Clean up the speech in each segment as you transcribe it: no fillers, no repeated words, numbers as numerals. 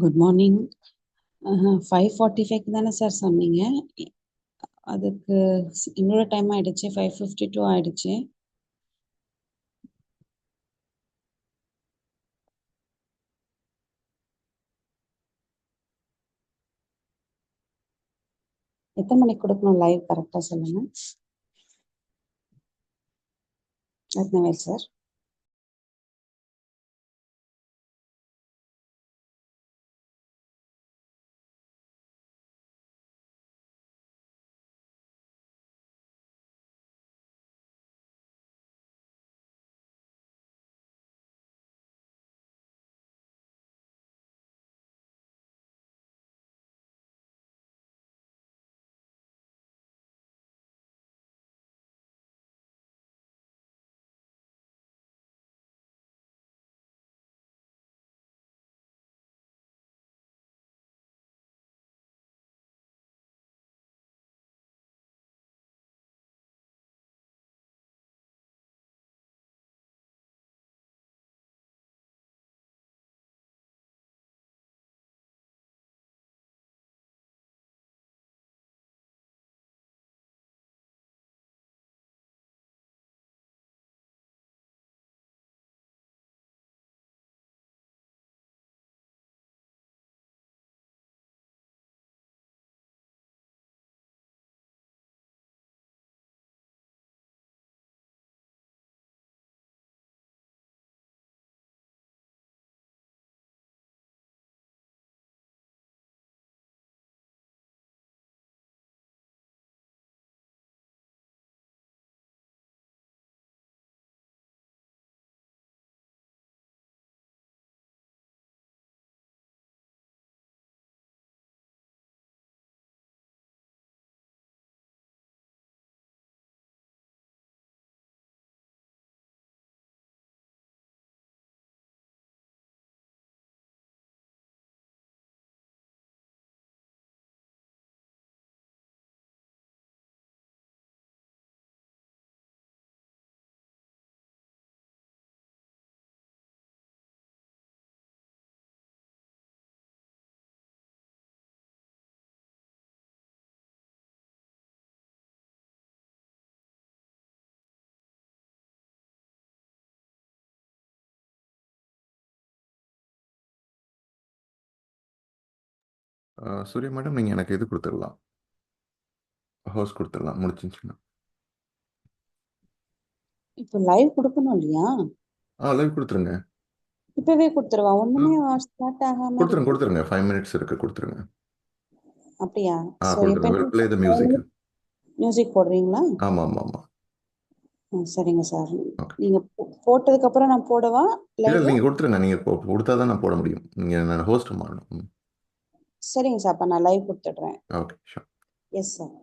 Good morning. 5:45க்கு தானே sir சொன்னீங்க? அதுக்கு இன்னொரு டைம் ஆயிடுச்சு, 5:52 ஆயிடுச்சு. எத்தனை மணிக்கு கொடுக்கணும் லைவ் கரெக்டாக சொல்லுங்க. ரத்னவேல் சார். சூர்யா மேடம், நீங்கள் எனக்கு இது கொடுத்துடலாம், ஹோஸ்ட் கொடுத்துடலாம் முடிச்சிருச்சுன்னா. இப்போ லைவ் கொடுக்கணும் இல்லையா? லைவ் கொடுத்துருங்க. இப்பவே கொடுத்துருவா, ஒண்ணுமே ஸ்டார்ட் ஆகாம கொடுத்துருங்க இருக்கு. கொடுத்துருங்க 5 மினிட்ஸ் இருக்கு, கொடுத்துருங்க. அப்படியா? ஸோ கொடுத்துருங்க. எப்போ ப்ளே த மியூசிக். மியூசிக் போடுறீங்களா? ஆமாம் ஆமாம் ஆமாம். சரிங்க சார். ஓகே. நீங்க போட்டதுக்கு அப்புறம் நான் போடவா இல்லை லைவ்? நீங்கள் கொடுத்துருங்க. நீங்கள் இப்போ கொடுத்தா தான் நான் போட முடியும். நீங்கள் நான் ஹோஸ்ட் பண்ணணும். சரிங்க சார், அப்ப நான் லைவ் கொடுத்துடுறேன். Okay sure. Yes sir.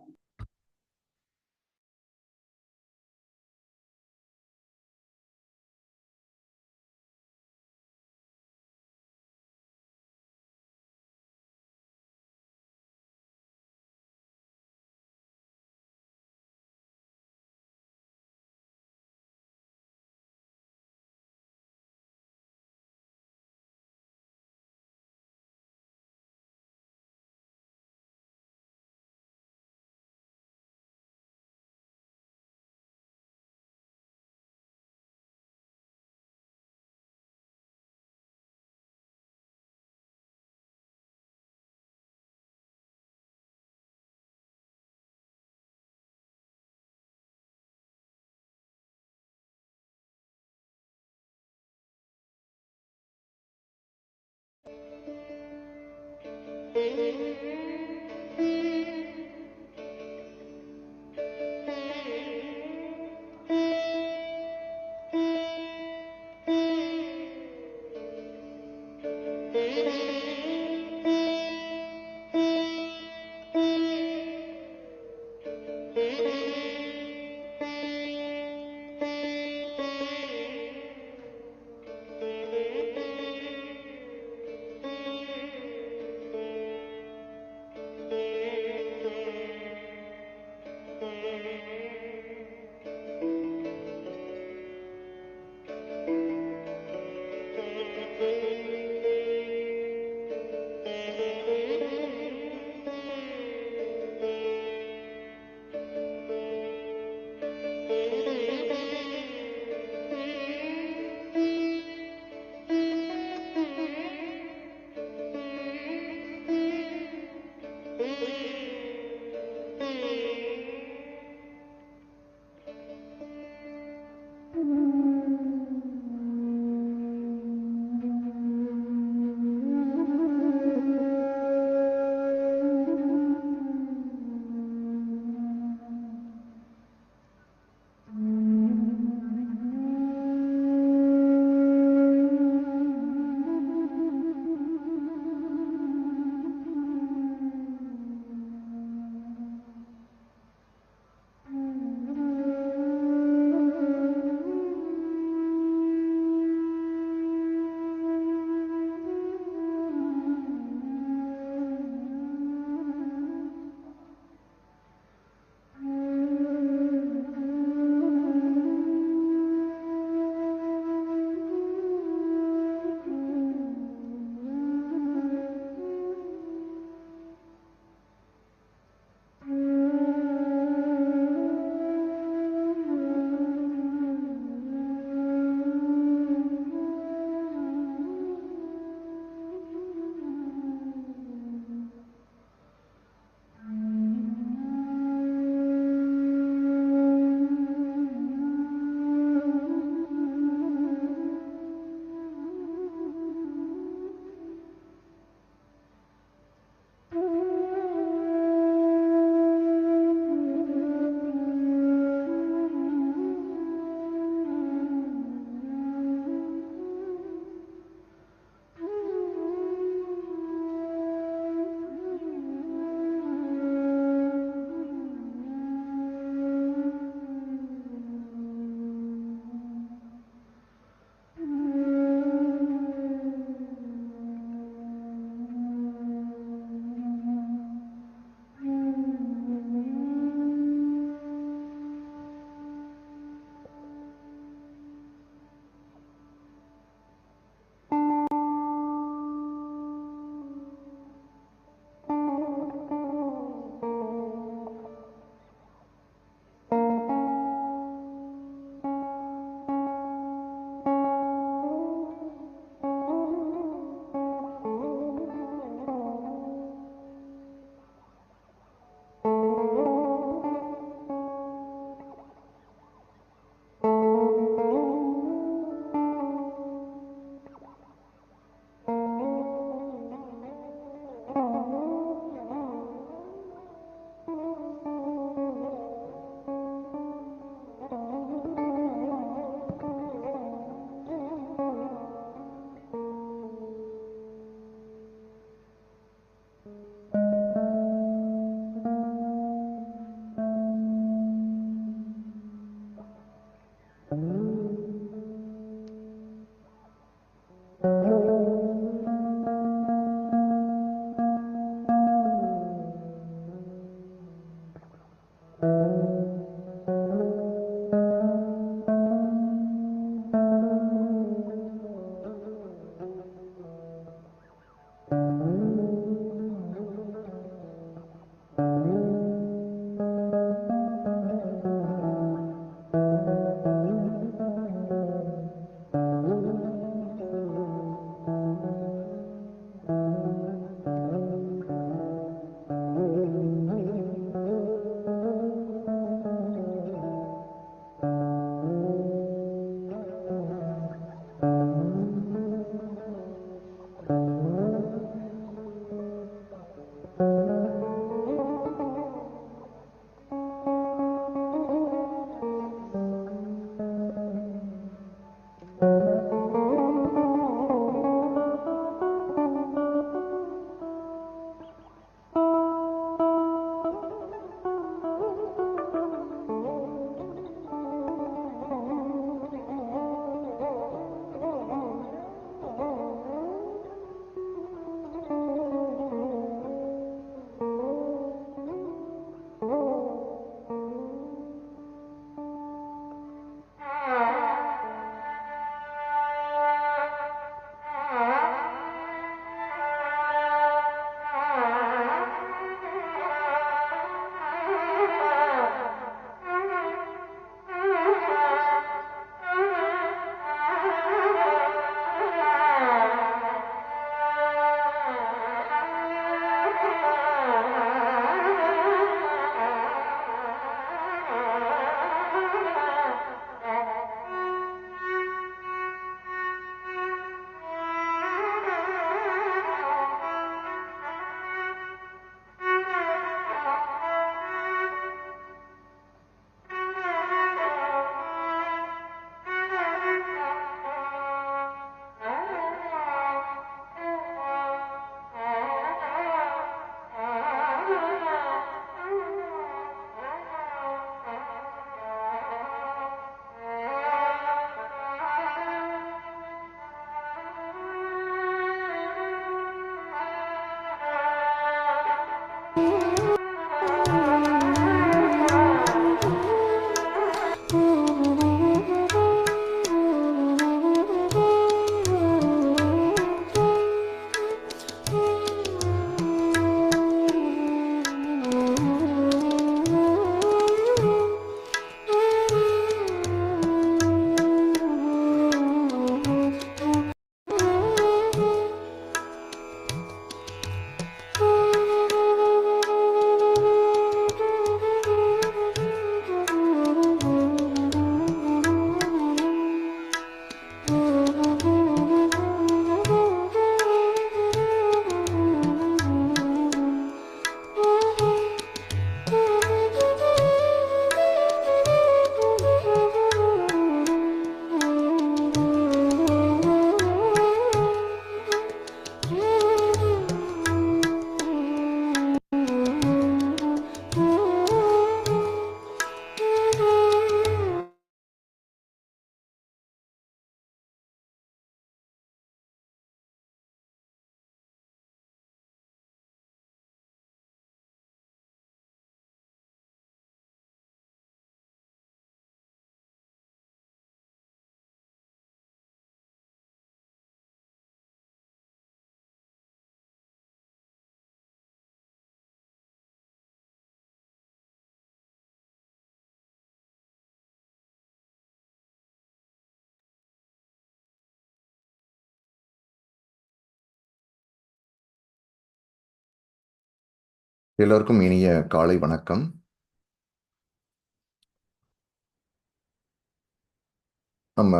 எல்லோருக்கும் இனிய காலை வணக்கம். நம்ம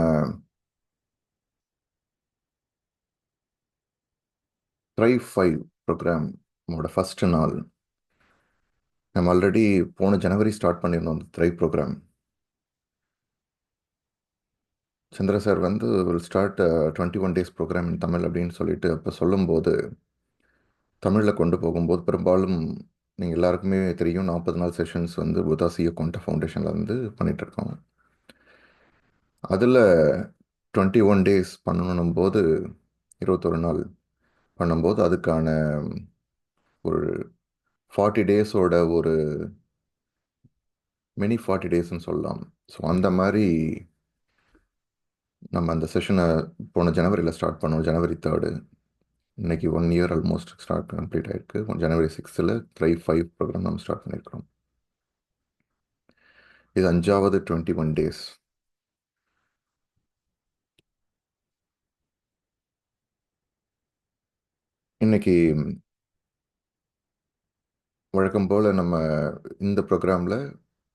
த்ரைவ் 5 ப்ரோக்ராம் ஃபர்ஸ்ட் நாள் நம்ம ஆல்ரெடி போன ஜனவரி ஸ்டார்ட் பண்ணியிருந்தோம் அந்த த்ரைவ் ப்ரோக்ராம். சந்திர சார் வந்து வில் ஸ்டார்ட் 21 days ப்ரோக்ராம் இன் தமிழ் அப்படின்னு சொல்லிட்டு அப்போ சொல்லும்போது தமிழில் கொண்டு போகும்போது பெரும்பாலும் நீங்கள் எல்லாருக்குமே தெரியும் 40 நாள் செஷன்ஸ் வந்து புதாசிய கொண்ட ஃபவுண்டேஷனில் வந்து பண்ணிகிட்ருக்கோம். அதில் 21 days பண்ணணும் போது 21 நாள் பண்ணும்போது அதுக்கான ஒரு 40 டேஸோட ஒரு மினி 40 டேஸ்ன்னு சொல்லலாம். ஸோ அந்த மாதிரி நம்ம அந்த செஷனை போன ஜனவரியில் ஸ்டார்ட் பண்ணோம். ஜனவரி 3 இன்னைக்கு 1 year ஆல்மோஸ்ட் ஸ்டார்ட் கம்ப்ளீட் ஆயிருக்கு. ஜனவரி 6 த்ரைவ் 5 ப்ரோக்ராம் நம்ம ஸ்டார்ட் பண்ணியிருக்கிறோம். இது 5வது 21 days. இன்னைக்கு வழக்கம் போல் நம்ம இந்த ப்ரோக்ராமில்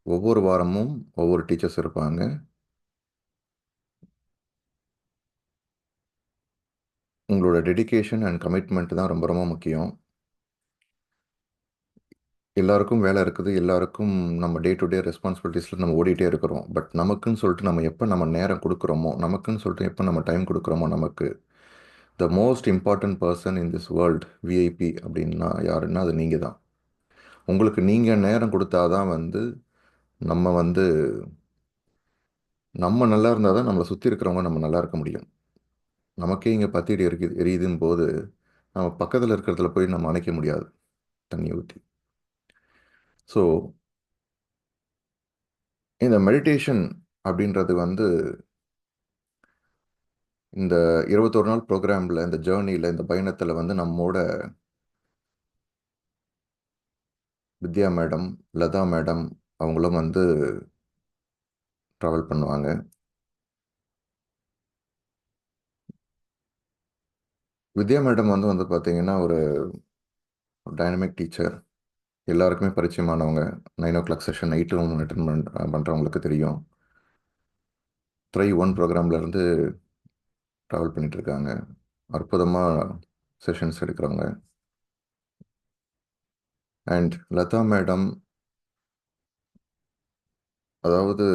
ஒவ்வொரு வாரமும் ஒவ்வொரு டீச்சர்ஸ் இருப்பாங்க. உங்களோட டெடிகேஷன் அண்ட் கமிட்மெண்ட் தான் ரொம்ப ரொம்ப முக்கியம். எல்லாருக்கும் வேலை இருக்குது, எல்லாருக்கும் நம்ம டே டு டே ரெஸ்பான்சிபிலிட்டிஸில் நம்ம ஓடிட்டே இருக்கிறோம். பட் நமக்குன்னு சொல்லிட்டு நம்ம எப்போ நம்ம நேரம் கொடுக்குறோமோ, நமக்குன்னு சொல்லிட்டு எப்போ நம்ம டைம் கொடுக்குறோமோ, நமக்கு the most important person in this world VIP அப்படின்னா யாருன்னா அது நீங்கள் தான். உங்களுக்கு நீங்கள் நேரம் கொடுத்தாதான் வந்து நம்ம நல்லா இருந்தால் தான் நம்மளை சுற்றி இருக்கிறவங்க நம்ம நல்லா இருக்க முடியும். நமக்கே இங்கே பத்திட்டு எரியுதுன்னு போது நம்ம பக்கத்தில் இருக்கிறதுல போய் நம்ம அணைக்க முடியாது தண்ணி ஊற்றி. ஸோ இந்த மெடிடேஷன் அப்படின்றது வந்து இந்த 21 நாள் ப்ரோக்ராமில் இந்த ஜேர்னியில் இந்த பயணத்தில் வந்து நம்மோட வித்யா மேடம், லதா மேடம் அவங்களும் வந்து ட்ராவல் பண்ணுவாங்க. வித்யா மேடம் வந்து பார்த்தீங்கன்னா ஒரு டைனமிக் டீச்சர், எல்லாருக்குமே பரிச்சயமானவங்க. 9 o'clock செஷன் நைட்டு அட்டன் பண்ணுறவங்களுக்கு தெரியும். த்ரைவ் 1 ப்ரோக்ராம்லேருந்து ட்ராவல் பண்ணிகிட்ருக்காங்க. அற்புதமாக செஷன்ஸ் எடுக்கிறவங்க. அண்ட் லதா மேடம் அதாவது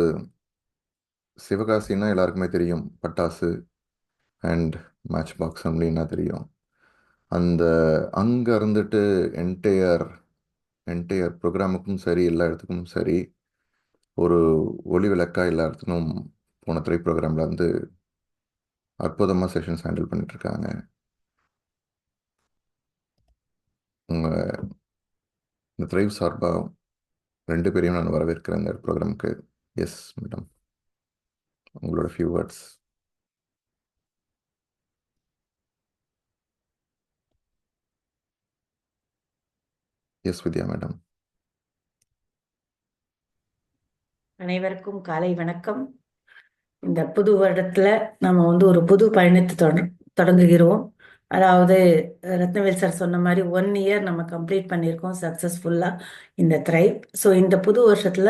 சிவகாசின்னா எல்லாருக்குமே தெரியும், பட்டாசு அண்ட் மேட்ச் பாக்ஸ் அப்படின்னா தெரியும். அந்த அங்கே இருந்துட்டு என்டையர் ப்ரோக்ராமுக்கும் சரி, எல்லா இடத்துக்கும் சரி, ஒரு ஒளி விளக்கா எல்லா இடத்துக்கும் போன த்ரை ப்ரோக்ராமில் வந்து அற்புதமாக செஷன்ஸ் ஹேண்டில் பண்ணிகிட்ருக்காங்க. உங்கள் இந்த த்ரைவ் சார்பாக 2 பேரையும் நான் வரவேற்கிறேன் இந்த ப்ரோக்ராமுக்கு. எஸ் மேடம், உங்களோட ஃபியூ வேர்ட்ஸ். எஸ் வித்யா மேடம். அனைவருக்கும் காலை வணக்கம். இந்த புது வருடத்துல நம்ம ஒரு புது பயணத்தை தொடங்குகிறோம். அதாவது ரத்னவேல் சார் சொன்ன மாதிரி 1 year நம்ம கம்ப்ளீட் பண்ணியிருக்கோம் சக்சஸ்ஃபுல்லா இந்த த்ரைவ். ஸோ இந்த புது வருஷத்துல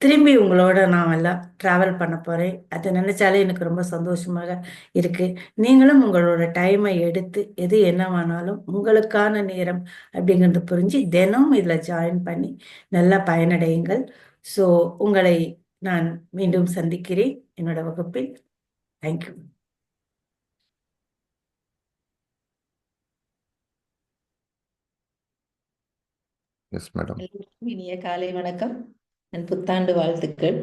திரும்பி உங்களோட நான் எல்லாம் ட்ராவல் பண்ண போறேன். அதை நினைச்சாலே எனக்கு ரொம்ப சந்தோஷமாக இருக்கு. நீங்களும் உங்களோட டைமை எடுத்து எது என்னவானாலும் உங்களுக்கான நேரம் அப்படிங்கறது புரிஞ்சு தினம் இதுல ஜாயின் பண்ணி நல்லா பயனடையுங்கள். ஸோ உங்களை நான் மீண்டும் சந்திக்கிறேன் என்னோட வகுப்பில். தேங்க்யூ. Yes madam. எல்லோருக்கும் இனிய காலை வணக்கம் and புத்தாண்டு வாழ்த்துக்கள்.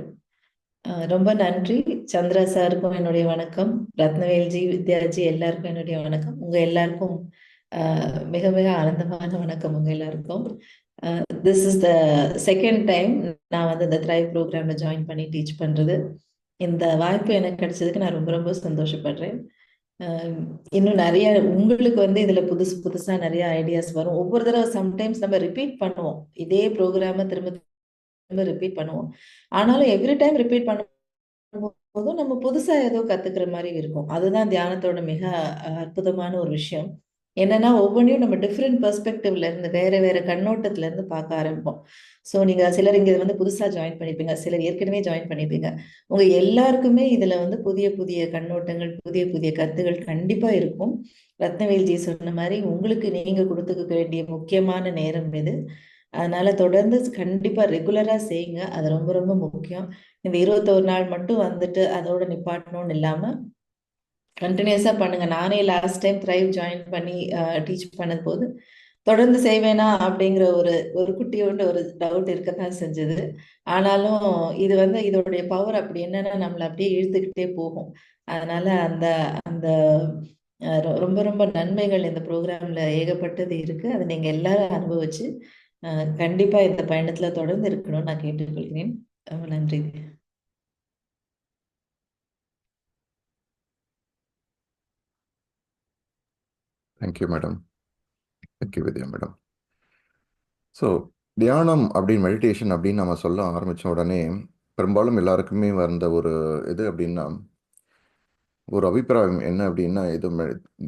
ரொம்ப நன்றி. சந்திரா சாருக்கும் என்னுடைய வணக்கம், ரத்னவேல்ஜி, வித்யாஜி எல்லாருக்கும் என்னுடைய வணக்கம். உங்க எல்லாருக்கும் மிக மிக ஆனந்தமான வணக்கம் உங்க எல்லாருக்கும். This is the second time நான் வந்து இந்த த்ரைவ் ப்ரோக்ராம்ல ஜாயின் பண்ணி டீச் பண்றது. இந்த வாய்ப்பு எனக்கு கிடைச்சதுக்கு நான் ரொம்ப ரொம்ப சந்தோஷப்படுறேன். இன்னும் நிறைய உங்களுக்கு வந்து இதுல புதுசு புதுசா நிறைய ஐடியாஸ் வரும். ஒவ்வொரு தடவை சம்டைம்ஸ் நம்ம ரிப்பீட் பண்ணுவோம், இதே ப்ரோக்ராம திரும்ப திரும்ப ரிப்பீட் பண்ணுவோம். ஆனாலும் எவ்ரி டைம் ரிப்பீட் பண்ணும்போதும் நம்ம புதுசா ஏதோ கத்துக்கிற மாதிரி இருக்கும். அதுதான் தியானத்தோட மிக அற்புதமான ஒரு விஷயம். என்னன்னா ஒவ்வொன்றையும் நம்ம டிஃப்ரெண்ட் பெர்ஸ்பெக்டிவ்ல இருந்து வேற வேற கண்ணோட்டத்துல இருந்து பார்க்க ஆரம்பிப்போம். ஸோ நீங்க சிலர் இங்க வந்து புதுசா ஜாயின் பண்ணிருப்பீங்க, சிலர் ஏற்கனவே ஜாயின் பண்ணிருப்பீங்க. உங்க எல்லாருக்குமே இதுல வந்து புதிய புதிய கண்ணோட்டங்கள், புதிய புதிய கருத்துகள் கண்டிப்பா இருக்கும். ரத்னவேல்ஜி சொன்ன மாதிரி உங்களுக்கு நீங்க கொடுத்துக்க வேண்டிய முக்கியமான நேரம் இது. அதனால தொடர்ந்து கண்டிப்பா ரெகுலரா செய்யுங்க. அது ரொம்ப ரொம்ப முக்கியம். இந்த 21 நாள் மட்டும் வந்துட்டு அதோட நிப்பாட்டணும்னு இல்லாம கண்டினியூஸா பண்ணுங்க. நானே லாஸ்ட் டைம் த்ரைவ் ஜாயின் பண்ணி டீச் பண்ணது போது தொடர்ந்து செய்வேனா அப்படிங்கிற ஒரு ஒரு குட்டியோண்டு ஒரு டவுட் இருக்கத்தான் செஞ்சது. ஆனாலும் இது வந்து இதோடைய பவர் அப்படி என்னன்னா நம்மளை அப்படியே இழுத்துக்கிட்டே போகும். அதனால அந்த அந்த ரொம்ப ரொம்ப நன்மைகள் இந்த ப்ரோக்ராம்ல ஏகப்பட்டது இருக்கு. அதை நீங்க எல்லாரும் அனுபவிச்சு கண்டிப்பா இந்த பயணத்துல தொடர்ந்து இருக்கணும்னு நான் கேட்டுக்கொள்கிறேன். ரொம்ப நன்றி. Thank you madam. தேங்க்யூ வித்யா மேடம். ஸோ தியானம் அப்படின்னு மெடிடேஷன் அப்படின்னு நம்ம சொல்ல ஆரம்பித்த உடனே பெரும்பாலும் எல்லாருக்குமே வந்த ஒரு இது அப்படின்னா ஒரு அபிப்பிராயம் என்ன அப்படின்னா, இது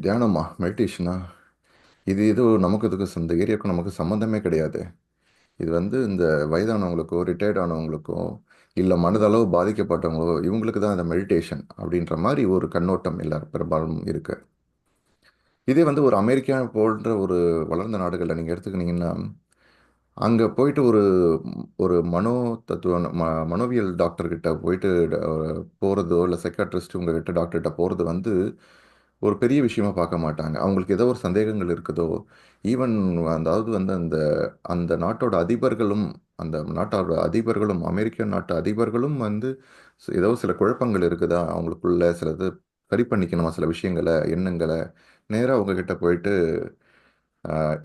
தியானமா மெடிடேஷனா, இது ஏதோ நமக்கு இதுக்கு இந்த ஏரியாவுக்கும் நமக்கு சம்மந்தமே கிடையாது. இது வந்து இந்த வயதானவங்களுக்கோ ரிட்டையர்ட் ஆனவங்களுக்கோ இல்லை மனதளவு பாதிக்கப்பட்டவங்களோ இவங்களுக்கு தான் இந்த மெடிடேஷன் அப்படின்ற மாதிரி ஒரு கண்ணோட்டம் எல்லாரும் பெரும்பாலும் இருக்கு. இதே வந்து ஒரு அமெரிக்கா போன்ற ஒரு வளர்ந்த நாடுகளில் நீங்கள் எடுத்துக்கினீங்கன்னா, அங்கே போயிட்டு ஒரு ஒரு மனோ தத்துவ மனோவியல் டாக்டர்கிட்ட போயிட்டு போகிறதோ இல்லை சைக்காட்ரிஸ்ட் உங்ககிட்ட டாக்டர்கிட்ட போகிறது வந்து ஒரு பெரிய விஷயமா பார்க்க மாட்டாங்க. அவங்களுக்கு ஏதோ ஒரு சந்தேகங்கள் இருக்குதோ, ஈவன் அதாவது வந்து அந்த அந்த நாட்டோட அதிபர்களும் அமெரிக்க நாட்டு அதிபர்களும் வந்து ஏதோ சில குழப்பங்கள் இருக்குதா அவங்களுக்குள்ள, சிலது சரி பண்ணிக்கணுமா சில விஷயங்களை, எண்ணங்களை, நேராக அவங்கக்கிட்ட போயிட்டு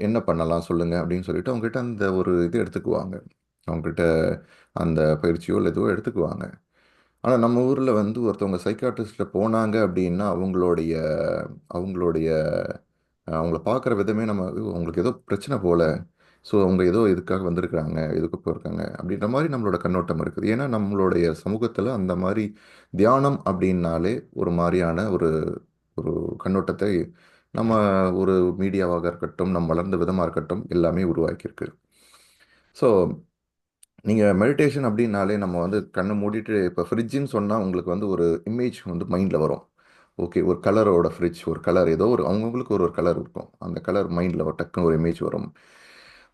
என்ன பண்ணலாம் சொல்லுங்கள் அப்படின்னு சொல்லிட்டு அவங்ககிட்ட அந்த ஒரு இது எடுத்துக்குவாங்க. அவங்ககிட்ட அந்த பயிற்சியோ இல்லை எதுவோ எடுத்துக்குவாங்க. ஆனால் நம்ம ஊரில் வந்து ஒருத்தவங்க சைக்காட்ரிஸ்ட்டில் போனாங்க அப்படின்னா அவங்களுடைய அவங்கள பார்க்குற விதமே நம்ம அவங்களுக்கு ஏதோ பிரச்சனை போல, ஸோ அவங்க ஏதோ இதுக்காக வந்திருக்கிறாங்க, எதுக்கு போயிருக்காங்க அப்படின்ற மாதிரி நம்மளோட கண்ணோட்டம் இருக்குது. ஏன்னா நம்மளுடைய சமூகத்தில் அந்த மாதிரி தியானம் அப்படின்னாலே ஒரு மாதிரியான ஒரு ஒரு கண்ணோட்டத்தை நம்ம ஒரு மீடியாவாக இருக்கட்டும், நம்ம வளர்ந்த விதமாக இருக்கட்டும், எல்லாமே உருவாக்கியிருக்கு. ஸோ நீங்கள் மெடிடேஷன் அப்படின்னாலே நம்ம வந்து கண்ணை மூடிட்டு இப்போ ஃப்ரிட்ஜுன்னு சொன்னால் உங்களுக்கு வந்து ஒரு இமேஜ் வந்து மைண்டில் வரும். ஓகே, ஒரு கலரோட ஃப்ரிட்ஜ், ஒரு கலர் ஏதோ ஒரு அவங்கவுங்களுக்கு ஒரு கலர் இருக்கும், அந்த கலர் மைண்டில் டக்குன்னு ஒரு இமேஜ் வரும்.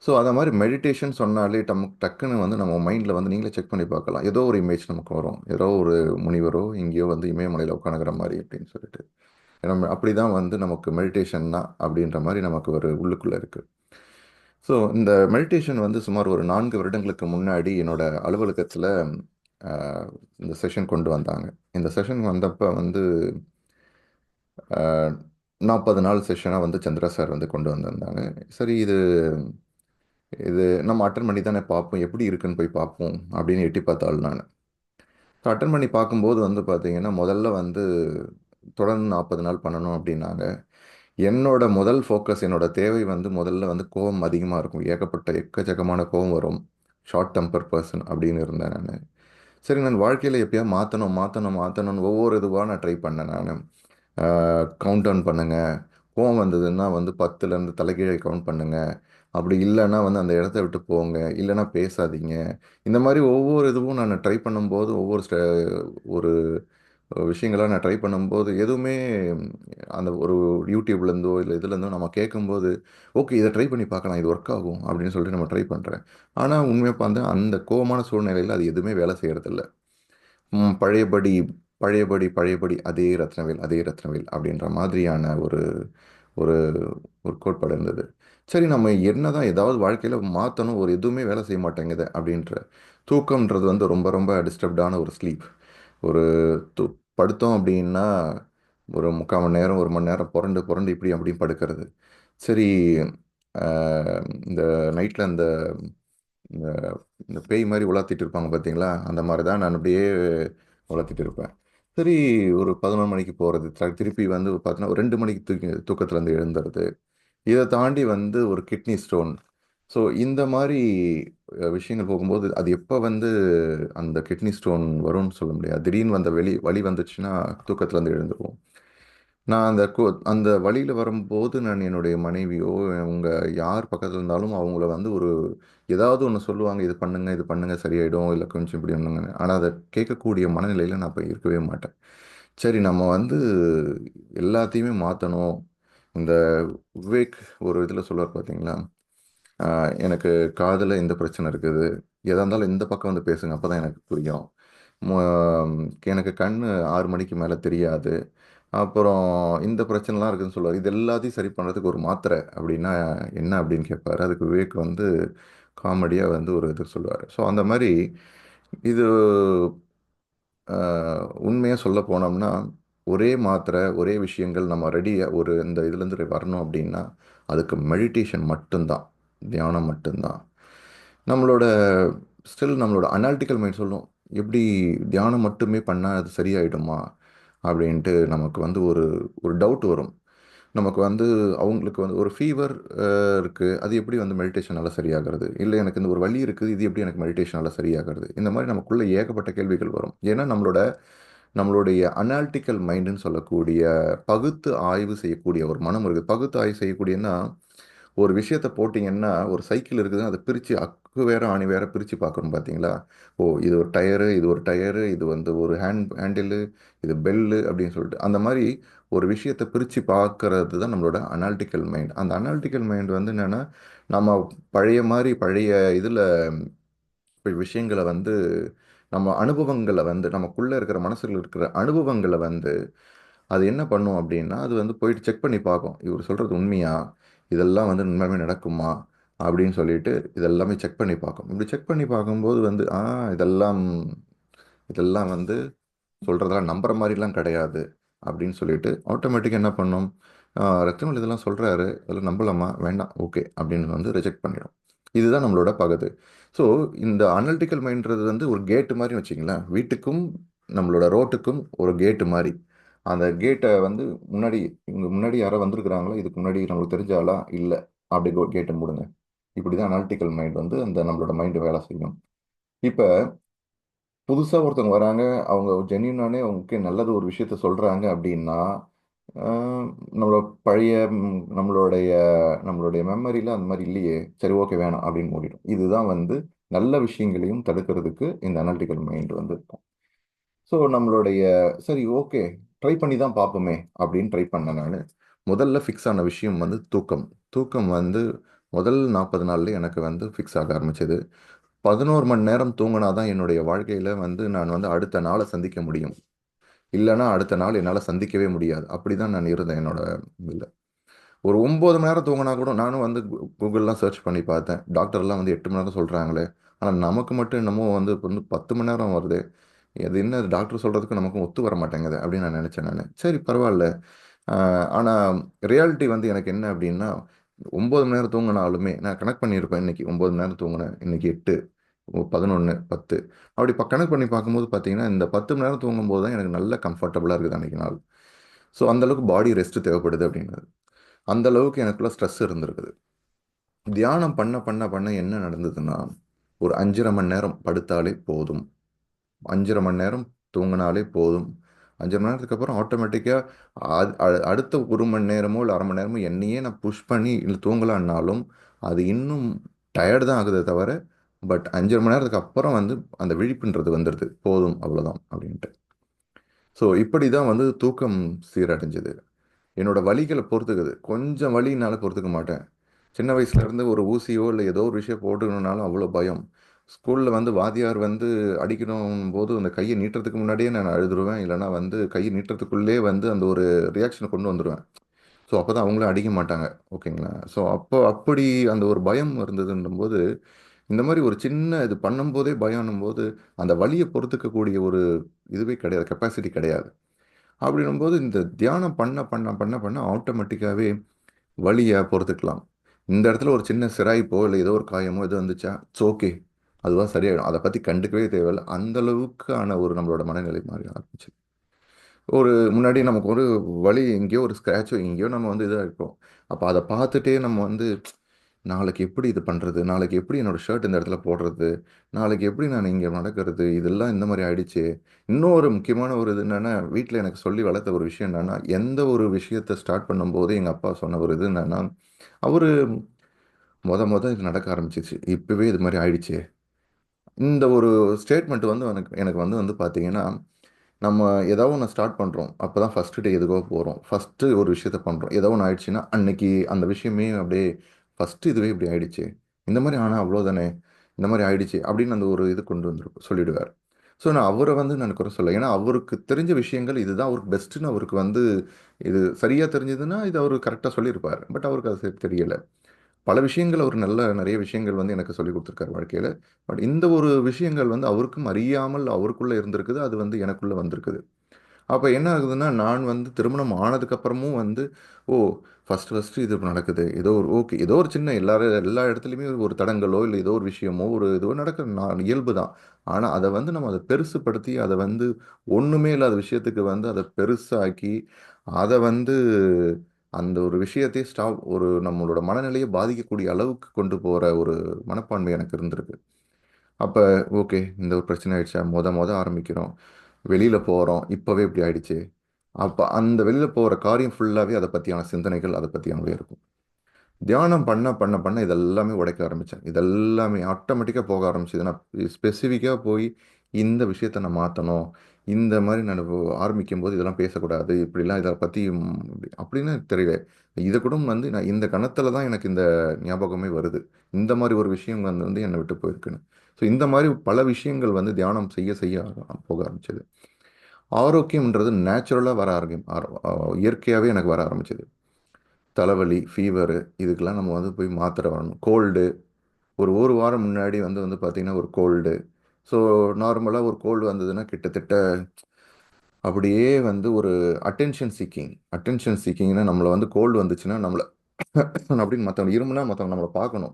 ஸோ அதை மாதிரி மெடிடேஷன் சொன்னாலே டக்குன்னு வந்து நம்ம மைண்டில் வந்து நீங்களே செக் பண்ணி பார்க்கலாம், ஏதோ ஒரு இமேஜ் நமக்கு வரும். ஏதோ ஒரு முனிவரோ எங்கேயோ வந்து இமயமலையில் உட்காந்துக்கிற மாதிரி அப்படின்னு சொல்லிட்டு நம்ம அப்படி தான் வந்து நமக்கு மெடிடேஷன் தான் அப்படின்ற மாதிரி நமக்கு ஒரு உள்ளுக்குள்ளே இருக்குது. ஸோ இந்த மெடிடேஷன் வந்து சுமார் ஒரு 4 வருடங்களுக்கு முன்னாடி என்னோட அலுவலகத்தில் இந்த செஷன் கொண்டு வந்தாங்க. இந்த செஷன் வந்தப்போ வந்து 40 நாள் செஷனாக வந்து சந்திரா சார் வந்து கொண்டு வந்திருந்தாங்க. சரி, இது நம்ம அட்டன் பண்ணி தானே பார்ப்போம், எப்படி இருக்குன்னு போய் பார்ப்போம் அப்படின்னு எட்டி பார்த்தாள் நான். ஸோ அட்டன் பண்ணி பார்க்கும்போது வந்து பார்த்தீங்கன்னா முதல்ல வந்து தொடர்ந்து 40 நாள் பண்ணணும் அப்படின்னாங்க. என்னோட முதல் ஃபோக்கஸ், என்னோட தேவை வந்து முதல்ல வந்து கோபம் அதிகமாக இருக்கும், எக்கச்சக்கமான கோபம் வரும், ஷார்ட் டெம்பர் பர்சன் அப்படின்னு இருந்தேன் நான். சரி, நான் வாழ்க்கையில் எப்படியா மாற்றணும்னு ஒவ்வொரு இதுவாக நான் ட்ரை பண்ணேன். நான் கவுண்ட் டவுன் பண்ணுங்கள், கோவம் வந்ததுன்னா வந்து 10லேருந்து தலைகீழே கவுண்ட் பண்ணுங்கள், அப்படி இல்லைன்னா வந்து அந்த இடத்த விட்டு போங்க, இல்லைன்னா பேசாதீங்க. இந்த மாதிரி ஒவ்வொரு இதுவும் நான் ட்ரை பண்ணும்போது ஒரு விஷயங்களா நான் ட்ரை பண்ணும்போது எதுவுமே அந்த ஒரு யூடியூப்லேருந்தோ இல்லை இதுலேருந்தோ நம்ம கேட்கும்போது ஓகே இதை ட்ரை பண்ணி பார்க்கலாம், இது ஒர்க் ஆகும் அப்படின்னு சொல்லிட்டு நம்ம ட்ரை பண்ணுறேன். ஆனால் உண்மையாக பார்த்தா அந்த கோவமான சூழ்நிலையில் அது எதுவுமே வேலை செய்யறதில்ல. பழையபடி பழையபடி பழையபடி அதே ரத்னவேல் அதே ரத்னவேல் அப்படின்ற மாதிரியான ஒரு ஒரு ஒரு கோட்பாடு இருந்தது. சரி, நம்ம என்னதான் ஏதாவது வாழ்க்கையில் மாற்றணும், ஒரு எதுவுமே வேலை செய்ய மாட்டேங்குது அப்படின்ற தூக்கம்ன்றது வந்து ரொம்ப ரொம்ப டிஸ்டர்ப்டான ஒரு ஸ்லீப். ஒரு து படுத்தோம் அப்படின்னா ஒரு 3/4 மணி நேரம் 1 மணி நேரம் புரண்டு புரண்டு இப்படி அப்படியும் படுக்கிறது. சரி, இந்த நைட்டில் இந்த இந்த இந்த பேய் மாதிரி உலாத்திட்டு இருப்பாங்க பார்த்தீங்களா, அந்த மாதிரி தான் நான் அப்படியே உலாத்திட்டு இருப்பேன். சரி, ஒரு 11 மணிக்கு போகிறது, திருப்பி வந்து பார்த்தீங்கன்னா ஒரு 2 மணிக்கு தூக்கத்துலேருந்து எழுந்துறது. இதை தாண்டி வந்து ஒரு கிட்னி ஸ்டோன். ஸோ இந்த மாதிரி விஷயங்கள் போகும்போது அது எப்போ வந்து அந்த கிட்னி ஸ்டோன் வரும்னு சொல்ல முடியாது. திடீர்னு வந்த வலி வந்துச்சுன்னா தூக்கத்துலேருந்து எழுந்துருவோம். நான் அந்த வழியில் வரும்போது நான் என்னுடைய மனைவியோ அவங்க யார் பக்கத்தில் இருந்தாலும் அவங்கள வந்து ஏதாவது ஒன்று சொல்லுவாங்க, இது பண்ணுங்க இது பண்ணுங்க சரியாயிடும், இல்லை கொஞ்சம் இப்படி ஒன்றுங்க. ஆனால் அதை கேட்கக்கூடிய மனநிலையில் நான் இப்போ இருக்கவே மாட்டேன். சரி, நம்ம வந்து எல்லாத்தையுமே மாற்றணும். இந்த விவேக் ஒரு இதில் சொல்லுவார் பார்த்தீங்களா, எனக்கு காதில் இந்த பிரச்சனை இருக்குது, எதாக இருந்தாலும் இந்த பக்கம் வந்து பேசுங்க அப்போ தான் எனக்கு புரியும். எனக்கு கண் 6 மணிக்கு மேலே தெரியாது, அப்புறம் இந்த பிரச்சனைலாம் இருக்குதுன்னு சொல்லுவார். இது எல்லாத்தையும் சரி பண்ணுறதுக்கு ஒரு மாத்திரை அப்படின்னா என்ன அப்படின்னு கேட்பாரு. அதுக்கு விவேக் வந்து காமெடியாக வந்து ஒரு இது சொல்லுவார். ஸோ அந்த மாதிரி இது உண்மையாக சொல்ல போனோம்னா ஒரே மாத்திரை ஒரே விஷயங்கள் நம்ம ரெடியாக இந்த இதுலேருந்து வரணும் அப்படின்னா அதுக்கு மெடிடேஷன் மட்டும்தான், தியானம் மட்டும்தான். நம்மளோட நம்மளோட அனாலிட்டிக்கல் மைண்ட் சொல்லும், எப்படி தியானம் மட்டுமே பண்ணால் அது சரியாயிடுமா அப்படின்ட்டு நமக்கு வந்து ஒரு ஒரு டவுட் வரும். நமக்கு வந்து அவங்களுக்கு வந்து ஒரு ஃபீவர் இருக்குது, அது எப்படி வந்து மெடிடேஷனால் சரியாகிறது, இல்லை எனக்கு இந்த ஒரு வலி இருக்குது, இது எப்படி எனக்கு மெடிடேஷனால் சரியாகிறது. இந்த மாதிரி நமக்குள்ளே ஏகப்பட்ட கேள்விகள் வரும். ஏன்னா நம்மளுடைய அனாலிட்டிக்கல் மைண்டுன்னு சொல்லக்கூடிய பகுத்து ஆய்வு செய்யக்கூடிய ஒரு மனம் இருக்குது. பகுத்து ஆய்வு செய்யக்கூடியன்னா ஒரு விஷயத்தை போட்டிங்கன்னா ஒரு சைக்கிள் இருக்குதுன்னு அதை பிரித்து அக்கு வேற ஆணி வேற பிரித்து பார்க்கணும் பார்த்தீங்களா. ஓ, இது ஒரு டயரு, இது ஒரு டயரு, இது வந்து ஒரு ஹேண்டிலு, இது பெல்லு அப்படின்னு சொல்லிட்டு அந்த மாதிரி ஒரு விஷயத்தை பிரித்து பார்க்கறது தான் நம்மளோட அனாலிட்டிக்கல் மைண்ட். அந்த அனாலிட்டிக்கல் மைண்ட் வந்து என்னென்னா நம்ம பழைய மாதிரி பழைய இதில் விஷயங்களை வந்து நம்ம அனுபவங்களை வந்து நமக்குள்ளே இருக்கிற மனசில் இருக்கிற அனுபவங்களை வந்து அது என்ன பண்ணும் அப்படின்னா அது வந்து போயிட்டு செக் பண்ணி பார்க்கும், இவர் சொல்கிறது உண்மையா, இதெல்லாம் வந்து உண்மையாலுமே நடக்குமா அப்படின்னு சொல்லிட்டு இதெல்லாமே செக் பண்ணி பார்க்கும். இப்படி செக் பண்ணி பார்க்கும்போது வந்து இதெல்லாம் இதெல்லாம் வந்து சொல்கிறதெல்லாம் நம்புற மாதிரிலாம் கிடையாது அப்படின்னு சொல்லிட்டு ஆட்டோமேட்டிக்காக என்ன பண்ணும், ரத்தினல் இதெல்லாம் சொல்கிறாரு, இதெல்லாம் நம்பலாமா வேண்டாம் ஓகே அப்படின்னு வந்து ரிஜெக்ட் பண்ணிடும். இதுதான் நம்மளோட பகுது. ஸோ இந்த அனலிட்டிக்கல் மைண்ட்றது வந்து ஒரு கேட்டு மாதிரி வச்சிங்களேன், வீட்டுக்கும் நம்மளோட ரோட்டுக்கும் ஒரு கேட்டு மாதிரி. அந்த கேட்டை வந்து முன்னாடி இவங்க முன்னாடி யாரோ வந்திருக்கிறாங்களோ, இதுக்கு முன்னாடி நம்மளுக்கு தெரிஞ்சாலா இல்லை, அப்படி கேட்டை மூடுங்க. இப்படி தான் அனாலிட்டிக்கல் மைண்ட் வந்து அந்த நம்மளோட மைண்டு வேலை செய்யும். இப்போ புதுசாக ஒருத்தவங்க வராங்க, அவங்க ஜென்யூனானே அவங்களுக்கு நல்லது ஒரு விஷயத்த சொல்கிறாங்க அப்படின்னா ஆஹ் நம்மளோட பழைய நம்மளுடைய நம்மளுடைய மெமரியில் அந்த மாதிரி இல்லையே, சரி ஓகே வேணாம் அப்படின்னு மூடிடும். இதுதான் வந்து நல்ல விஷயங்களையும் தடுக்கிறதுக்கு இந்த அனாலிட்டிக்கல் மைண்ட் வந்து இருக்கும். ஸோ நம்மளுடைய சரி ஓகே ட்ரை பண்ணி தான் பார்ப்போமே அப்படின்னு ட்ரை பண்ணேன் நான். முதல்ல ஃபிக்ஸ் ஆன விஷயம் வந்து தூக்கம். தூக்கம் வந்து முதல் 40 நாள்ல எனக்கு வந்து ஃபிக்ஸ் ஆக ஆரம்பிச்சது. 11 மணி நேரம் தூங்கினா தான் என்னுடைய வாழ்க்கையில் வந்து நான் வந்து அடுத்த நாளை சந்திக்க முடியும், இல்லைன்னா அடுத்த நாள் என்னால் சந்திக்கவே முடியாது. அப்படி தான் நான் இருந்தேன் என்னோட இதில். ஒரு 9 மணி நேரம் தூங்கினா கூட நானும் வந்து கூகுள்லாம் சர்ச் பண்ணி பார்த்தேன். டாக்டர்லாம் வந்து 8 மணி நேரம் சொல்கிறாங்களே, ஆனால் நமக்கு மட்டும் என்னமோ வந்து இப்போ வந்து 10 மணி நேரம் வருது. அது என்ன டாக்டர் சொல்கிறதுக்கு நமக்கும் ஒத்து வர மாட்டேங்குது அப்படின்னு நான் நினச்சேன் நான். சரி பரவாயில்ல. ஆனால் ரியாலிட்டி வந்து எனக்கு என்ன அப்படின்னா 9 மணி நேரம் தூங்கினாலுமே நான் கனெக்ட் பண்ணியிருப்பேன். இன்னைக்கு 9 மணி நேரம் தூங்கினேன், இன்னைக்கு 8, 11, 10 அப்படி கணக்கு பண்ணி பார்க்கும்போது பார்த்தீங்கன்னா இந்த 10 மணி நேரம் தூங்கும்போது தான் எனக்கு நல்ல கம்ஃபர்டபுளாக இருக்குது அன்றைக்கி நாள். ஸோ அந்தளவுக்கு பாடி ரெஸ்ட் தேவைப்படுது அப்படின்றது. அந்த அளவுக்கு எனக்குள்ள ஸ்ட்ரெஸ் இருந்திருக்குது. தியானம் பண்ண பண்ண பண்ண என்ன நடந்ததுன்னா ஒரு 5.5 மணி நேரம் படுத்தாலே போதும், 5.5 மணி நேரம் தூங்கினாலே போதும். 5 மணி நேரத்துக்கு அப்புறம் ஆட்டோமேட்டிக்காக அடுத்த 1 மணி நேரமோ இல்லை 1/2 மணி நேரமோ என்னையே நான் புஷ் பண்ணி இல்லை தூங்கலான்னாலும் அது இன்னும் டயர்டு தான் ஆகுதே தவிர, பட் 5 மணி நேரத்துக்கு அப்புறம் வந்து அந்த விழிப்புன்றது வந்துடுது, போதும் அவ்வளோதான் அப்படின்ட்டு. ஸோ இப்படி தான் வந்து தூக்கம் சீரடைஞ்சது. என்னோட வலிகளை பொறுத்துக்குது. கொஞ்சம் வலினால பொறுத்துக்க மாட்டேன். சின்ன வயசுல இருந்து ஒரு ஊசியோ இல்லை ஏதோ ஒரு விஷயம் போட்டுக்கணும்னாலும் அவ்வளோ பயம். ஸ்கூலில் வந்து வாத்தியார் வந்து அடிக்கணும் போது அந்த கையை நீட்டுறதுக்கு முன்னாடியே நான் அழுதுருவேன். இல்லைனா வந்து கையை நீட்டுறதுக்குள்ளே வந்து அந்த ஒரு ரியாக்ஷனை கொண்டு வந்துடுவேன். ஸோ அப்போ தான் அவங்களும் அடிக்க மாட்டாங்க. ஓகேங்களா? ஸோ அப்போ அப்படி அந்த ஒரு பயம் இருந்ததுன்னும்போது, இந்த மாதிரி ஒரு சின்ன இது பண்ணும்போதே பயம்னும் போது அந்த வலியை பொறுத்துக்கக்கூடிய ஒரு இதுவே கிடையாது, கெப்பாசிட்டி கிடையாது. அப்படின்னும்போது இந்த தியானம் பண்ண பண்ண பண்ண பண்ண ஆட்டோமேட்டிக்காகவே வலியை பொறுத்துக்கலாம். இந்த இடத்துல ஒரு சின்ன சிராய்ப்போ இல்லை ஏதோ ஒரு காயமோ எது வந்துச்சா இட்ஸ் ஓகே, அதுவாக சரியாயிடும், அதை பற்றி கண்டுக்கவே தேவையில்லை. அந்த அளவுக்கான ஒரு நம்மளோட மனநிலை மாறி ஆரம்பிச்சு. ஒரு முன்னாடி நமக்கு ஒரு வலி எங்கேயோ ஒரு ஸ்க்ராட்சோ எங்கேயோ நம்ம வந்து இதாக இருப்போம். அப்போ அதை பார்த்துட்டே நம்ம வந்து நாளைக்கு எப்படி இது பண்ணுறது, நாளைக்கு எப்படி என்னோட ஷர்ட் இந்த இடத்துல போடுறது, நாளைக்கு எப்படி நான் இங்கே நடக்கிறது, இதெல்லாம் இந்த மாதிரி ஆயிடுச்சு. இன்னொரு முக்கியமான ஒரு இது என்னென்னா, வீட்டில் எனக்கு சொல்லி வளர்த்த ஒரு விஷயம் என்னென்னா, எந்த ஒரு விஷயத்தை ஸ்டார்ட் பண்ணும்போது எங்கள் அப்பா சொன்ன ஒரு இது என்னென்னா, அவர் இது நடக்க ஆரம்பிச்சிச்சு, இப்போவே இது மாதிரி ஆயிடுச்சு. இந்த ஒரு ஸ்டேட்மெண்ட் வந்து எனக்கு எனக்கு வந்து வந்து பார்த்தீங்கன்னா, நம்ம ஏதோ ஒன்று ஸ்டார்ட் பண்ணுறோம், அப்போ தான் ஃபஸ்ட்டு டே எதுக்கோ போகிறோம், ஃபஸ்ட்டு ஒரு விஷயத்த பண்ணுறோம், ஏதோ ஒன்று ஆயிடுச்சுன்னா அன்னைக்கு அந்த விஷயமே அப்படியே ஃபஸ்ட்டு இதுவே இப்படி ஆயிடுச்சு, இந்த மாதிரி ஆனால் அவ்வளோதானே, இந்த மாதிரி ஆயிடுச்சு அப்படின்னு அந்த ஒரு இது கொண்டு வந்து சொல்லிடுவார். ஸோ நான் அவரை வந்து நான் குறை சொல்ல, ஏன்னா அவருக்கு தெரிஞ்ச விஷயங்கள் இதுதான் அவருக்கு பெஸ்ட்டுன்னு அவருக்கு வந்து இது சரியாக தெரிஞ்சதுன்னா இது அவர் கரெக்டாக சொல்லியிருப்பார். பட் அவருக்கு அது தெரியலை. பல விஷயங்கள் அவர் நிறைய விஷயங்கள் வந்து எனக்கு சொல்லி கொடுத்துருக்காரு வாழ்க்கையில். பட் இந்த ஒரு விஷயங்கள் வந்து அவருக்கும் அறியாமல் அவருக்குள்ளே இருந்திருக்குது, அது வந்து எனக்குள்ளே வந்திருக்குது. அப்போ என்ன ஆகுதுன்னா, நான் வந்து திருமணம் ஆனதுக்கப்புறமும் வந்து ஓ ஃபஸ்ட்டு இது நடக்குது, ஏதோ ஒரு ஓகே, ஏதோ ஒரு சின்ன எல்லா இடத்துலையுமே ஒரு தடங்களோ இல்லை ஏதோ ஒரு விஷயமோ ஒரு இதுவோ நடக்கிற இயல்பு தான். ஆனால் அதை வந்து நம்ம அதை பெருசுப்படுத்தி அதை வந்து ஒன்றுமே இல்லாத விஷயத்துக்கு வந்து அதை பெருசாக்கி அதை வந்து அந்த ஒரு விஷயத்தையே ஒரு நம்மளோட மனநிலையை பாதிக்கக்கூடிய அளவுக்கு கொண்டு போகிற ஒரு மனப்பான்மை எனக்கு இருந்திருக்கு. அப்போ ஓகே, இந்த ஒரு பிரச்சனை ஆயிடுச்சா, மொத ஆரம்பிக்கிறோம், வெளியில் போகிறோம், இப்போவே இப்படி ஆயிடுச்சு. அப்போ அந்த வெளியில் போகிற காரியம் ஃபுல்லாகவே அதை பற்றியான சிந்தனைகள் அதை பற்றியானவே இருக்கும். தியானம் பண்ண பண்ண பண்ண இதெல்லாமே உடைக்க ஆரம்பித்தேன். இதெல்லாமே ஆட்டோமேட்டிக்காக போக ஆரம்பிச்சது. நான் ஸ்பெசிஃபிக்காக போய் இந்த விஷயத்த நான் மாற்றணும், இந்த மாதிரி நான் ஆரம்பிக்கும் போது இதெல்லாம் பேசக்கூடாது, இப்படிலாம் இதை பற்றி அப்படின்னு தெரியல. இதை கூட வந்து நான் இந்த கணத்தில் தான் எனக்கு இந்த ஞாபகமே வருது, இந்த மாதிரி ஒரு விஷயம் வந்து வந்து என்னை விட்டு போயிருக்குன்னு. ஸோ இந்த மாதிரி பல விஷயங்கள் வந்து தியானம் செய்ய செய்ய போக ஆரம்பிச்சது. ஆரோக்கியம்ன்றது நேச்சுரலாக வர இயற்கையாகவே எனக்கு வர ஆரம்பிச்சது. தலைவலி, ஃபீவரு, இதுக்கெல்லாம் நம்ம வந்து போய் மாத்திரை வரணும். கோல்டு, ஒரு வாரம் முன்னாடி வந்து வந்து பார்த்தீங்கன்னா ஒரு கோல்டு. ஸோ நார்மலாக ஒரு கோல்டு வந்ததுன்னா கிட்டத்தட்ட அப்படியே வந்து ஒரு அட்டென்ஷன் சீக்கிங்னா நம்மளை வந்து கோல்டு வந்துச்சுன்னா நம்மளை அப்படின்னு மற்றவங்க இருமுன்னா மற்றவங்க நம்மளை பார்க்கணும்.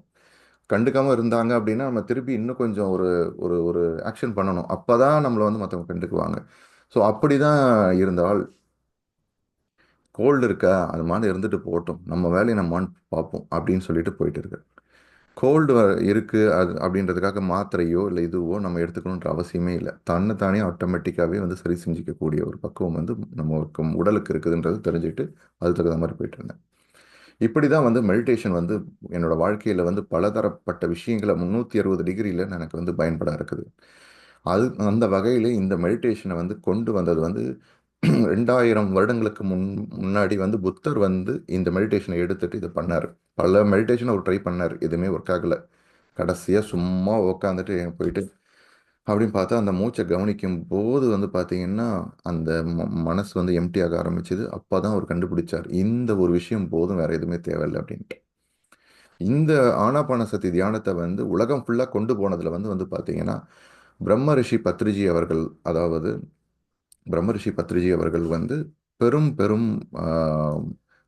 கண்டுக்காமல் இருந்தாங்க அப்படின்னா நம்ம திருப்பி இன்னும் கொஞ்சம் ஒரு ஒரு ஒரு ஆக்ஷன் பண்ணணும். அப்போ தான் நம்மளை வந்து மற்றவங்க கண்டுக்குவாங்க. ஸோ அப்படி தான் இருந்தால் கோல்டு இருக்கா, அது மாதிரி இருந்துட்டு போகட்டும், நம்ம வேலையை நம்ம பார்ப்போம் அப்படின்னு சொல்லிட்டு போயிட்டு இருக்கு. கோல்டு இருக்குது அது அப்படின்றதுக்காக மாத்திரையோ இல்லை இதுவோ நம்ம எடுத்துக்கணுன்ற அவசியமே இல்லை. தானே ஆட்டோமேட்டிக்காகவே வந்து சரி செஞ்சுக்கக்கூடிய ஒரு பக்குவம் வந்து நம்ம உடலுக்கு இருக்குதுன்றது தெரிஞ்சுட்டு அது தகுந்த மாதிரி போயிட்டு இருந்தேன். இப்படி தான் வந்து மெடிடேஷன் வந்து என்னோட வாழ்க்கையில் வந்து பலதரப்பட்ட விஷயங்களை 360 டிகிரியில் எனக்கு வந்து பயன்பட இருக்குது. அது அந்த வகையில் இந்த மெடிடேஷனை வந்து கொண்டு வந்தது வந்து 2000 வருடங்களுக்கு முன்னாடி வந்து புத்தர் வந்து இந்த மெடிடேஷனை எடுத்துட்டு இதை பண்ணார். பல மெடிடேஷன் அவர் ட்ரை பண்ணார், எதுவுமே ஒர்க் ஆகலை. கடைசியாக சும்மா உக்காந்துட்டு போயிட்டு அப்படின்னு பார்த்தா அந்த மூச்சை கவனிக்கும் போது வந்து பார்த்தீங்கன்னா அந்த மனசு வந்து எம்டி ஆக ஆரம்பிச்சுது. அப்போ தான் அவர் கண்டுபிடிச்சார், இந்த ஒரு விஷயம் போதும், வேற எதுவுமே தேவையில்லை அப்படின்ட்டு. இந்த ஆனாபான சக்தி தியானத்தை வந்து உலகம் ஃபுல்லாக கொண்டு போனதில் வந்து வந்து பார்த்தீங்கன்னா பிரம்ம ரிஷி பத்ரிஜி அவர்கள், அதாவது பிரம்ம ரிஷி பத்ரிஜி அவர்கள் வந்து பெரும் பெரும்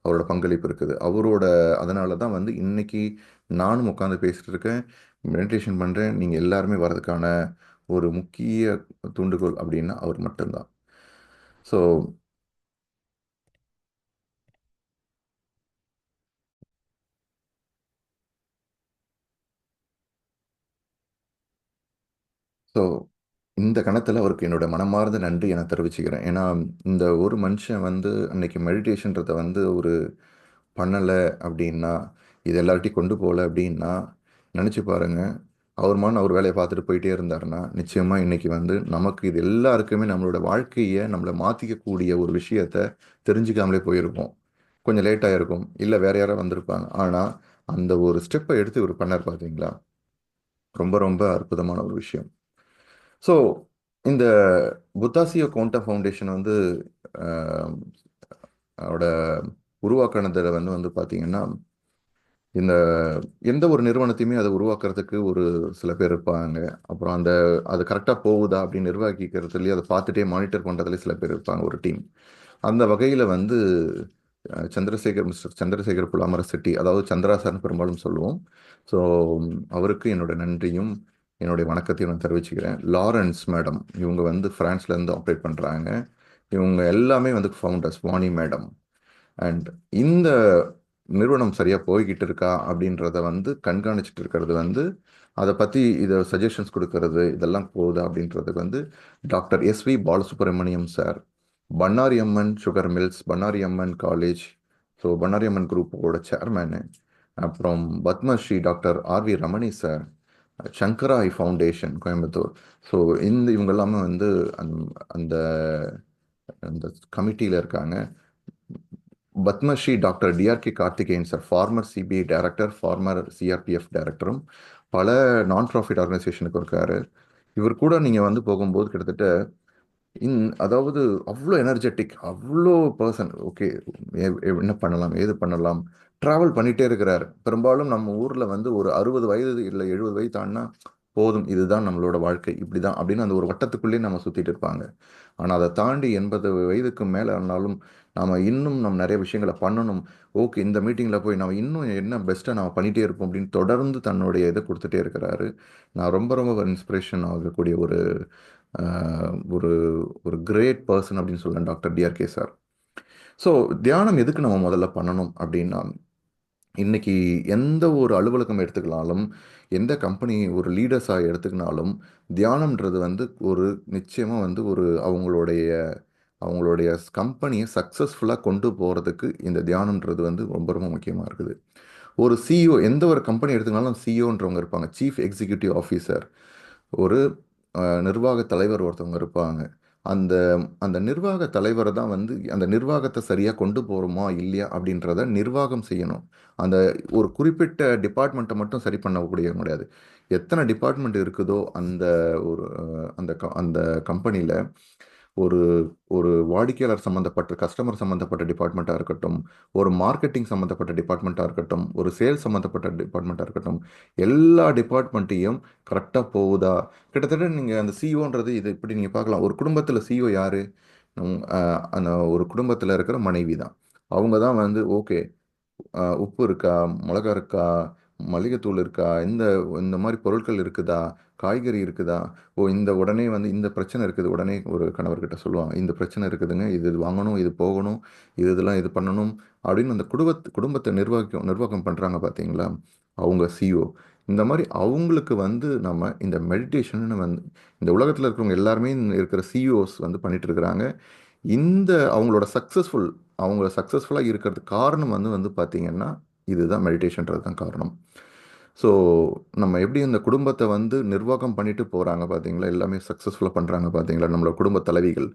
அவரோட பங்களிப்பு இருக்குது அவரோட. அதனால தான் வந்து இன்னைக்கு நானும் உட்காந்து பேசிட்டு இருக்கேன், மெடிடேஷன் பண்ணுறேன். நீங்கள் எல்லாருமே வர்றதுக்கான ஒரு முக்கிய தூண்டுகோல் அப்படின்னா அவர் மட்டும்தான். ஸோ ஸோ இந்த கணத்தில் அவருக்கு என்னோட மனமார்ந்த நன்றி என தெரிவிச்சுக்கிறேன். ஏன்னா இந்த ஒரு மனுஷன் வந்து அன்னைக்கு மெடிடேஷன்றதை வந்து ஒரு பண்ணலை அப்படின்னா இது எல்லார்ட்டையும் கொண்டு போகல அப்படின்னா நினச்சி பாருங்க, அவர் வேலையை பார்த்துட்டு போயிட்டே இருந்தாருன்னா நிச்சயமாக இன்னைக்கு வந்து நமக்கு இது எல்லாருக்குமே நம்மளோட வாழ்க்கையை நம்மளை மாற்றிக்கக்கூடிய ஒரு விஷயத்த தெரிஞ்சுக்காமலே போயிருப்போம். கொஞ்சம் லேட்டாக இருக்கும், இல்லை வேற யாராவது வந்திருப்பாங்க. ஆனால் அந்த ஒரு ஸ்டெப்பை எடுத்து இவர் பண்ணார் பார்த்தீங்களா, ரொம்ப ரொம்ப அற்புதமான ஒரு விஷயம். ஸோ இந்த புத்தாசியோ கவுண்டா ஃபவுண்டேஷன் வந்து அவரோட உருவாக்கினதில் வந்து பார்த்தீங்கன்னா, இந்த எந்த ஒரு நிறுவனத்தையுமே அதை உருவாக்குறதுக்கு ஒரு சில பேர் இருப்பாங்க. அப்புறம் அது கரெக்டாக போகுதா அப்படின்னு நிர்வகிக்கிறதுலேயே அதை பார்த்துட்டே மானிட்டர் பண்ணுறதுலேயே சில பேர் இருப்பாங்க, ஒரு டீம். அந்த வகையில் வந்து மிஸ்டர் சந்திரசேகர் புலாமர செட்டி, அதாவது சந்திரா சார்னு பெரும்பாலும் சொல்லுவோம். ஸோ அவருக்கு என்னோட நன்றியும் என்னுடைய வணக்கத்தையும் நான் தெரிவிச்சுக்கிறேன். லாரன்ஸ் மேடம், இவங்க வந்து ஃப்ரான்ஸ்லேருந்து ஆப்ரேட் பண்ணுறாங்க. இவங்க எல்லாமே வந்து ஃபவுண்டர்ஸ், வாணி மேடம். அண்ட் இந்த நிறுவனம் சரியாக போய்கிட்டு இருக்கா அப்படின்றத வந்து கண்காணிச்சுட்டு இருக்கிறது வந்து, அதை பற்றி இதை சஜஷன்ஸ் கொடுக்கறது, இதெல்லாம் போகுதா அப்படின்றதுக்கு வந்து doctor SV Balasubramaniam sir, Bannari Amman sugar mills, Bannari Amman college, so Bannari Amman குரூப்போட சேர்மேனு, அப்புறம் Padmashri doctor RV Ramani sir, Sankara eye foundation Coimbatore. So இவங்க எல்லாமே வந்து அந்த அந்த கமிட்டியில் இருக்காங்க. Padmashri doctor TRK Karthikeyan sir, former CBI director, former CRPF டைரக்டரும், பல நான் ப்ராஃபிட் ஆர்கனைசேஷனுக்கு இருக்காரு. இவர் கூட நீங்கள் வந்து போகும்போது கிட்டத்தட்ட அதாவது அவ்வளோ எனர்ஜெட்டிக், அவ்வளோ பர்சன். ஓகே, என்ன பண்ணலாம், ஏது பண்ணலாம், ட்ராவல் பண்ணிகிட்டே இருக்கிறார். பெரும்பாலும் நம்ம ஊரில் வந்து ஒரு 60 வயது இல்லை 70 வயது தாண்டினா போதும், இதுதான் நம்மளோட வாழ்க்கை, இப்படி தான் அப்படின்னு அந்த ஒரு வட்டத்துக்குள்ளேயே நம்ம சுற்றிட்டு இருப்பாங்க. ஆனால் அதை தாண்டி 80 வயதுக்கு மேலே ஆனாலும் நம்ம நிறைய விஷயங்களை பண்ணணும். ஓகே, இந்த மீட்டிங்கில் போய் நம்ம இன்னும் என்ன பெஸ்ட்டாக நம்ம பண்ணிகிட்டே இருப்போம் அப்படின்னு தொடர்ந்து தன்னுடைய இதை கொடுத்துட்டே இருக்கிறாரு. நான் ரொம்ப ரொம்ப இன்ஸ்பிரேஷன் ஆகக்கூடிய ஒரு ஒரு ஒரு கிரேட் பர்சன் அப்படின்னு சொல்லலாம் டாக்டர் டிஆர்கே சார். ஸோ தியானம் எதுக்கு நம்ம முதல்ல பண்ணணும் அப்படின்னா, இன்னைக்கு எந்த ஒரு அலுவலகம் எடுத்துக்கினாலும், எந்த கம்பெனி ஒரு லீடர்ஸாக எடுத்துக்கினாலும், தியானம்ன்றது வந்து ஒரு நிச்சயமாக வந்து ஒரு அவங்களுடைய கம்பெனியை சக்ஸஸ்ஃபுல்லாக கொண்டு போகிறதுக்கு இந்த தியானம்ன்றது வந்து ரொம்ப ரொம்ப முக்கியமாக இருக்குது. ஒரு சிஇஓ, எந்த ஒரு கம்பெனி எடுத்துக்கினாலும் சிஇஓன்றவங்க இருப்பாங்க, சீஃப் எக்ஸிக்யூட்டிவ் ஆஃபீஸர், ஒரு நிர்வாக தலைவர் ஒருத்தவங்க இருப்பாங்க. அந்த அந்த நிர்வாக தலைவரை தான் வந்து அந்த நிர்வாகத்தை சரியாக கொண்டு போகிறோமா இல்லையா அப்படின்றத நிர்வாகம் செய்யணும். அந்த ஒரு குறிப்பிட்ட டிபார்ட்மெண்ட்டை மட்டும் சரி பண்ணக்கூடிய முடியாது. எத்தனை டிபார்ட்மெண்ட் இருக்குதோ அந்த ஒரு அந்த கம்பெனியில் ஒரு ஒரு வாடிக்கையாளர் சம்மந்தப்பட்ட, கஸ்டமர் சம்மந்தப்பட்ட டிபார்ட்மெண்ட்டாக இருக்கட்டும், ஒரு மார்க்கெட்டிங் சம்மந்தப்பட்ட டிபார்ட்மெண்ட்டாக இருக்கட்டும், ஒரு சேல்ஸ் சம்மந்தப்பட்ட டிபார்ட்மெண்ட்டாக இருக்கட்டும், எல்லா டிபார்ட்மெண்ட்டையும் கரெக்டாக போகுதா. கிட்டத்தட்ட நீங்கள் அந்த சிஇஓன்றது இது இப்படி நீங்கள் பார்க்கலாம். ஒரு குடும்பத்தில் சிஇஓ யார்? அந்த ஒரு குடும்பத்தில் இருக்கிற மனைவி தான். அவங்க தான் வந்து ஓகே, உப்பு இருக்கா, மிளகா இருக்கா, மல்லிகைத்தூள் இருக்கா, இந்த இந்த மாதிரி பொருட்கள் இருக்குதா, காய்கறி இருக்குதா, இந்த உடனே வந்து இந்த பிரச்சனை இருக்குது, உடனே ஒரு கணவர்கிட்ட சொல்லுவாங்க, இந்த பிரச்சனை இருக்குதுங்க, இது வாங்கணும், இது போகணும், இதெல்லாம் இது பண்ணணும் அப்படின்னு அந்த குடும்பத்தை நிர்வாகம் பண்ணுறாங்க பார்த்தீங்களா, அவங்க சிஓ. இந்த மாதிரி அவங்களுக்கு வந்து நம்ம இந்த மெடிடேஷன் வந்து இந்த உலகத்தில் இருக்கிறவங்க எல்லாருமே இருக்கிற சிஇஓஸ் வந்து பண்ணிட்டு இருக்கிறாங்க. அவங்களோட அவங்க சக்ஸஸ்ஃபுல்லாக இருக்கிறதுக்கு காரணம் வந்து பார்த்தீங்கன்னா இதுதான், மெடிடேஷன்றது தான் காரணம். ஸோ நம்ம எப்படி இந்த குடும்பத்தை வந்து நிர்வாகம் பண்ணிட்டு போகிறாங்க பார்த்தீங்களா, எல்லாமே சக்ஸஸ்ஃபுல்லாக பண்ணுறாங்க பார்த்தீங்களா நம்மளோட குடும்ப தலைவிகள்.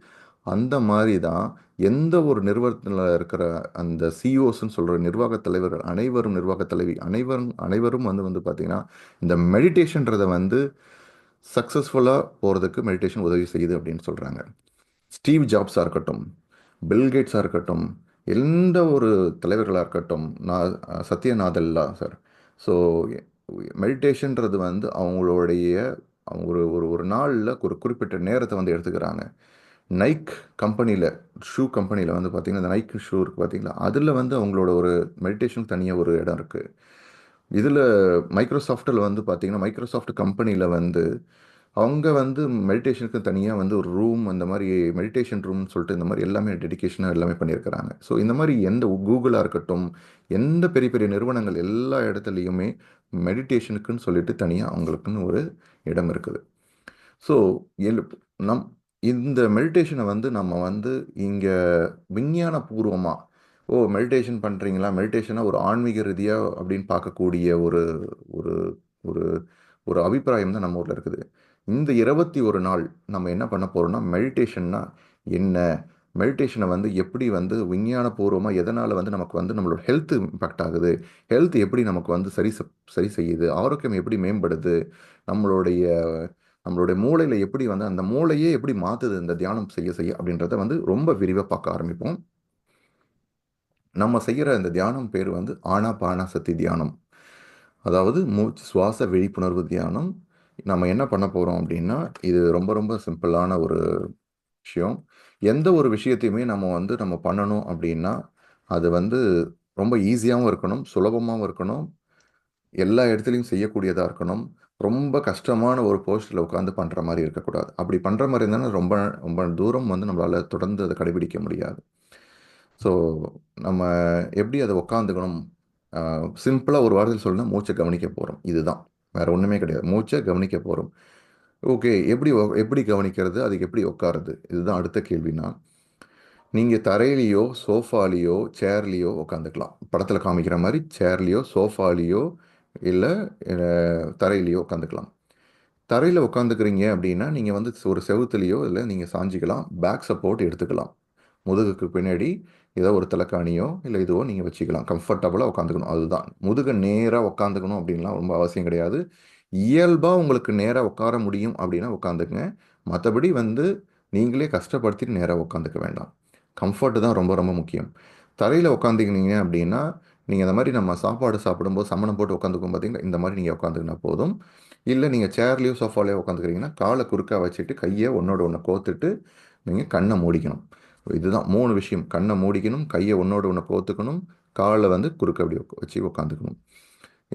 அந்த மாதிரி தான் எந்த ஒரு நிறுவனத்தில் இருக்கிற அந்த சிஇஓஸ்ன்னு சொல்கிற நிர்வாக தலைவர்கள் அனைவரும், நிர்வாக தலைவி அனைவரும் வந்து பார்த்தீங்கன்னா இந்த மெடிடேஷன்றதை வந்து சக்ஸஸ்ஃபுல்லாக போகிறதுக்கு மெடிடேஷன் உதவி செய்யுது அப்படின்னு சொல்கிறாங்க. ஸ்டீவ் ஜாப்ஸாக இருக்கட்டும், பில்கேட்ஸாக இருக்கட்டும், எந்த ஒரு தலைவர்களாக இருக்கட்டும், சத்ய நாதல்லா சார். ஸோ மெடிடேஷன்றது வந்து அவங்க ஒரு ஒரு நாளில் ஒரு குறிப்பிட்ட நேரத்தை வந்து எடுத்துக்கிறாங்க. நைக் கம்பெனியில், ஷூ கம்பெனியில் வந்து பார்த்திங்கன்னா, இந்த நைக் ஷூ இருக்குது பார்த்தீங்களா, அதில் வந்து அவங்களோட ஒரு மெடிடேஷன் தனியாக ஒரு இடம் இருக்குது. இதில் மைக்ரோசாஃப்ட்டில் வந்து பார்த்திங்கன்னா, மைக்ரோசாஃப்ட் கம்பெனியில் வந்து அவங்க வந்து மெடிடேஷனுக்கு தனியாக வந்து ஒரு ரூம், அந்த மாதிரி மெடிடேஷன் ரூம்னு சொல்லிட்டு இந்த மாதிரி எல்லாமே டெடிகேஷனாக எல்லாமே பண்ணியிருக்கிறாங்க. ஸோ இந்த மாதிரி எந்த கூகுளாக இருக்கட்டும், எந்த பெரிய பெரிய நிறுவனங்கள் எல்லா இடத்துலையுமே மெடிடேஷனுக்குன்னு சொல்லிட்டு தனியாக அவங்களுக்குன்னு ஒரு இடம் இருக்குது. ஸோ இந்த மெடிடேஷனை வந்து நம்ம வந்து இங்கே விஞ்ஞானபூர்வமாக ஓ மெடிடேஷன் பண்ணுறீங்களா, மெடிடேஷனாக ஒரு ஆன்மீக ரீதியாக அப்படின்னு பார்க்கக்கூடிய ஒரு ஒரு ஒரு ஒரு அபிப்பிராயம் தான் நம்ம ஊரில் இருக்குது. இந்த 21 நாள் நம்ம என்ன பண்ண போகிறோம்னா, மெடிடேஷன்னா என்ன, மெடிடேஷனை வந்து எப்படி வந்து விஞ்ஞானபூர்வமாக எதனால் வந்து நமக்கு வந்து நம்மளோட ஹெல்த் இம்பேக்ட் ஆகுது, ஹெல்த் எப்படி நமக்கு வந்து சரி செய்யுது, ஆரோக்கியம் எப்படி மேம்படுது, நம்மளுடைய நம்மளுடைய மூளையில் எப்படி வந்து அந்த மூளையே எப்படி மாற்றுது இந்த தியானம் செய்ய செய்ய அப்படின்றத வந்து ரொம்ப விரிவாக பார்க்க ஆரம்பிப்போம். நம்ம செய்கிற இந்த தியானம் பேர் வந்து ஆனாபானசதி தியானம். அதாவது மூச்சு சுவாச விழிப்புணர்வு தியானம். நம்ம என்ன பண்ண போகிறோம் அப்படின்னா, இது ரொம்ப ரொம்ப சிம்பிளான ஒரு விஷயம். எந்த ஒரு விஷயத்தையுமே நம்ம பண்ணணும் அப்படின்னா, அது வந்து ரொம்ப ஈஸியாகவும் இருக்கணும், சுலபமாகவும் இருக்கணும், எல்லா இடத்துலையும் செய்யக்கூடியதாக இருக்கணும். ரொம்ப கஷ்டமான ஒரு போஸ்டில் உட்காந்து பண்ணுற மாதிரி இருக்கக்கூடாது. அப்படி பண்ணுற மாதிரி இருந்தாலும் ரொம்ப ரொம்ப தூரம் வந்து நம்மளால் தொடர்ந்து அதை கடைபிடிக்க முடியாது. ஸோ நம்ம எப்படி அதை உக்காந்துக்கணும், சிம்பிளாக ஒரு வாரத்தில் சொல்லணும்னா மூச்சை கவனிக்க போகிறோம். இதுதான், வேற ஒன்றுமே கிடையாது. மூச்சை கவனிக்க போகிறோம். ஓகே, எப்படி கவனிக்கிறது, அதுக்கு எப்படி உட்காருது, இதுதான் அடுத்த கேள்வினா. நீங்கள் தரையிலையோ சோஃபாலேயோ சேர்லேயோ உட்காந்துக்கலாம். படத்தில் காமிக்கிற மாதிரி சேர்லேயோ சோஃபாலேயோ இல்லை தரையிலையோ உட்காந்துக்கலாம். தரையில் உட்காந்துக்கிறீங்க அப்படின்னா நீங்கள் வந்து ஒரு செவுத்துலேயோ இல்லை நீங்கள் சாஞ்சிக்கலாம், பேக் சப்போர்ட் எடுத்துக்கலாம். முதுகுக்கு பின்னாடி ஏதோ ஒரு தலைக்காணியோ இல்லை இதுவோ நீங்கள் வச்சுக்கலாம், கம்ஃபர்டபுளாக உட்காந்துக்கணும். அதுதான், முதுகை நேராக உட்காந்துக்கணும் அப்படின்லாம் ரொம்ப அவசியம் கிடையாது. இயல்பாக உங்களுக்கு நேராக உட்கார முடியும் அப்படின்னா உட்காந்துக்குங்க. மற்றபடி வந்து நீங்களே கஷ்டப்படுத்திட்டு நேராக உட்காந்துக்க வேண்டாம். கம்ஃபர்ட் தான் ரொம்ப ரொம்ப முக்கியம். தரையில் உட்காந்துக்கினீங்க அப்படின்னா நீங்கள் இந்த மாதிரி நம்ம சாப்பாடு சாப்பிடும்போது சமணம் போட்டு உட்காந்துக்கும் பார்த்தீங்கன்னா, இந்த மாதிரி நீங்கள் உட்காந்துக்கினா போதும். இல்லை நீங்கள் சேர்லேயோ சோஃபாலேயோ உட்காந்துக்கிறீங்கன்னா காலை குறுக்காக வச்சுட்டு கையை ஒன்றோட ஒன்று கோத்துட்டு நீங்கள் கண்ணை மூடிக்கணும். இதுதான் 3 விஷயம். கண்ணை மூடிக்கணும், கையை ஒன்றோட ஒன்று கோத்துக்கணும், காலை வந்து குறுக்க அப்படி வச்சு உட்காந்துக்கணும்.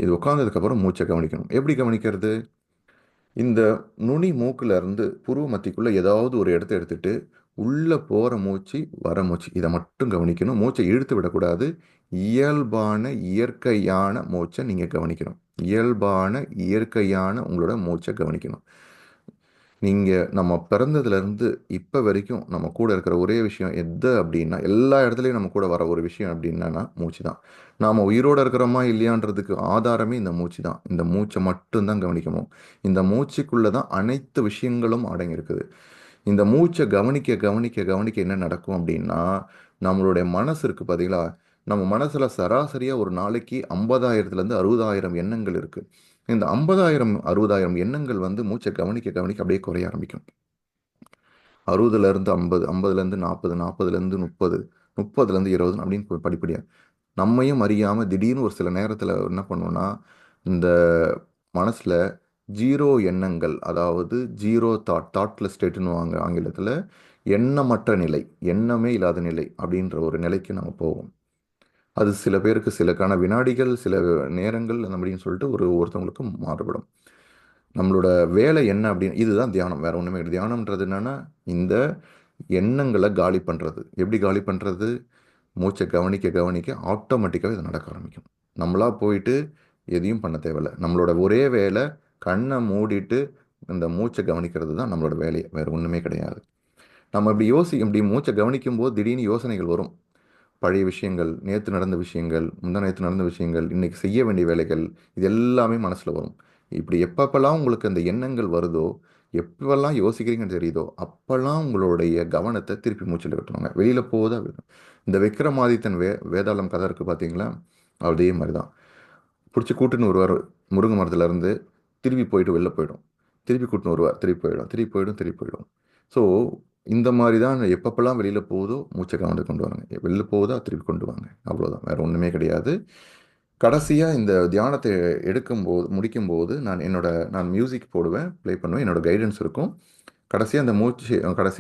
இது உட்காந்ததுக்கப்புறம் மூச்சை கவனிக்கணும். எப்படி கவனிக்கிறது? இந்த நுனி மூக்குல இருந்து புருவ மத்திக்குள்ள ஏதாவது ஒரு இடத்த எடுத்துட்டு உள்ள போற மூச்சு வர மூச்சு இதை மட்டும் கவனிக்கணும். மூச்சை இழுத்து விடக்கூடாது. இயல்பான இயற்கையான மூச்சை நீங்க கவனிக்கணும். இயல்பான இயற்கையான உங்களோட மூச்சை கவனிக்கணும். நம்ம பிறந்ததுலேருந்து இப்போ வரைக்கும் நம்ம கூட இருக்கிற ஒரே விஷயம் எது அப்படின்னா, எல்லா இடத்துலையும் நம்ம கூட வர ஒரு விஷயம் அப்படின்னா மூச்சு தான். நாம் உயிரோடு இருக்கிறோமா இல்லையான்றதுக்கு ஆதாரமே இந்த மூச்சு தான். இந்த மூச்சை மட்டும்தான் கவனிக்கணும். இந்த மூச்சுக்குள்ளே தான் அனைத்து விஷயங்களும் அடங்கியிருக்குது. இந்த மூச்சை கவனிக்க கவனிக்க கவனிக்க என்ன நடக்கும் அப்படின்னா, நம்மளுடைய மனசு இருக்குது பார்த்தீங்களா, நம்ம மனசில் சராசரியாக ஒரு நாளைக்கு 50,000லேருந்து 60,000 எண்ணங்கள் இருக்குது. இந்த 50,000 60,000 எண்ணங்கள் வந்து மூச்சை கவனிக்க கவனிக்க அப்படியே குறைய ஆரம்பிக்கும். 60லேருந்து 50, 50லேருந்து 40, 40லேருந்து 30, 30லேருந்து 20 அப்படின்னு படிப்படியாக நம்மையும் அறியாமல் திடீர்னு ஒரு சில நேரத்தில் என்ன பண்ணுவோன்னா, இந்த மனசில் ஜீரோ எண்ணங்கள், அதாவது ஜீரோ தாட்லெஸ் ஸ்டேட்டுன்னு வாங்க ஆங்கிலத்தில், எண்ணமற்ற நிலை, எண்ணமே இல்லாத நிலை அப்படின்ற ஒரு நிலைக்கு நம்ம போவோம். அது சில பேருக்கு சிலக்கான வினாடிகள், சில நேரங்கள் அந்த மாதிரின்னு சொல்லிட்டு ஒருத்தவங்களுக்கு மாறுபடும். நம்மளோட வேலை என்ன அப்படின்னு, இதுதான் தியானம், வேற ஒன்றுமே கிடையாது. தியானம்ன்றது என்னன்னா, இந்த எண்ணங்களை காலி பண்ணுறது. எப்படி காலி பண்ணுறது? மூச்சை கவனிக்க கவனிக்க ஆட்டோமேட்டிக்காகவே இது நடக்க ஆரம்பிக்கும். நம்மளா போயிட்டு எதையும் பண்ண தேவையில்லை. நம்மளோட ஒரே வேலை கண்ணை மூடிட்டு இந்த மூச்சை கவனிக்கிறது தான் நம்மளோட வேலையை, வேறு ஒன்றுமே கிடையாது. நம்ம இப்படி மூச்சை கவனிக்கும் போது திடீர்னு யோசனைகள் வரும். பழைய விஷயங்கள், நேற்று நடந்த விஷயங்கள், முந்தா நேற்று நடந்த விஷயங்கள், இன்றைக்கி செய்ய வேண்டிய வேலைகள், இது எல்லாமே மனசில் வரும். இப்படி எப்பப்பெல்லாம் உங்களுக்கு அந்த எண்ணங்கள் வருதோ, எப்பெல்லாம் யோசிக்கிறீங்கன்னு தெரியுதோ, அப்போல்லாம் உங்களுடைய கவனத்தை திருப்பி மூச்சில் விட்டுருவாங்க. வெளியில் போதா இந்த விக்ரமாதித்தன் வேதாளம் கதை இருக்குது பார்த்தீங்களா, அதே மாதிரி தான். பிடிச்சி கூட்டுன்னு வருவார் முருங்கை மரத்துலேருந்து, திருப்பி போயிட்டு வெளில போயிடும், திருப்பி கூட்டுன்னு வருவார், திருப்பி போயிடும், திருப்பி போயிடும், திருப்பி போயிடும். ஸோ இந்த மாதிரி தான் எப்பப்பெல்லாம் வெளியில் போகுதோ மூச்சை கவனத்தை கொண்டு வாங்க, வெளியில் போகுதா திருப்பி கொண்டு வாங்க, அவ்வளோதான், வேறு ஒன்றுமே கிடையாது. கடைசியாக இந்த தியானத்தை முடிக்கும்போது நான் மியூசிக் போடுவேன், ப்ளே பண்ணுவேன், என்னோடய கைடன்ஸ் இருக்கும். கடைசியாக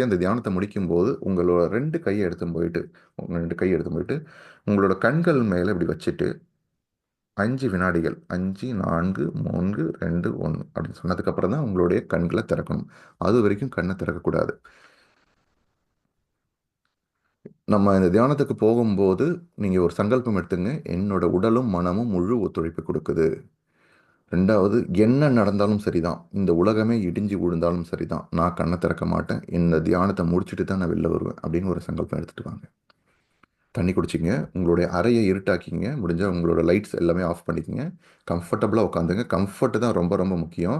அந்த தியானத்தை முடிக்கும்போது உங்களோட 2 கையை எடுத்து போயிட்டு உங்களோட கண்கள் மேலே இப்படி வச்சுட்டு 5 வினாடிகள், 5, 4, 3, 2, 1 அப்படின்னு சொன்னதுக்கப்புறம் தான் உங்களுடைய கண்களை திறக்கணும். அது வரைக்கும் கண்ணை திறக்கக்கூடாது. நம்ம இந்த தியானத்துக்கு போகும்போது நீங்கள் ஒரு சங்கல்பம் எடுத்துங்க, என்னோட உடலும் மனமும் முழு ஒத்துழைப்பு கொடுக்குது. 2வது, என்ன நடந்தாலும் சரிதான், இந்த உலகமே இடிஞ்சு விழுந்தாலும் சரிதான், நான் கண்ணை திறக்க மாட்டேன், இந்த தியானத்தை முடிச்சுட்டு தான் நான் வெளில வருவேன் அப்படின்னு ஒரு சங்கல்பம் எடுத்துட்டு வாங்க. தண்ணி குடிச்சிங்க, உங்களுடைய அறையை இருட்டாக்கிங்க, முடிஞ்சால் உங்களோட லைட்ஸ் எல்லாமே ஆஃப் பண்ணிக்கங்க, கம்ஃபர்டபுளாக உட்காந்துங்க. கம்ஃபர்ட்டு தான் ரொம்ப ரொம்ப முக்கியம்.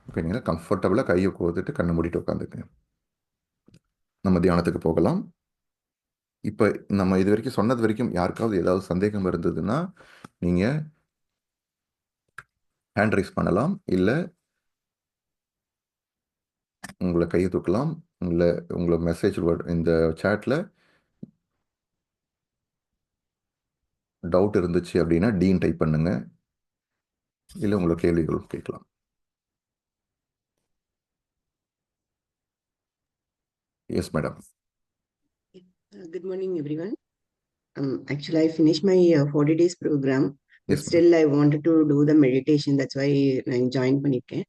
ஓகேங்களா? கம்ஃபர்டபுளாக கையை கோர்த்துட்டு கண்ணை மூடிட்டு உட்காந்துக்குங்க. நம்ம தியானத்துக்கு போகலாம். இப்போ நம்ம இது வரைக்கும் சொன்னது வரைக்கும் யாருக்காவது ஏதாவது சந்தேகம் இருந்ததுன்னா நீங்கள் ஹேண்ட் ரைஸ் பண்ணலாம், இல்லை உங்களை கையை தூக்கலாம், உங்களை மெசேஜ் இந்த சேட்டில் டவுட் இருந்துச்சு அப்படின்னா டீன் டைப் பண்ணுங்க, இல்லை உங்களை கேள்விகள் கேட்கலாம். Yes madam. Good morning, everyone. Actually, I finished my 40 days program, but yes madam. still I wanted to do the meditation. That's why I joined பண்ணிருக்கேன்.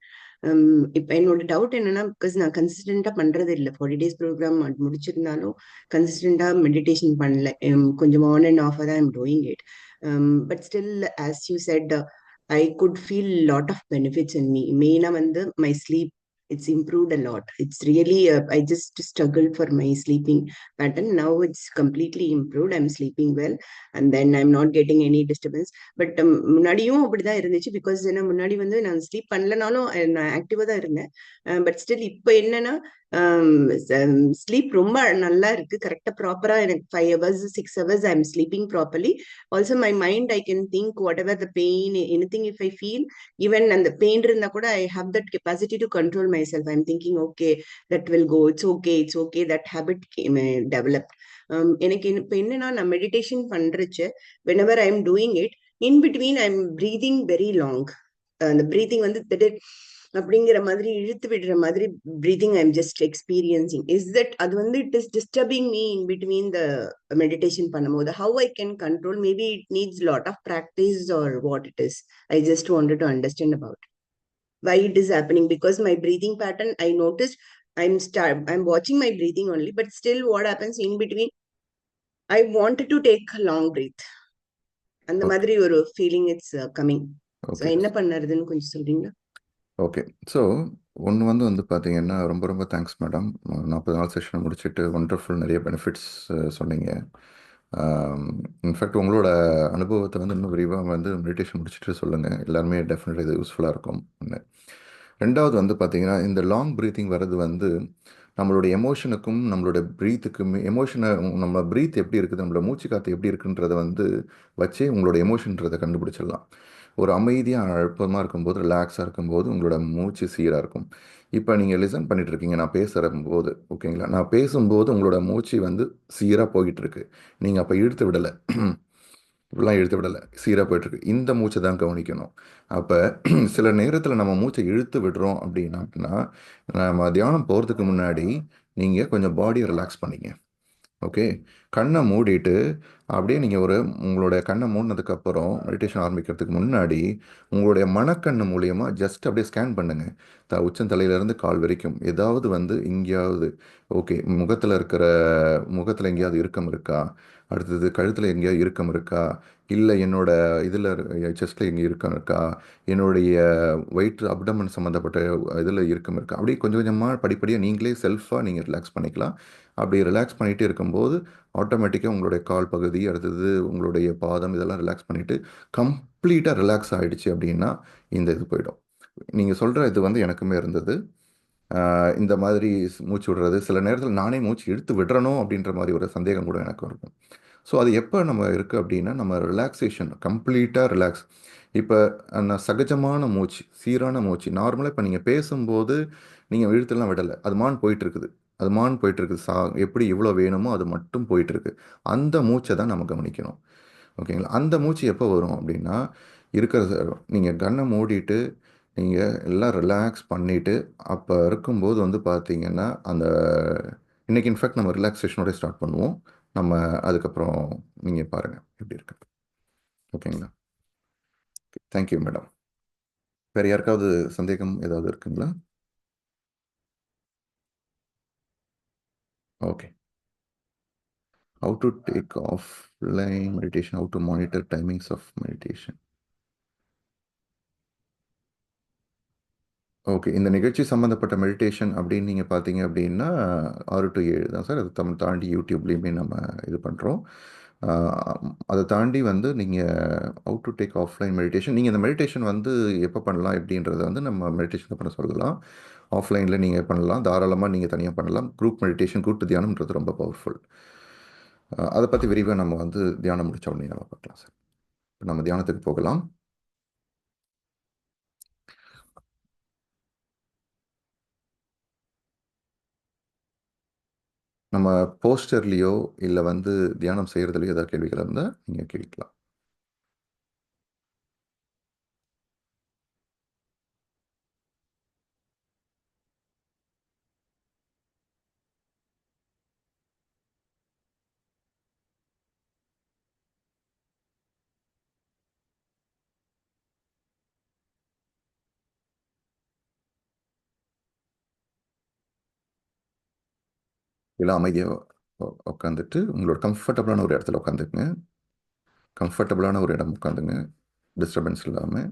இப்போ என்னோட டவுட் என்னன்னா, பிகாஸ் நான் கன்சிஸ்டண்டா பண்றது இல்லை. 40 days program முடிச்சிருந்தாலும் கன்சிஸ்டண்டா மெடிடேஷன் பண்ணல. கொஞ்சம் ஆன் அண்ட் ஆஃப் தான் I'm doing it. But still as you said, I could feel lot of benefits in me. மெயினா வந்து my sleep, it's improved a lot. It's really I just struggled for my sleeping pattern. Now it's completely improved. I'm sleeping well, and then I'm not getting any disturbance. But முன்னாடியும் அப்படிதான் இருந்துச்சு. Because ஏன்னா முன்னாடி வந்து நான் sleep பண்ணலனாலும் நான் ஆக்டிவா தான் இருந்தேன். பட் ஸ்டில் இப்போ என்னன்னா ஸ்லீப் ரொம்ப நல்லா இருக்கு. கரெக்டா ப்ராப்பரா எனக்கு 5 hours 6 hours I'm sleeping properly. Also my mind, I can think whatever the pain, anything if I feel, even and the pain இருந்தா கூட I have that capacity to control myself. I'm thinking, okay, that will go, it's okay. That habit came developed. எனக்கு இப்போ என்னன்னா நான் meditation பண்றச்சு, whenever I'm doing it, in between I'm breathing very long. அந்த breathing வந்து அப்படிங்கிற மாதிரி இழுத்து விடுற மாதிரி breathing I'm just experiencing. Is that அது வந்து it is disturbing me in between the meditation பண்ணும்போது? How I can control? Maybe it needs lot of practice or what it is. I just wanted to understand about why it is happening, because my breathing pattern, I noticed I'm watching my breathing only, but still what happens in between, I wanted to take a long breath. அந்த மாதிரி ஒரு feeling it's coming. So என்ன பண்ணுறதுன்னு கொஞ்சம் சொல்றீங்களா? Okay. So ஒன்று வந்து பார்த்தீங்கன்னா, ரொம்ப ரொம்ப தேங்க்ஸ் மேடம். 40 நாள் செஷனை முடிச்சுட்டு ஒண்டர்ஃபுல் நிறைய பெனிஃபிட்ஸ் சொன்னீங்க. இன்ஃபேக்ட் உங்களோட அனுபவத்தை வந்து இன்னும் விரிவாக வந்து மெடிடேஷன் முடிச்சுட்டு சொல்லுங்கள். எல்லாருமே டெஃபினட்டாக இது யூஸ்ஃபுல்லாக இருக்கும். ஒன்று. ரெண்டாவது வந்து பார்த்தீங்கன்னா, இந்த லாங் ப்ரீத்திங் வர்றது வந்து நம்மளோட எமோஷனுக்கும் நம்மளோட ப்ரீத்துக்குமே, எமோஷனை நம்ம ப்ரீத் எப்படி இருக்குது, நம்மளோட மூச்சு காற்று எப்படி இருக்குன்றதை வந்து வச்சே உங்களோட எமோஷன்றதை கண்டுபிடிச்சிடலாம். ஒரு அமைதியாக அழுப்பமாக இருக்கும்போது, ரிலாக்ஸாக இருக்கும்போது உங்களோட மூச்சு சீராக இருக்கும். இப்போ நீங்கள் லிசன் பண்ணிட்டு இருக்கீங்க நான் பேசுகிற போது, ஓகேங்களா? நான் பேசும்போது உங்களோட மூச்சு வந்து சீராக போயிட்டு இருக்கு. நீங்கள் அப்போ இழுத்து விடலை, இப்படிலாம் இழுத்து விடலை, சீராக போயிட்டுருக்கு. இந்த மூச்சை தான் கவனிக்கணும். அப்போ சில நேரத்தில் நம்ம மூச்சை இழுத்து விடுறோம் அப்படின்னா நம்ம தியானம் போகிறதுக்கு முன்னாடி நீங்கள் கொஞ்சம் பாடியை ரிலாக்ஸ் பண்ணிங்க. ஓகே, கண்ணை மூடிட்டு அப்படியே நீங்கள் உங்களுடைய கண்ணை மூடினதுக்கப்புறம் மெடிடேஷன் ஆரம்பிக்கிறதுக்கு முன்னாடி உங்களுடைய மனக்கண்ணு மூலியமாக ஜஸ்ட் அப்படியே ஸ்கேன் பண்ணுங்கள். உச்சந்தலையிலேருந்து கால் வரைக்கும் ஏதாவது வந்து எங்கேயாவது, ஓகே, முகத்தில் எங்கேயாவது இறுக்கம் இருக்கா, அடுத்தது கழுத்தில் எங்கேயாவது இறுக்கம் இருக்கா, இல்லை என்னோட இதில் செஸ்ட்டில் எங்கே இறுக்கம் இருக்கா, என்னுடைய வயிற்று அப்டமன் சம்மந்தப்பட்ட இதில் இறுக்கம் இருக்கா, அப்படி கொஞ்சம் கொஞ்சமாக படிப்படியாக நீங்களே செல்ஃபாக நீங்கள் ரிலாக்ஸ் பண்ணிக்கலாம். அப்படி ரிலாக்ஸ் பண்ணிகிட்டே இருக்கும்போது ஆட்டோமேட்டிக்காக உங்களுடைய கால் பகுதி, அடுத்தது உங்களுடைய பாதம், இதெல்லாம் ரிலாக்ஸ் பண்ணிவிட்டு கம்ப்ளீட்டாக ரிலாக்ஸ் ஆகிடுச்சு அப்படின்னா இந்த இது போயிடும். நீங்கள் சொல்கிற இது வந்து எனக்குமே இருந்தது. இந்த மாதிரி மூச்சு விடுறது, சில நேரத்தில் நானே மூச்சு இழுத்து விடுறணும் அப்படின்ற மாதிரி ஒரு சந்தேகம் கூட எனக்கு இருக்கும். ஸோ அது எப்போ நம்ம இருக்குது அப்படின்னா, நம்ம ரிலாக்ஸேஷன் கம்ப்ளீட்டாக ரிலாக்ஸ். இப்போ சகஜமான மூச்சு, சீரான மூச்சு, நார்மலாக இப்போ நீங்கள் பேசும்போது நீங்கள் இழுத்துலாம் விடலை, அது போயிட்டுருக்குது, எப்படி எவ்வளோ வேணுமோ அது மட்டும் போயிட்டுருக்கு. அந்த மூச்சை தான் நம்ம கவனிக்கணும். ஓகேங்களா? அந்த மூச்சு எப்போ வரும் அப்படின்னா, நீங்கள் கண்ணை மூடிட்டு நீங்கள் எல்லாம் ரிலாக்ஸ் பண்ணிவிட்டு அப்போ இருக்கும்போது வந்து பார்த்தீங்கன்னா, இன்றைக்கி இன்ஃபேக்ட் நம்ம ரிலாக்ஸேஷனோட ஸ்டார்ட் பண்ணுவோம். நம்ம அதுக்கப்புறம் நீங்கள் பாருங்கள் எப்படி இருக்கு. ஓகேங்களா? Thank you madam. வேறு யாருக்காவது சந்தேகம் ஏதாவது இருக்குங்களா? Okay. How to take offline meditation, how to monitor timings of meditation. Okay, இந்த நிகழ்ச்சி சம்மந்தப்பட்ட மெடிடேஷன் அப்படின்னு நீங்கள் பார்த்தீங்க அப்படின்னா 6 to 7 தான் சார். அது தாண்டி யூடியூப்லேயுமே நம்ம இது பண்ணுறோம். அதை தாண்டி வந்து நீங்கள் out to take offline meditation, நீங்கள் இந்த மெடிடேஷன் வந்து எப்போ பண்ணலாம் எப்படின்றத வந்து நம்ம மெடிடேஷன் பண்ண சொல்லலாம். ஆஃப்லைனில் நீங்கள் பண்ணலாம், தாராளமாக நீங்கள் தனியாக பண்ணலாம். குரூப் மெடிடேஷன், கூட்டு தியானம்ன்றது ரொம்ப பவர்ஃபுல். அதை பற்றி விரிவாக நம்ம வந்து தியானம் முடிச்ச உடனே நம்ம பார்க்கலாம் சார். இப்போ நம்ம தியானத்துக்கு போகலாம். நம்ம போஸ்டர்லேயோ இல்லை வந்து தியானம் செய்கிறதுலையோ ஏதாவது கேள்விகள் இருந்தால் நீங்கள் கேட்கலாம். எல்லாம் அமைதியாக உட்காந்துட்டு உங்களோட கம்ஃபர்டபுளான ஒரு இடத்துல உட்காந்துக்குங்க. கம்ஃபர்டபுளான ஒரு இடம் உட்காந்துங்க, டிஸ்டர்பன்ஸ் இல்லாமல்.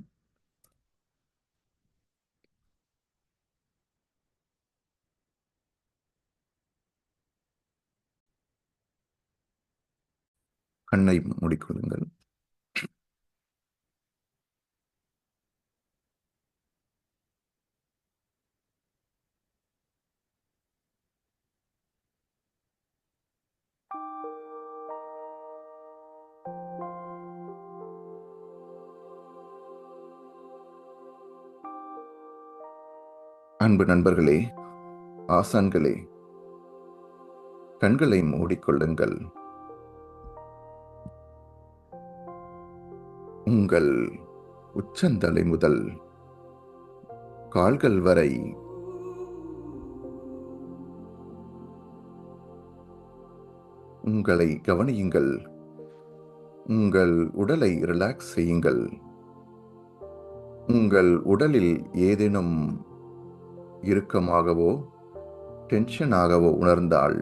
கண்ணை மூடிக்கொள்ளுங்கள். அன்பு நண்பர்களே, ஆசான்களே, கண்களை மூடிக்கொள்ளுங்கள். உங்கள் உச்சந்தலை முதல் கால்கள் வரை உங்களை கவனியுங்கள். உங்கள் உடலை ரிலாக்ஸ் செய்யுங்கள். உங்கள் உடலில் ஏதேனும் இறுக்கமாகவோ டென்ஷனாகவோ உணர்ந்தால்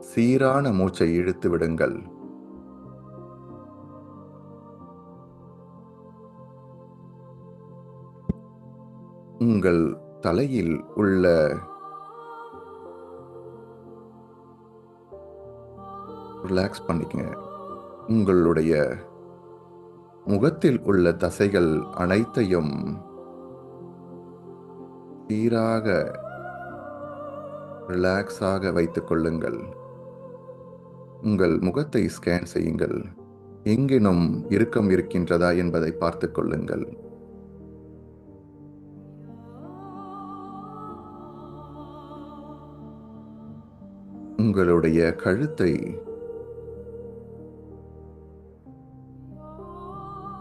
சீரான மூச்சை இழுத்து விடுங்கள். உங்கள் தலையில் உள்ள ரிலாக்ஸ் பண்ணிக்கங்க. உங்களுடைய முகத்தில் உள்ள தசைகள் அனைத்தையும் சீராக ரிலாக்ஸாக வைத்துக் கொள்ளுங்கள். உங்கள் முகத்தை ஸ்கேன் செய்யுங்கள். எங்கேனும் இறுக்கம் இருக்கின்றதா என்பதை பார்த்துக் கொள்ளுங்கள். உங்களுடைய கழுத்தை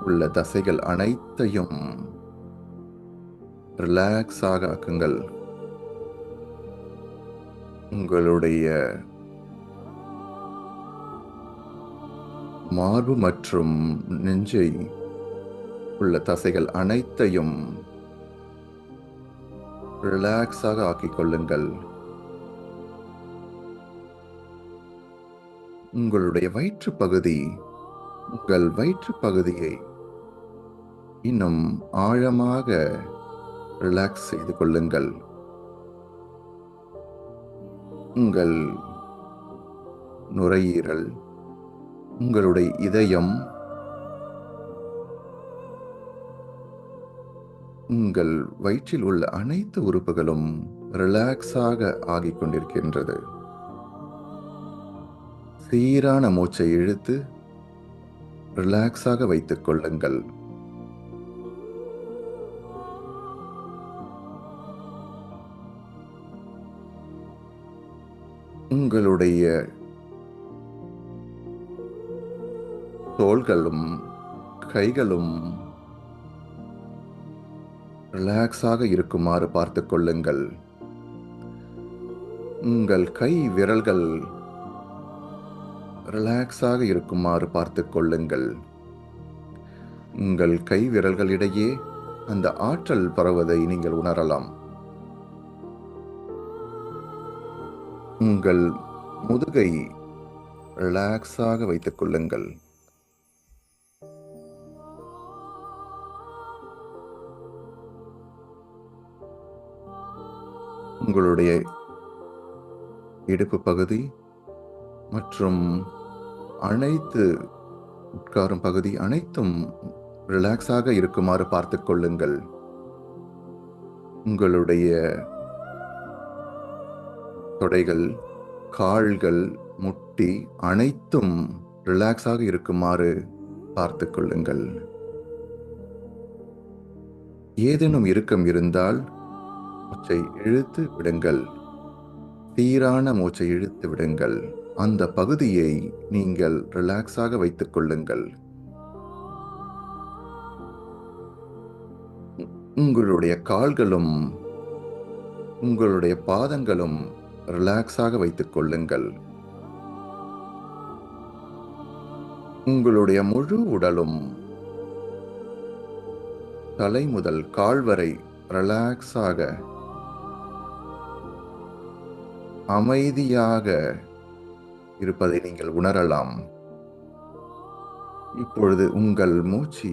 உள்ள தசைகள் அனைத்தையும் ரிலாக்ஸாக ஆக்குங்கள். உங்களுடைய மார்பு மற்றும் நெஞ்சை உள்ள தசைகள் அனைத்தையும் ரிலாக்ஸாக ஆக்கிக் கொள்ளுங்கள். உங்களுடைய வயிற்று பகுதி, உங்கள் வயிற்று பகுதியை இன்னும் ஆழமாக ரிலாக்ஸ் செய்து கொள்ளுங்கள். உங்கள் நுரையீரல், உங்களுடைய இதயம், உங்கள் வயிற்றில் உள்ள அனைத்து உறுப்புகளும் ரிலாக்ஸாக ஆகிக் கொண்டிருக்கின்றது. சீரான மூச்சை இழுத்து ரிலாக்ஸாக வைத்துக் கொள்ளுங்கள். உங்களுடைய தோள்களும் கைகளும் ரிலாக்ஸாக இருக்குமாறு பார்த்துக் கொள்ளுங்கள். உங்கள் கை விரல்கள் ரிலாக்ஸாக இருக்குமாறு பார்த்துக் கொள்ளுங்கள். உங்கள் கை விரல்களிடையே அந்த ஆற்றல் பரவுவதை நீங்கள் உணரலாம். உங்கள் முதுகை ரிலாக்ஸாக வைத்துக் கொள்ளுங்கள். உங்களுடைய இடுப்பு பகுதி மற்றும் அனைத்து உட்காரும் பகுதி அனைத்தும் ரிலாக்ஸாக இருக்குமாறு பார்த்துக் கொள்ளுங்கள். உங்களுடைய தொடைகள், கால்கள், முட்டி அனைத்தும் ரிலாக்ஸாக இருக்குமாறு பார்த்துக் கொள்ளுங்கள். ஏதேனும் இறுக்கம் இருந்தால் மூச்சை இழுத்து விடுங்கள். சீரான மூச்சை இழுத்து விடுங்கள். அந்த பகுதியை நீங்கள் ரிலாக்ஸாக வைத்துக் கொள்ளுங்கள். உங்களுடைய கால்களும் உங்களுடைய பாதங்களும் ரிலாக்ஸாக வைத்துக் கொள்ளுங்கள். உங்களுடைய முழு உடலும் தலை முதல் கால் வரை ரிலாக்ஸாக அமைதியாக இருப்பதை நீங்கள் உணரலாம். இப்பொழுது உங்கள் மூச்சு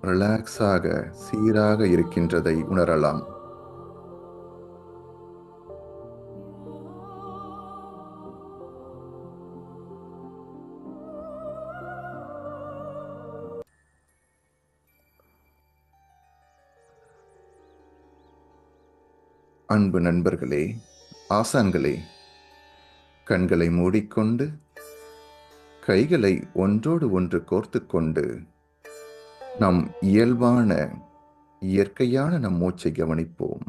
ரிலாக்ஸாக சீராக இருக்கின்றதை உணரலாம். அன்பு நண்பர்களே, ஆசான்களே, கண்களை மூடிக்கொண்டு கைகளை ஒன்றோடு ஒன்று கோர்த்து கொண்டு நம் இயல்பான இயற்கையான நம் மூச்சை கவனிப்போம்.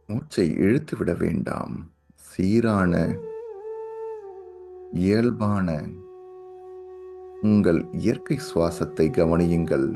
மூச்சை இழுத்து விட வேண்டாம். சீரான இயல்பான உங்கள் இயற்கை சுவாசத்தை கவனியுங்கள்.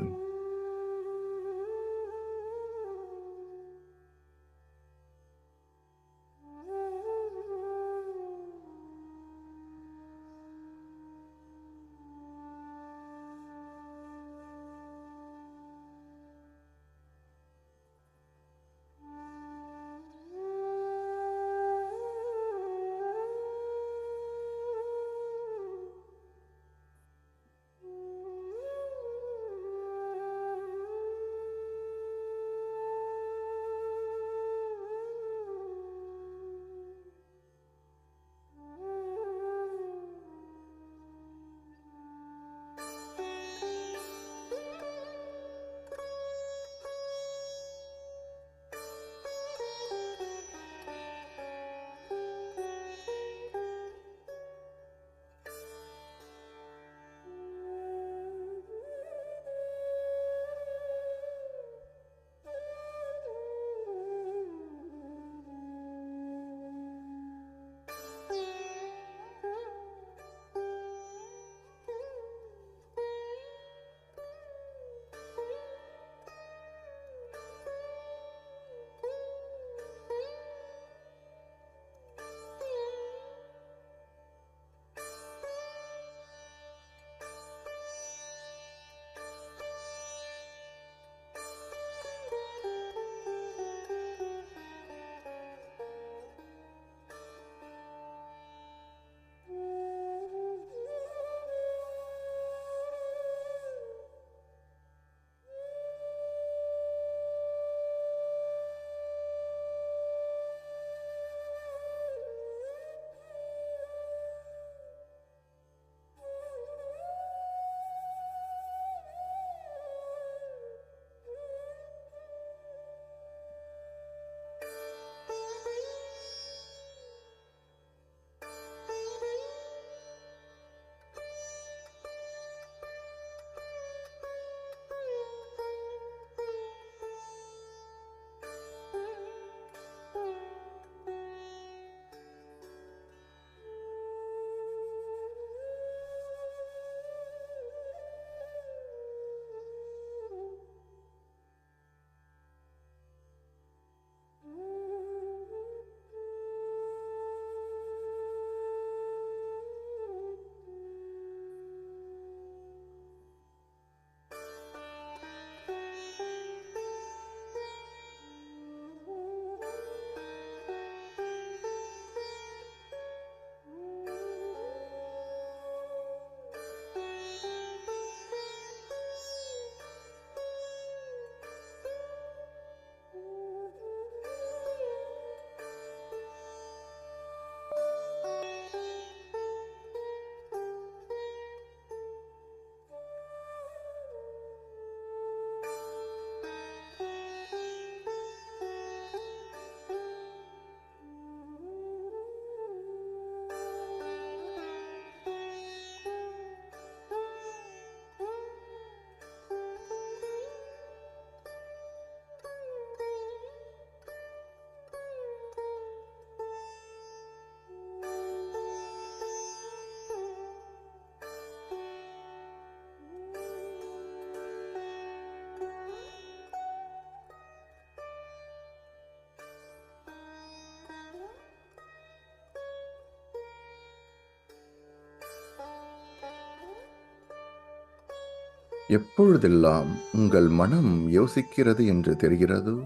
எப்பொழுதெல்லாம் உங்கள் மனம் யோசிக்கிறது என்று தெரிகிறதோ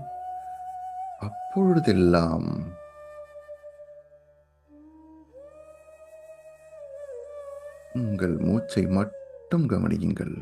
அப்பொழுதெல்லாம் உங்கள் மூச்சை மட்டும் கவனியுங்கள்.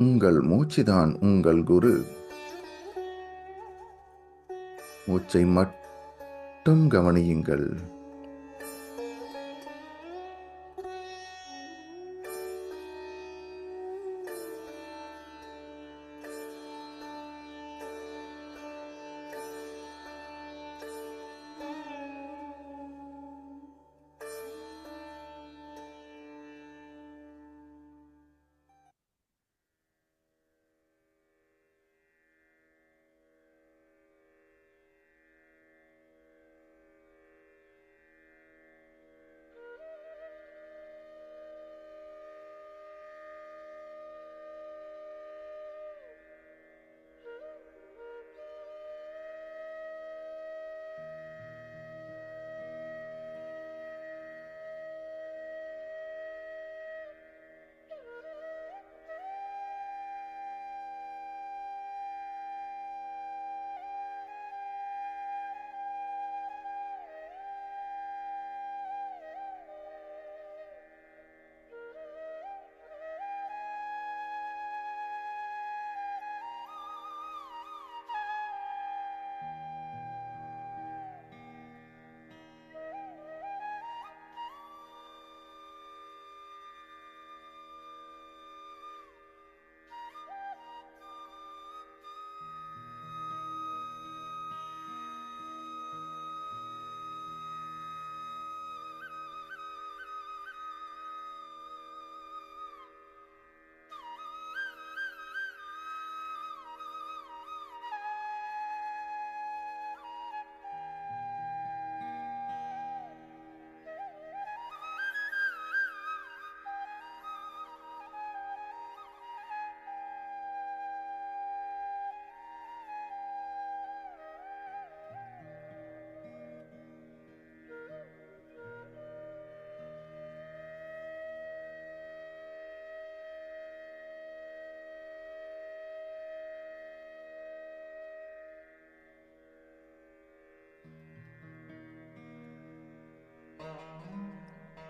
உங்கள் மூச்சுதான் உங்கள் குரு. மூச்சை மட்டும் கவனியுங்கள்.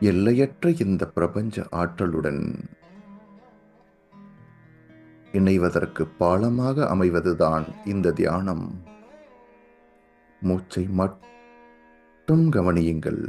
எல்லையற்ற இந்த பிரபஞ்ச ஆற்றலுடன் இணைவதற்கு பாலமாக அமைவதுதான் இந்த தியானம். மூச்சை மட்டும் கவனியுங்கள்.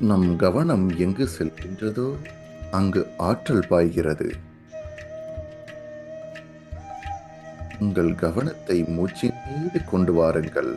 நம் கவனம் எங்கு செல்கின்றதோ அங்கு ஆற்றல் பாய்கிறது. உங்கள் கவனத்தை மூச்சின் மீது கொண்டு வாருங்கள்.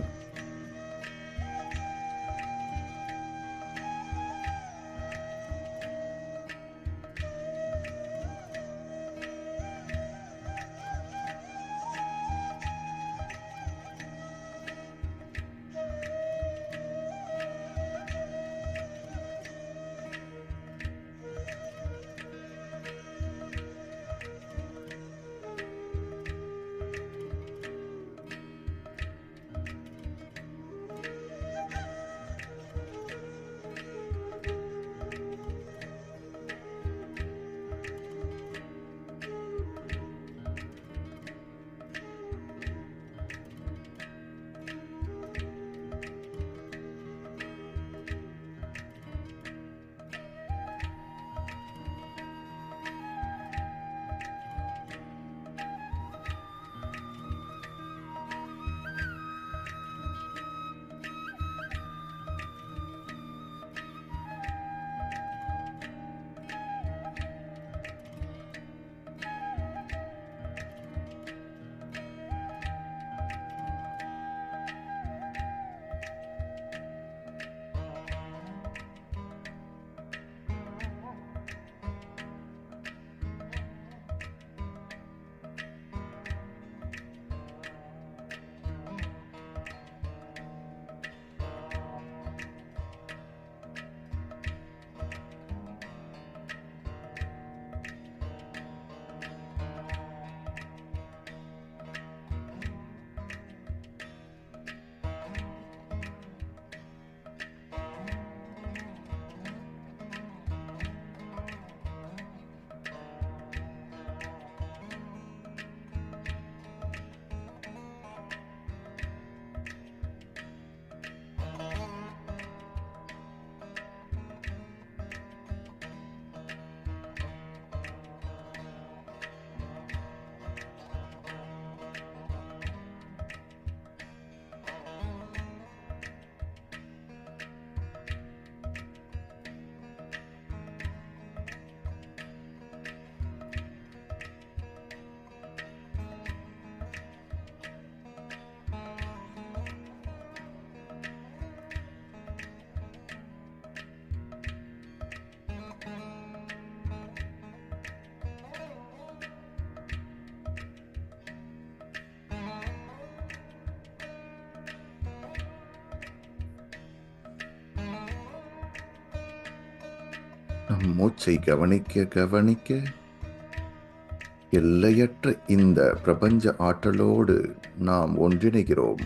நம் மூச்சை கவனிக்க கவனிக்க எல்லையற்ற இந்த பிரபஞ்ச ஆற்றலோடு நாம் ஒன்றிணைகிறோம்.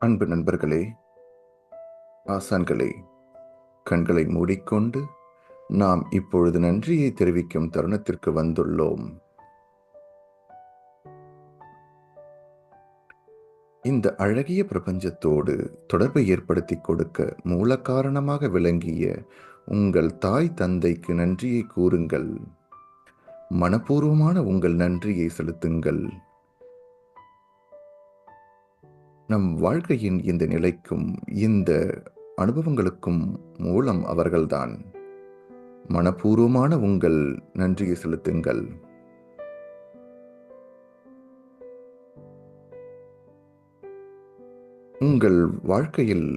அன்பு நண்பர்களே, ஆசான்களே, கண்களை மூடிக்கொண்டு நாம் இப்பொழுது நன்றியை தெரிவிக்கும் தருணத்திற்கு வந்துள்ளோம். இந்த அழகிய பிரபஞ்சத்தோடு தொடர்பை ஏற்படுத்தி கொடுக்க மூல காரணமாக விளங்கிய உங்கள் தாய் தந்தைக்கு நன்றியை கூறுங்கள். மனப்பூர்வமான உங்கள் நன்றியை செலுத்துங்கள். நம் வாழ்க்கையின் இந்த நிலைக்கும் இந்த அனுபவங்களுக்கும் மூலம் அவர்கள்தான். மனப்பூர்வமான உங்கள் நன்றியை செலுத்துங்கள். உங்கள் வாழ்க்கையில்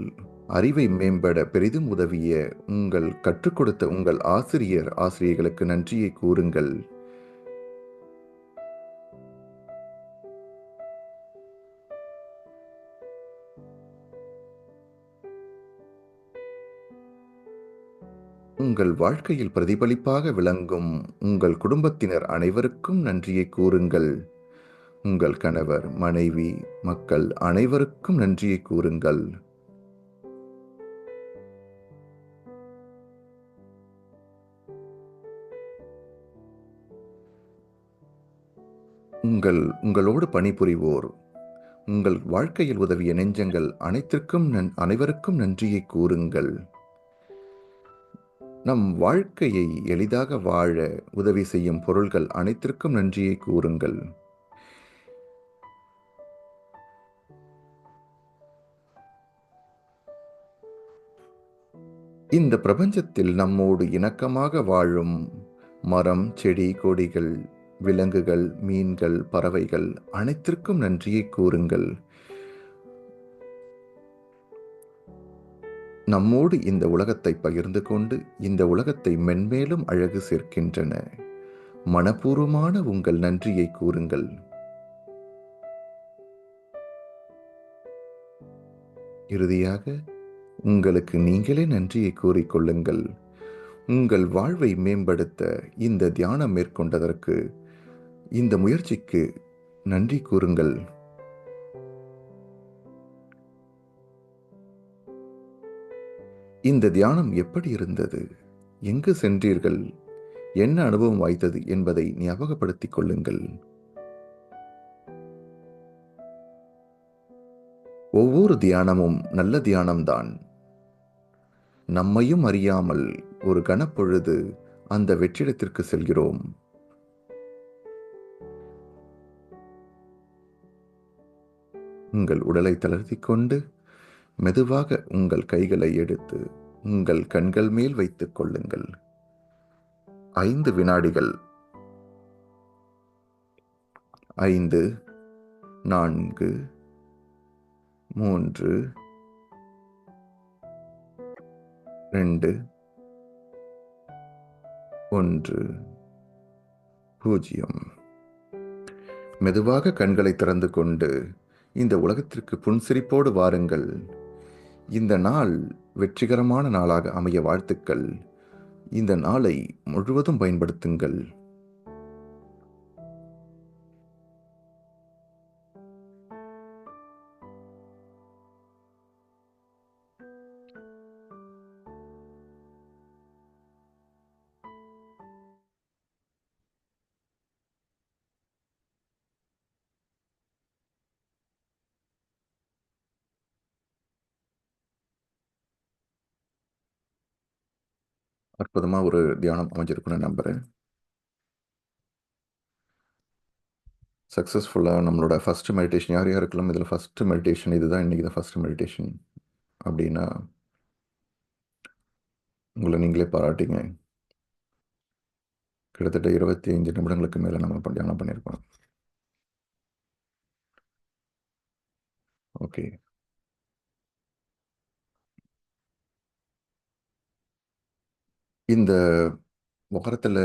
அறிவை மேம்பட பெரிதும் உதவிய உங்கள் கற்றுக் கொடுத்த உங்கள் ஆசிரியர்களுக்கு நன்றியை கூறுங்கள். உங்கள் வாழ்க்கையில் பிரதிபலிப்பாக விளங்கும் உங்கள் குடும்பத்தினர் அனைவருக்கும் நன்றியை கூறுங்கள். உங்கள் கணவர், மனைவி, மக்கள் அனைவருக்கும் நன்றியை கூறுங்கள். உங்களோடு பணிபுரிவோர், உங்கள் வாழ்க்கையில் உதவிய நெஞ்சங்கள் அனைவருக்கும் நன்றியை கூறுங்கள். நம் வாழ்க்கையை எளிதாக வாழ உதவி செய்யும் பொருள்கள் அனைத்திற்கும் நன்றியை கூறுங்கள். இந்த பிரபஞ்சத்தில் நம்மோடு இணக்கமாக வாழும் மரம், செடி, கொடிகள், விலங்குகள், மீன்கள், பறவைகள் அனைத்திற்கும் நன்றியை கூறுங்கள். நம்மோடு இந்த உலகத்தை பகிர்ந்து கொண்டு இந்த உலகத்தை மென்மேலும் அழகு சேர்க்கின்றன. மனப்பூர்வமான உங்கள் நன்றியை கூறுங்கள். இறுதியாக உங்களுக்கு நீங்களே நன்றியை கூறிக்கொள்ளுங்கள். உங்கள் வாழ்வை மேம்படுத்த இந்த தியானம் மேற்கொண்டதற்கு, இந்த முயற்சிக்கு நன்றி கூறுங்கள். இந்த தியானம் எப்படி இருந்தது? எங்கு சென்றீர்கள்? என்ன அனுபவம் வாய்த்தது என்பதை ஞாபகப்படுத்திக் கொள்ளுங்கள். ஒவ்வொரு தியானமும் நல்ல தியானம்தான். நம்மையும் அறியாமல் ஒரு கணப்பொழுது அந்த வெற்றிடத்திற்கு செல்கிறோம். உங்கள் உடலை தளர்த்திக் கொண்டு மெதுவாக உங்கள் கைகளை எடுத்து உங்கள் கண்கள் மேல் வைத்துக் கொள்ளுங்கள். 5 வினாடிகள். 5, 4, 3, 2, 1, 0. மெதுவாக கண்களை திறந்து கொண்டு இந்த உலகத்திற்கு புன்சிரிப்போடு வாருங்கள். இந்த நாள் வெற்றிகரமான நாளாக அமைய வாழ்த்துக்கள். இந்த நாளை முழுவதும் பயன்படுத்துங்கள். அற்புதமா ஒரு தியானம் அமைஞ்சிருக்குன்னு நம்புறேன். சக்ஸஸ்ஃபுல்லாக நம்மளோட ஃபர்ஸ்ட் மெடிடேஷன் யார் யாருக்கெல்லாம் இதில் ஃபர்ஸ்ட் மெடிடேஷன் இதுதான் இன்றைக்கி தான் ஃபர்ஸ்ட் மெடிடேஷன் அப்படின்னா உங்களை நீங்களே பாராட்டிங்க. கிட்டத்தட்ட 25 நிமிடங்களுக்கு மேலே நம்ம தியானம் பண்ணியிருக்கோம். ஓகே, இந்த வாரத்தில்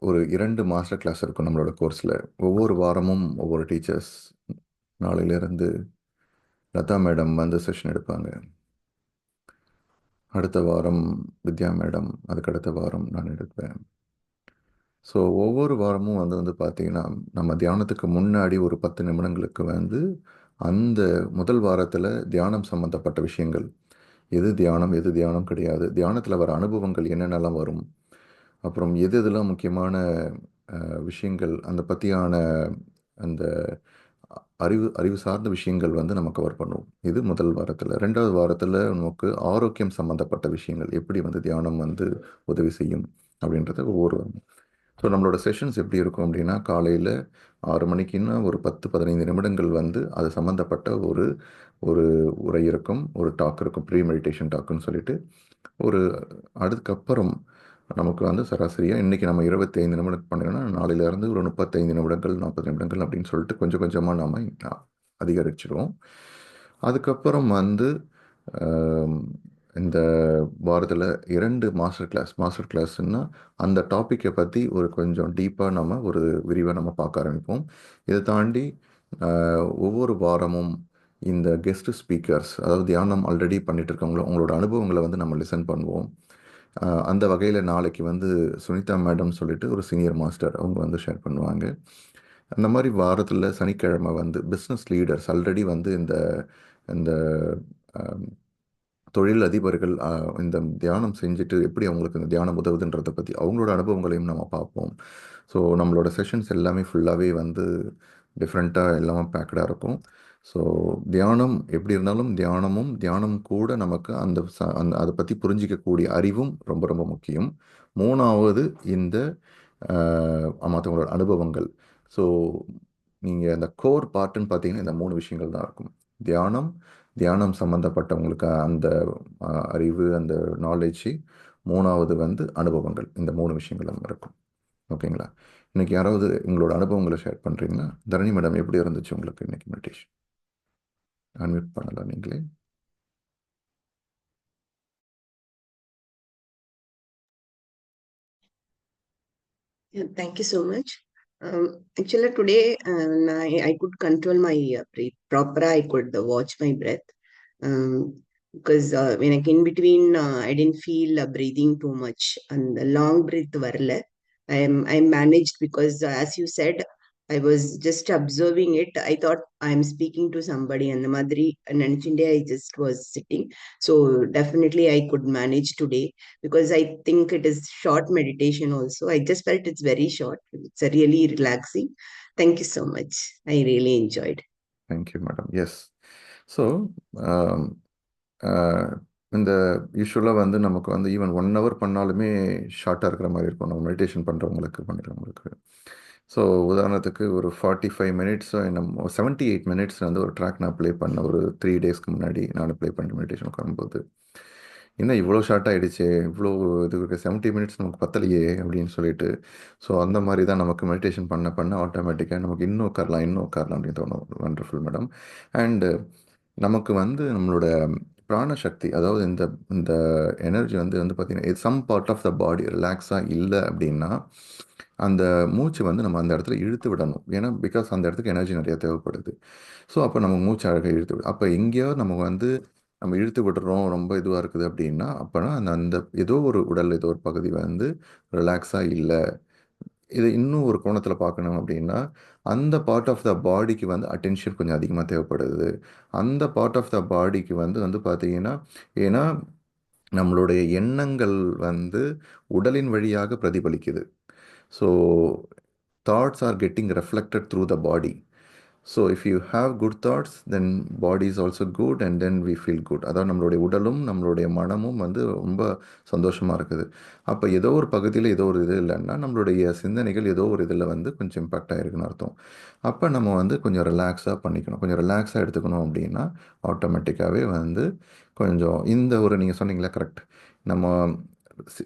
ஒரு 2 மாஸ்டர் கிளாஸ் இருக்கும் நம்மளோட கோர்ஸில். ஒவ்வொரு வாரமும் ஒவ்வொரு டீச்சர்ஸ். நாளையிலேருந்து லதா மேடம் வந்து செஷன் எடுப்பாங்க. அடுத்த வாரம் வித்யா மேடம், அதுக்கு அடுத்த வாரம் நான் எடுப்பேன். ஸோ ஒவ்வொரு வாரமும் வந்து பார்த்தீங்கன்னா நம்ம தியானத்துக்கு முன்னாடி ஒரு 10 நிமிடங்களுக்கு வந்து அந்த முதல் வாரத்தில் தியானம் சம்மந்தப்பட்ட விஷயங்கள், எது தியானம் எது தியானம் கிடையாது, தியானத்தில் வர அனுபவங்கள் என்னென்னலாம் வரும், அப்புறம் எது எதெல்லாம் முக்கியமான விஷயங்கள் அந்த பற்றியான அந்த அறிவு அறிவு சார்ந்த விஷயங்கள் வந்து நம்ம கவர் பண்ணுவோம். இது முதல் வாரத்தில். ரெண்டாவது வாரத்தில் நமக்கு ஆரோக்கியம் சம்மந்தப்பட்ட விஷயங்கள், எப்படி வந்து தியானம் வந்து உதவி செய்யும் அப்படின்றத ஒவ்வொரு. ஸோ நம்மளோட செஷன்ஸ் எப்படி இருக்கும் அப்படின்னா, காலையில் 6 மணிக்குன்னா ஒரு 10-15 நிமிடங்கள் வந்து அது சம்மந்தப்பட்ட ஒரு ஒரு உரை இருக்கும், ஒரு டாக் இருக்கும், ப்ரீ மெடிடேஷன் டாக்குன்னு சொல்லிட்டு. அதுக்கப்புறம் நமக்கு வந்து சராசரியாக இன்றைக்கி நம்ம 25 நிமிடம் பண்ணிங்கன்னா, நாளையிலேருந்து ஒரு 35 நிமிடங்கள் 40 நிமிடங்கள் அப்படின்னு சொல்லிட்டு கொஞ்சம் கொஞ்சமாக நாம் அதிகரிச்சிடுவோம். அதுக்கப்புறம் வந்து இந்த வாரத்தில் 2 மாஸ்டர் கிளாஸ்னால் அந்த டாப்பிக்கை பற்றி ஒரு கொஞ்சம் டீப்பாக நம்ம ஒரு விரிவாக நம்ம பார்க்க ஆரம்பிப்போம். இதை தாண்டி ஒவ்வொரு வாரமும் இந்த கெஸ்ட் ஸ்பீக்கர்ஸ், அதாவது தியானம் ஆல்ரெடி பண்ணிட்டு இருக்கவங்களோ அவங்களோட அனுபவங்களை வந்து நம்ம லிசன் பண்ணுவோம். அந்த வகையில் நாளைக்கு வந்து சுனிதா மேடம் சொல்லிட்டு ஒரு சீனியர் மாஸ்டர் அவங்க வந்து ஷேர் பண்ணுவாங்க. அந்த மாதிரி வாரத்தில் சனிக்கிழமை வந்து பிஸ்னஸ் லீடர்ஸ் ஆல்ரெடி வந்து இந்த இந்த தொழில் அதிபர்கள் இந்த தியானம் செஞ்சுட்டு எப்படி அவங்களுக்கு இந்த தியானம் உதவுதுன்றதை பற்றி அவங்களோட அனுபவங்களையும் நம்ம பார்ப்போம். ஸோ நம்மளோட செஷன்ஸ் எல்லாமே ஃபுல்லாகவே வந்து டிஃப்ரெண்ட்டாக எல்லாமே பேக்கடாக இருக்கும். ஸோ தியானம் எப்படி இருந்தாலும் தியானம் கூட நமக்கு அந்த அதை பற்றி புரிஞ்சிக்கக்கூடிய அறிவும் ரொம்ப ரொம்ப முக்கியம். மூணாவது இந்த மற்றவங்களோட அனுபவங்கள். ஸோ நீங்கள் அந்த கோர் பார்ட்டுன்னு பார்த்தீங்கன்னா இந்த 3 விஷயங்கள் தான் இருக்கும். தியானம் சம்மந்தப்பட்டவங்களுக்கு அந்த அறிவு, அந்த நாலேஜ். மூணாவது வந்து அனுபவங்கள். இந்த 3 விஷயங்கள் அங்கே இருக்கும். ஓகேங்களா? இன்னைக்கு யாராவது உங்களோட அனுபவங்களை ஷேர் பண்ணுறீங்களா? தரணி மேடம், எப்படி இருந்துச்சு உங்களுக்கு இன்னைக்கு மெடிடேஷன்? அன்மியூட் பண்ணலாம் நீங்களே. Yeah, thank you so much. Actually, today I could control my breath proper. I could watch my breath because when I in between, I didn't feel breathing too much, and the long breath varla. I managed because as you said, I was just observing it. I thought I'm speaking to somebody, and the madri and I just was sitting. So definitely I could manage today because I think it is short meditation also. I just felt it's very short. It's a really relaxing. Thank you so much. I really enjoyed. Thank you, madam. Yes. So, இந்த யூஸ்வலாக வந்து நமக்கு வந்து even 1 hour பண்ணாலுமே ஷார்ட்டாக இருக்கிற மாதிரி இருக்கும் நம்ம மெடிடேஷன் பண்ணிடுறவங்களுக்கு. ஸோ உதாரணத்துக்கு ஒரு 45 மினிட்ஸோ என்னமோ 78 மினிட்ஸ் வந்து ஒரு ட்ராக் நான் ப்ளே பண்ண ஒரு 3 டேஸ்க்கு முன்னாடி நான் ப்ளே பண்ணிட்டு மெடிடேஷன் உட்காரும்போது, என்ன இவ்வளோ ஷார்ட் ஆகிடுச்சு, இவ்வளோ இது 70 மினிட்ஸ் நமக்கு பத்தலையே அப்படின்னு சொல்லிட்டு. ஸோ அந்த மாதிரி தான் நமக்கு மெடிடேஷன் பண்ண ஆட்டோமேட்டிக்காக நமக்கு இன்னும் உட்காரலாம் அப்படின்னு தோணும். Wonderful madam. அண்டு நமக்கு வந்து நம்மளோட பிராணசக்தி, அதாவது இந்த இந்த எனர்ஜி வந்து பார்த்திங்கன்னா சம் பார்ட் ஆஃப் த பாடி ரிலாக்ஸாக இல்லை அப்படின்னா அந்த மூச்சு வந்து நம்ம அந்த இடத்துல இழுத்து விடணும். ஏன்னா பிகாஸ் அந்த இடத்துக்கு எனர்ஜி நிறையா தேவைப்படுது. ஸோ அப்போ நம்ம மூச்சு அழகாக இழுத்து விடும். அப்போ எங்கேயாவது நம்ம இழுத்து விடுறோம் ரொம்ப இதுவாக இருக்குது அப்படின்னா, அப்போனா அந்த ஏதோ ஒரு உடல் ஏதோ ஒரு பகுதி வந்து ரிலாக்ஸாக இல்லை. இதை இன்னும் ஒரு கோணத்தில் பார்க்கணும் அப்படின்னா, அந்த பார்ட் ஆஃப் த பாடிக்கு வந்து அட்டென்ஷன் கொஞ்சம் அதிகமாக தேவைப்படுது. அந்த பார்ட் ஆஃப் த பாடிக்கு வந்து பார்த்தீங்கன்னா, ஏன்னா நம்மளுடைய எண்ணங்கள் வந்து உடலின் வழியாக பிரதிபலிக்குது. So thoughts are getting reflected through the body. So if you have good thoughts then body is also good and then we feel good. அதாவது நம்மளுடைய உடலும் நம்மளுடைய மனமும் வந்து ரொம்ப சந்தோஷமாக இருக்குது. அப்போ ஏதோ ஒரு பகுதியில் ஏதோ ஒரு இது இல்லைன்னா நம்மளுடைய சிந்தனைகள் ஏதோ ஒரு இதில் வந்து கொஞ்சம் இம்பேக்ட் ஆகிருக்குன்னு அர்த்தம். அப்போ நம்ம வந்து கொஞ்சம் ரிலாக்ஸாக பண்ணிக்கணும், கொஞ்சம் ரிலாக்ஸாக எடுத்துக்கணும் அப்படின்னா ஆட்டோமேட்டிக்காகவே வந்து கொஞ்சம் இந்த ஒரு நீங்கள் சொன்னீங்களா கரெக்ட்.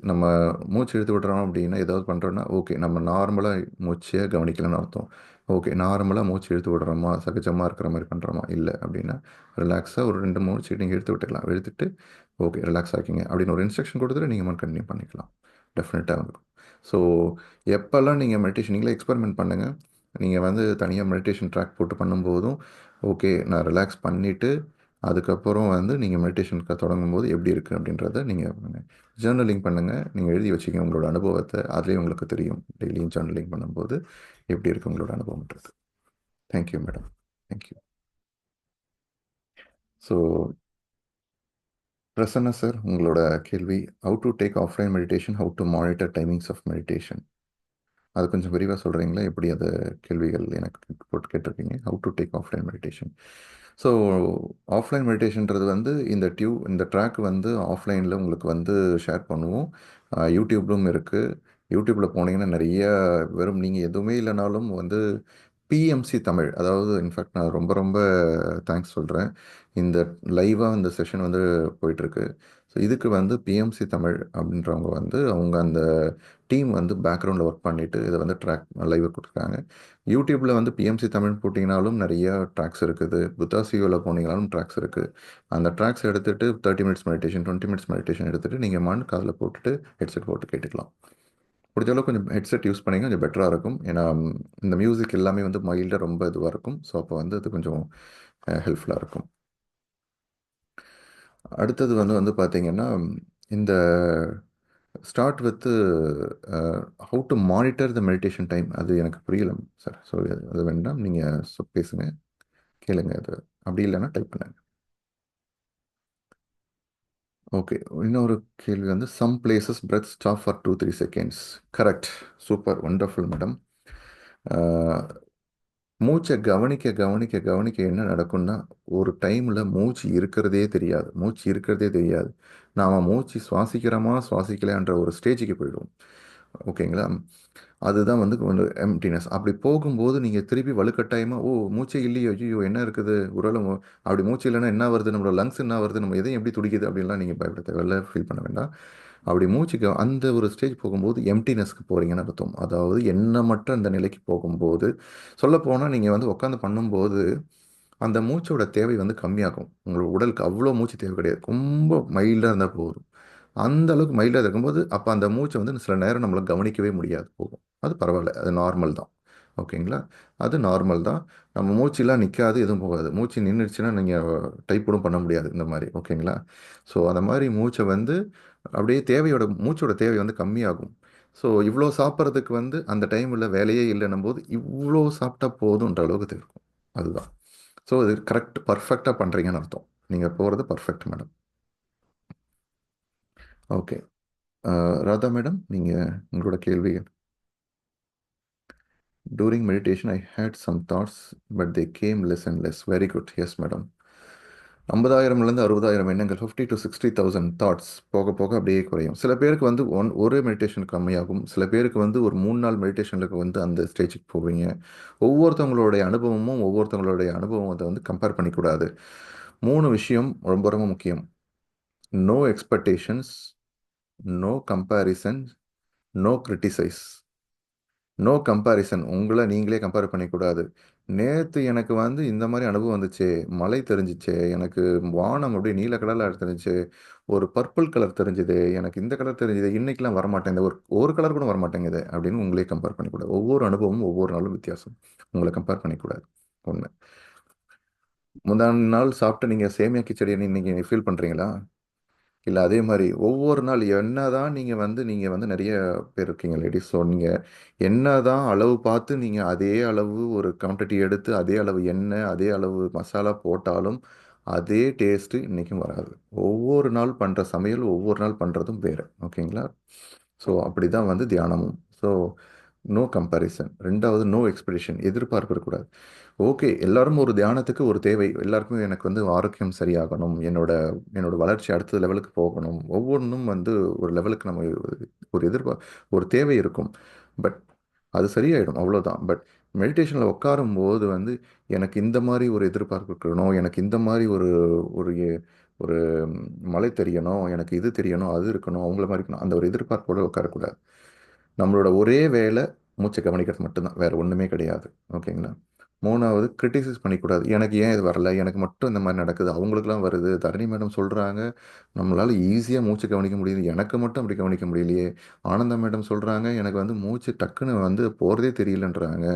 நம்ம மூச்சு இழுத்து விடுறோம் அப்படின்னா ஏதாவது பண்ணுறோன்னா ஓகே நம்ம நார்மலாக மூச்சையே கவனிக்கலன்னு அர்த்தம். ஓகே நார்மலாக மூச்சு இழுத்து விடுறோமா, சகஜமாக இருக்கிற மாதிரி பண்ணுறோமா, இல்லை அப்படின்னா ரிலாக்ஸாக ஒரு 2 மூச்சு நீங்கள் இழுத்து விட்டுக்கலாம். இழுத்துட்டு ஓகே ரிலாக்ஸ் ஆகிக்கிங்க அப்படின்னு ஒரு இன்ஸ்ட்ரக்ஷன் கொடுத்துட்டு நீங்கள் கண்டினியூ பண்ணிக்கலாம். டெஃபினட்டாக இருக்கும். ஸோ எப்போல்லாம் நீங்கள் மெடிடேஷன் நீங்களே எக்ஸ்பெரிமெண்ட் பண்ணுங்கள். நீங்கள் வந்து தனியாக மெடிடேஷன் ட்ராக் போட்டு பண்ணும்போதும் ஓகே நான் ரிலாக்ஸ் பண்ணிவிட்டு அதுக்கப்புறம் வந்து நீங்கள் மெடிடேஷனுக்கு தொடங்கும்போது எப்படி இருக்குது அப்படின்றத நீங்கள் ஜேர்னலிங் பண்ணுங்கள். நீங்கள் எழுதி வச்சுக்கோங்க உங்களோட அனுபவத்தை. அதுலேயும் உங்களுக்கு தெரியும் டெய்லியும் ஜேர்னலிங் பண்ணும்போது எப்படி இருக்குது உங்களோட அனுபவம்ன்றது. Thank you madam. Thank you. So Prasanna sir, உங்களோட கேள்வி, how to take offline meditation, how to monitor timings of meditation, அது கொஞ்சம் விரிவாக சொல்கிறீங்களா? எப்படி அது கேள்விகள் எனக்கு போட்டு கேட்டிருக்கீங்க. How to take offline meditation. So offline மெடிடேஷன்றது வந்து இந்த ட்ராக் வந்து ஆஃப்லைனில் உங்களுக்கு வந்து ஷேர் பண்ணுவோம். யூடியூப்லும் இருக்குது. யூடியூப்பில் போனீங்கன்னா நிறைய வெறும் நீங்கள் எதுவுமே இல்லைனாலும் வந்து பிஎம்சி தமிழ், அதாவது இன்ஃபேக்ட் நான் ரொம்ப ரொம்ப தேங்க்ஸ் சொல்கிறேன். இந்த லைவாக இந்த செஷன் வந்து போயிட்டுருக்கு. ஸோ இதுக்கு வந்து பிஎம்சி தமிழ் அப்படின்றவங்க வந்து அவங்க அந்த டீம் வந்து பேக்ரவுண்டில் ஒர்க் பண்ணிவிட்டு இதை வந்து ட்ராக் லைவாக கொடுத்துருக்காங்க. யூடியூப்பில் வந்து பிஎம்சி தமிழ் போட்டிங்கனாலும் நிறைய ட்ராக்ஸ் இருக்குது. புத்தா சிஓவில் போனீங்கனாலும் ட்ராக்ஸ் இருக்குது. அந்த ட்ராக்ஸ் எடுத்துகிட்டு 30 மினிட்ஸ் மெடிடேஷன், 20 மினிட்ஸ் மெடிடேஷன் எடுத்துகிட்டு நீங்கள் மண் காதில் போட்டுட்டு ஹெட்செட் போட்டு கேட்டுக்கலாம். முடிஞ்ச அளவுக்கு கொஞ்சம் ஹெட்செட் யூஸ் பண்ணிங்கன்னா கொஞ்சம் பெட்டராக இருக்கும். ஏன்னா இந்த மியூசிக் எல்லாமே வந்து மைல்டாக ரொம்ப இதுவாக இருக்கும். ஸோ அப்போ வந்து அது கொஞ்சம் ஹெல்ப்ஃபுல்லாக இருக்கும். அடுத்தது வந்து பார்த்தீங்கன்னா, இந்த start with how to monitor the meditation time, அது எனக்கு புரியல சார். ஸோ அது வேண்டாம், நீங்கள் பேசுங்க, கேளுங்க. அது அப்படி இல்லைன்னா டைப் பண்ணுங்க. ஓகே, இன்னொரு கேள்வி வந்து some places breath stop for 2-3 seconds. Correct, super, wonderful madam. மூச்சை கவனிக்க கவனிக்க கவனிக்க என்ன நடக்கும்னா, ஒரு டைமில் மூச்சு இருக்கிறதே தெரியாது. நாம் மூச்சு சுவாசிக்கலைன்ற ஒரு ஸ்டேஜுக்கு போயிடுவோம். ஓகேங்களா? அதுதான் வந்து கொஞ்சம் எம்டினஸ். அப்படி போகும்போது நீங்கள் திருப்பி வலுக்கட்டாயமாக, மூச்சே இல்லையோ, ஐயோ என்ன இருக்குது, ஒருவேளை அப்படி மூச்சு இல்லைன்னா என்ன வருது, நம்மளோட லங்ஸ் என்ன வருது, நம்ம எதையும் எப்படி துடிக்குது அப்படின்லாம் நீங்கள் பயப்பட தேவையில்ல, ஃபீல் பண்ண வேண்டாம். அப்படி மூச்சுக்கு அந்த ஒரு ஸ்டேஜ் போகும்போது எம்டினஸ்க்கு போகிறீங்கன்னு அர்த்தம். அதாவது எண்ணமற்ற அந்த நிலைக்கு போகும்போது, சொல்லப்போனால் நீங்கள் வந்து உட்காந்து பண்ணும்போது அந்த மூச்சோட தேவை வந்து கம்மியாகும். உங்களோட உடலுக்கு அவ்வளோ மூச்சு தேவை கிடையாது. ரொம்ப மைல்டாக இருந்தால் போதும். அந்த அளவுக்கு மைல்டாக இருக்கும்போது அப்போ அந்த மூச்சை வந்து சில நேரம் நம்மளை கவனிக்கவே முடியாது, போகும். அது பரவாயில்ல, அது நார்மல் தான். ஓகேங்களா? அது நார்மல் தான். நம்ம மூச்செல்லாம் நிற்காது, எதுவும் போகாது. மூச்சு நின்றுச்சுன்னா நீங்கள் டைப் கூட பண்ண முடியாது இந்த மாதிரி. ஓகேங்களா? ஸோ அந்த மாதிரி மூச்சை வந்து அப்படியே மூச்சோட தேவை வந்து கம்மியாகும். ஸோ இவ்வளோ சாப்பிட்றதுக்கு வந்து அந்த டைமில் வேலையே இல்லைன்னும் போது இவ்வளோ சாப்பிட்டா போதுன்ற அளவுக்கு இருக்கும். அதுதான். ஸோ இது கரெக்ட், பர்ஃபெக்டாக பண்ணுறீங்கன்னு அர்த்தம். நீங்கள் போகிறது perfect madam. Okay, Radha madam, நீங்கள் உங்களோட கேள்வி. During meditation I had some thoughts but they came less and less. Very good. Yes madam. 50,000லேருந்து 60,000 எண்ணங்கள், 50,000 to 60,000 தாட்ஸ் போக போக அப்படியே குறையும். சில பேருக்கு வந்து ஒரே மெடிடேஷன் கம்மியாகும். சில பேருக்கு வந்து ஒரு 3 நாள் மெடிடேஷனுக்கு வந்து அந்த ஸ்டேஜுக்கு போவீங்க. ஒவ்வொருத்தவங்களுடைய அனுபவம் அதை வந்து கம்பேர் பண்ணிக்கூடாது. 3 விஷயம் ரொம்ப ரொம்ப முக்கியம். No expectations, no comparison, no criticise. No comparison, உங்களை நீங்களே கம்பேர் பண்ணிக்கூடாது. நேற்று எனக்கு வந்து இந்த மாதிரி அனுபவம் வந்துச்சு, மழை தெரிஞ்சிச்சு, எனக்கு வானம் அப்படியே நீல கலரில் தெரிஞ்சிச்சு, ஒரு பர்பிள் கலர் தெரிஞ்சுது, எனக்கு இந்த கலர் தெரிஞ்சுது, இன்னைக்கெல்லாம் வரமாட்டேங்குது, ஒரு கலர் கூட வரமாட்டேங்குது அப்படின்னு உங்களே கம்பேர் பண்ணிக்கூடாது. ஒவ்வொரு அனுபவமும் ஒவ்வொரு நாளும் வித்தியாசம். உங்களை கம்பேர் பண்ணிக்கூடாது. ஒன்று. முந்தான நாள் சாப்பிட்டு நீங்கள் சேமியா கிச்சடின்னு இன்னைக்கு ஃபீல் பண்ணுறீங்களா? இல்லை அதே மாதிரி ஒவ்வொரு நாள் என்னதான் நீங்கள் வந்து நிறைய பேர் இருக்கீங்க லேடிஸ். ஸோ நீங்கள் என்னதான் அளவு பார்த்து நீங்கள் அதே அளவு ஒரு குவான்டிட்டி எடுத்து அதே அளவு எண்ணெய் அதே அளவு மசாலா போட்டாலும் அதே டேஸ்ட்டு இன்றைக்கும் வராது. ஒவ்வொரு நாள் பண்ணுற சமையல் ஒவ்வொரு நாள் பண்ணுறதும் வேறு. ஓகேங்களா? ஸோ அப்படி தான் வந்து தியானமும். So no comparison. ரெண்டாவது, நோ எக்ஸ்பெக்டேஷன், எதிர்பார்ப்பு இருக்கக்கூடாது. ஓகே, எல்லாரும் ஒரு தியானத்துக்கு ஒரு தேவை. எல்லாருக்குமே எனக்கு வந்து ஆரோக்கியம் சரியாகணும், என்னோட வளர்ச்சி அடுத்த லெவலுக்கு போகணும், ஒவ்வொன்றும் வந்து ஒரு லெவலுக்கு நம்ம ஒரு தேவை இருக்கும். பட் அது சரியாயிடும், அவ்வளோதான். பட் மெடிடேஷனில் உட்காரும் போது வந்து எனக்கு இந்த மாதிரி ஒரு எதிர்பார்ப்பு இருக்கணும், எனக்கு இந்த மாதிரி ஒரு ஒரு ஒரு மலை தெரியணும், எனக்கு இது தெரியணும், அது இருக்கணும், அவங்கள மாதிரி இருக்கணும், அந்த ஒரு எதிர்பார்ப்போடு உட்காரக்கூடாது. நம்மளோட ஒரே வேலை மூச்சை கவனிக்கிறது மட்டும்தான், வேறு ஒன்றுமே கிடையாது. ஓகேங்களா? மூணாவது, கிரிட்டிசைஸ் பண்ணிக்கூடாது. எனக்கு ஏன் இது வரல, எனக்கு மட்டும் இந்த மாதிரி நடக்குது, அவங்களுக்குலாம் வருது, தரணி மேடம் சொல்கிறாங்க நம்மளால் ஈஸியாக மூச்சு கவனிக்க முடியுது, எனக்கு மட்டும் அப்படி கவனிக்க முடியலையே. ஆனந்தா மேடம் சொல்கிறாங்க எனக்கு வந்து மூச்சு டக்குன்னு வந்து போகிறதே தெரியலன்றாங்க.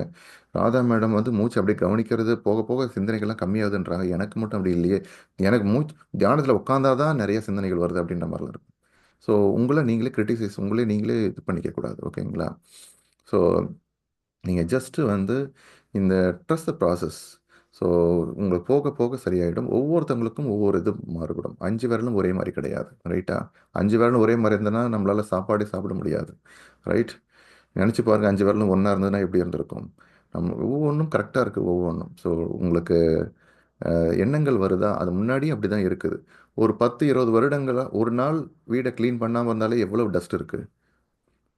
ராதா மேடம் வந்து மூச்சு அப்படியே கவனிக்கிறது போக போக சிந்தனைகள்லாம் கம்மியாகுதுன்றாங்க, எனக்கு மட்டும் அப்படி இல்லையே. எனக்கு மூச்சு தியானத்தில் உட்காந்தாதான் நிறைய சிந்தனைகள் வருது அப்படின்ற மாதிரிலாம் இருக்கும். ஸோ உங்களே நீங்களே இது பண்ணிக்கக்கூடாது. ஓகேங்களா? ஸோ நீங்கள் ஜஸ்ட்டு வந்து இந்த ட்ரஸ்ட் த ப்ராசஸ். ஸோ உங்களுக்கு போக போக சரியாயிடும். ஒவ்வொருத்தவங்களுக்கும் ஒவ்வொரு இது மாறுபடும். 5 விரலும் ஒரே மாதிரி கிடையாது, ரைட்டா? 5 விரலும் ஒரே மாதிரி இருந்ததுன்னா நம்மளால சாப்பாடே சாப்பிட முடியாது, ரைட்? நினச்சி பாருங்க, 5 விரலும் ஒன்றா இருந்ததுன்னா எப்படி இருந்திருக்கும்? நம்ம ஒவ்வொன்றும் கரெக்டாக இருக்குது ஒவ்வொன்றும். ஸோ உங்களுக்கு எண்ணங்கள் வருதா, அது முன்னாடியும் அப்படி தான் இருக்குது. ஒரு 10-20 வருடங்களாக ஒரு நாள் வீடை க்ளீன் பண்ணாமல் இருந்தாலே எவ்வளோ டஸ்ட் இருக்குது.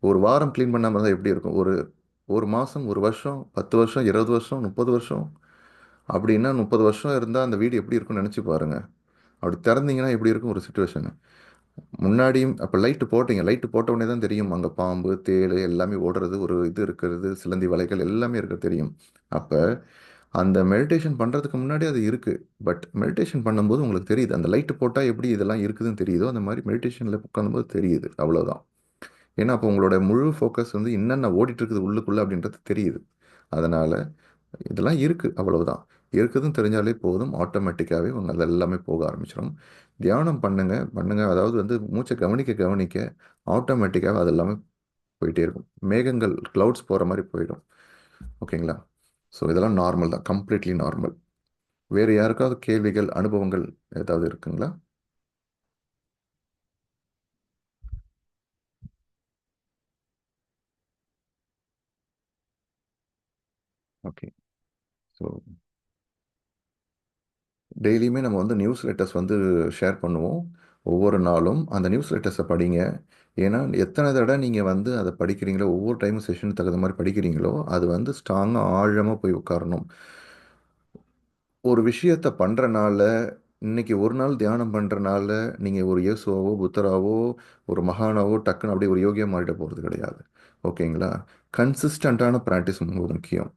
ஒரு வாரம் க்ளீன் பண்ணாமல் இருந்தால் எப்படி இருக்கும்? ஒரு மாதம், ஒரு வருஷம், 10 வருஷம், 20 வருஷம், 30 வருஷம், அப்படின்னா 30 வருஷம் இருந்தால் அந்த வீடு எப்படி இருக்கும்னு நினச்சி பாருங்க. அப்படி திறந்தீங்கன்னா எப்படி இருக்கும் ஒரு சுச்சுவேஷன்? முன்னாடியும் அப்போ லைட்டு போட்டீங்க, லைட்டு போட்ட உடனே தான் தெரியும் அங்கே பாம்பு, தேள் எல்லாமே ஓடுறது, ஒரு இது இருக்கிறது, சிலந்தி வலைகள் எல்லாமே இருக்க தெரியும். அப்போ அந்த மெடிடேஷன் பண்ணுறதுக்கு முன்னாடி அது இருக்குது. பட் மெடிடேஷன் பண்ணும்போது உங்களுக்கு தெரியுது, அந்த லைட்டு போட்டால் எப்படி இதெல்லாம் இருக்குதுன்னு தெரியுதோ அந்த மாதிரி மெடிடேஷனில் உட்காந்தும்போது தெரியுது, அவ்வளோதான். ஏன்னா அப்போ உங்களோட முழு ஃபோக்கஸ் வந்து என்னென்ன ஓடிட்டு இருக்குது உள்ளுக்குள்ளே அப்படின்றது தெரியுது. அதனால் இதெல்லாம் இருக்குது, அவ்வளவுதான். இருக்குதுன்னு தெரிஞ்சாலே போதும், ஆட்டோமேட்டிக்காகவே உங்க அது எல்லாமே போக ஆரம்பிச்சிடும். தியானம் பண்ணுங்க பண்ணுங்க, அதாவது வந்து மூச்சை கவனிக்க கவனிக்க ஆட்டோமேட்டிக்காக அது எல்லாமே போயிட்டே இருக்கும். மேகங்கள் க்ளவுட்ஸ் போகிற மாதிரி போயிடும். ஓகேங்களா? ஸோ இதெல்லாம் நார்மல் தான், கம்ப்ளீட்லி நார்மல். வேறு யாருக்காவது கேள்விகள், அனுபவங்கள் ஏதாவது இருக்குங்களா? ஓகே. ஸோ டெய்லியுமே நம்ம வந்து நியூஸ் லெட்டர்ஸ் வந்து ஷேர் பண்ணுவோம். ஒவ்வொரு நாளும் அந்த நியூஸ் லெட்டர்ஸை படிங்க. ஏன்னா எத்தனை தடவை நீங்கள் வந்து அதை படிக்கிறீங்களோ, ஒவ்வொரு டைமும் செஷனுக்கு தகுந்த மாதிரி படிக்கிறீங்களோ, அது வந்து ஸ்ட்ராங்காக ஆழமாக போய் உட்காரணும். ஒரு விஷயத்தை பண்ணுறனால, இன்னைக்கு ஒரு நாள் தியானம் பண்ணுறனால நீங்கள் ஒரு இயேசுவாவோ, புத்தராவோ, ஒரு மகானாவோ டக்குன்னு அப்படியே ஒரு யோகியா மாறிட போகிறது கிடையாது. ஓகேங்களா? கன்சிஸ்டண்ட்டான ப்ராக்டிஸ் ரொம்ப முக்கியம்.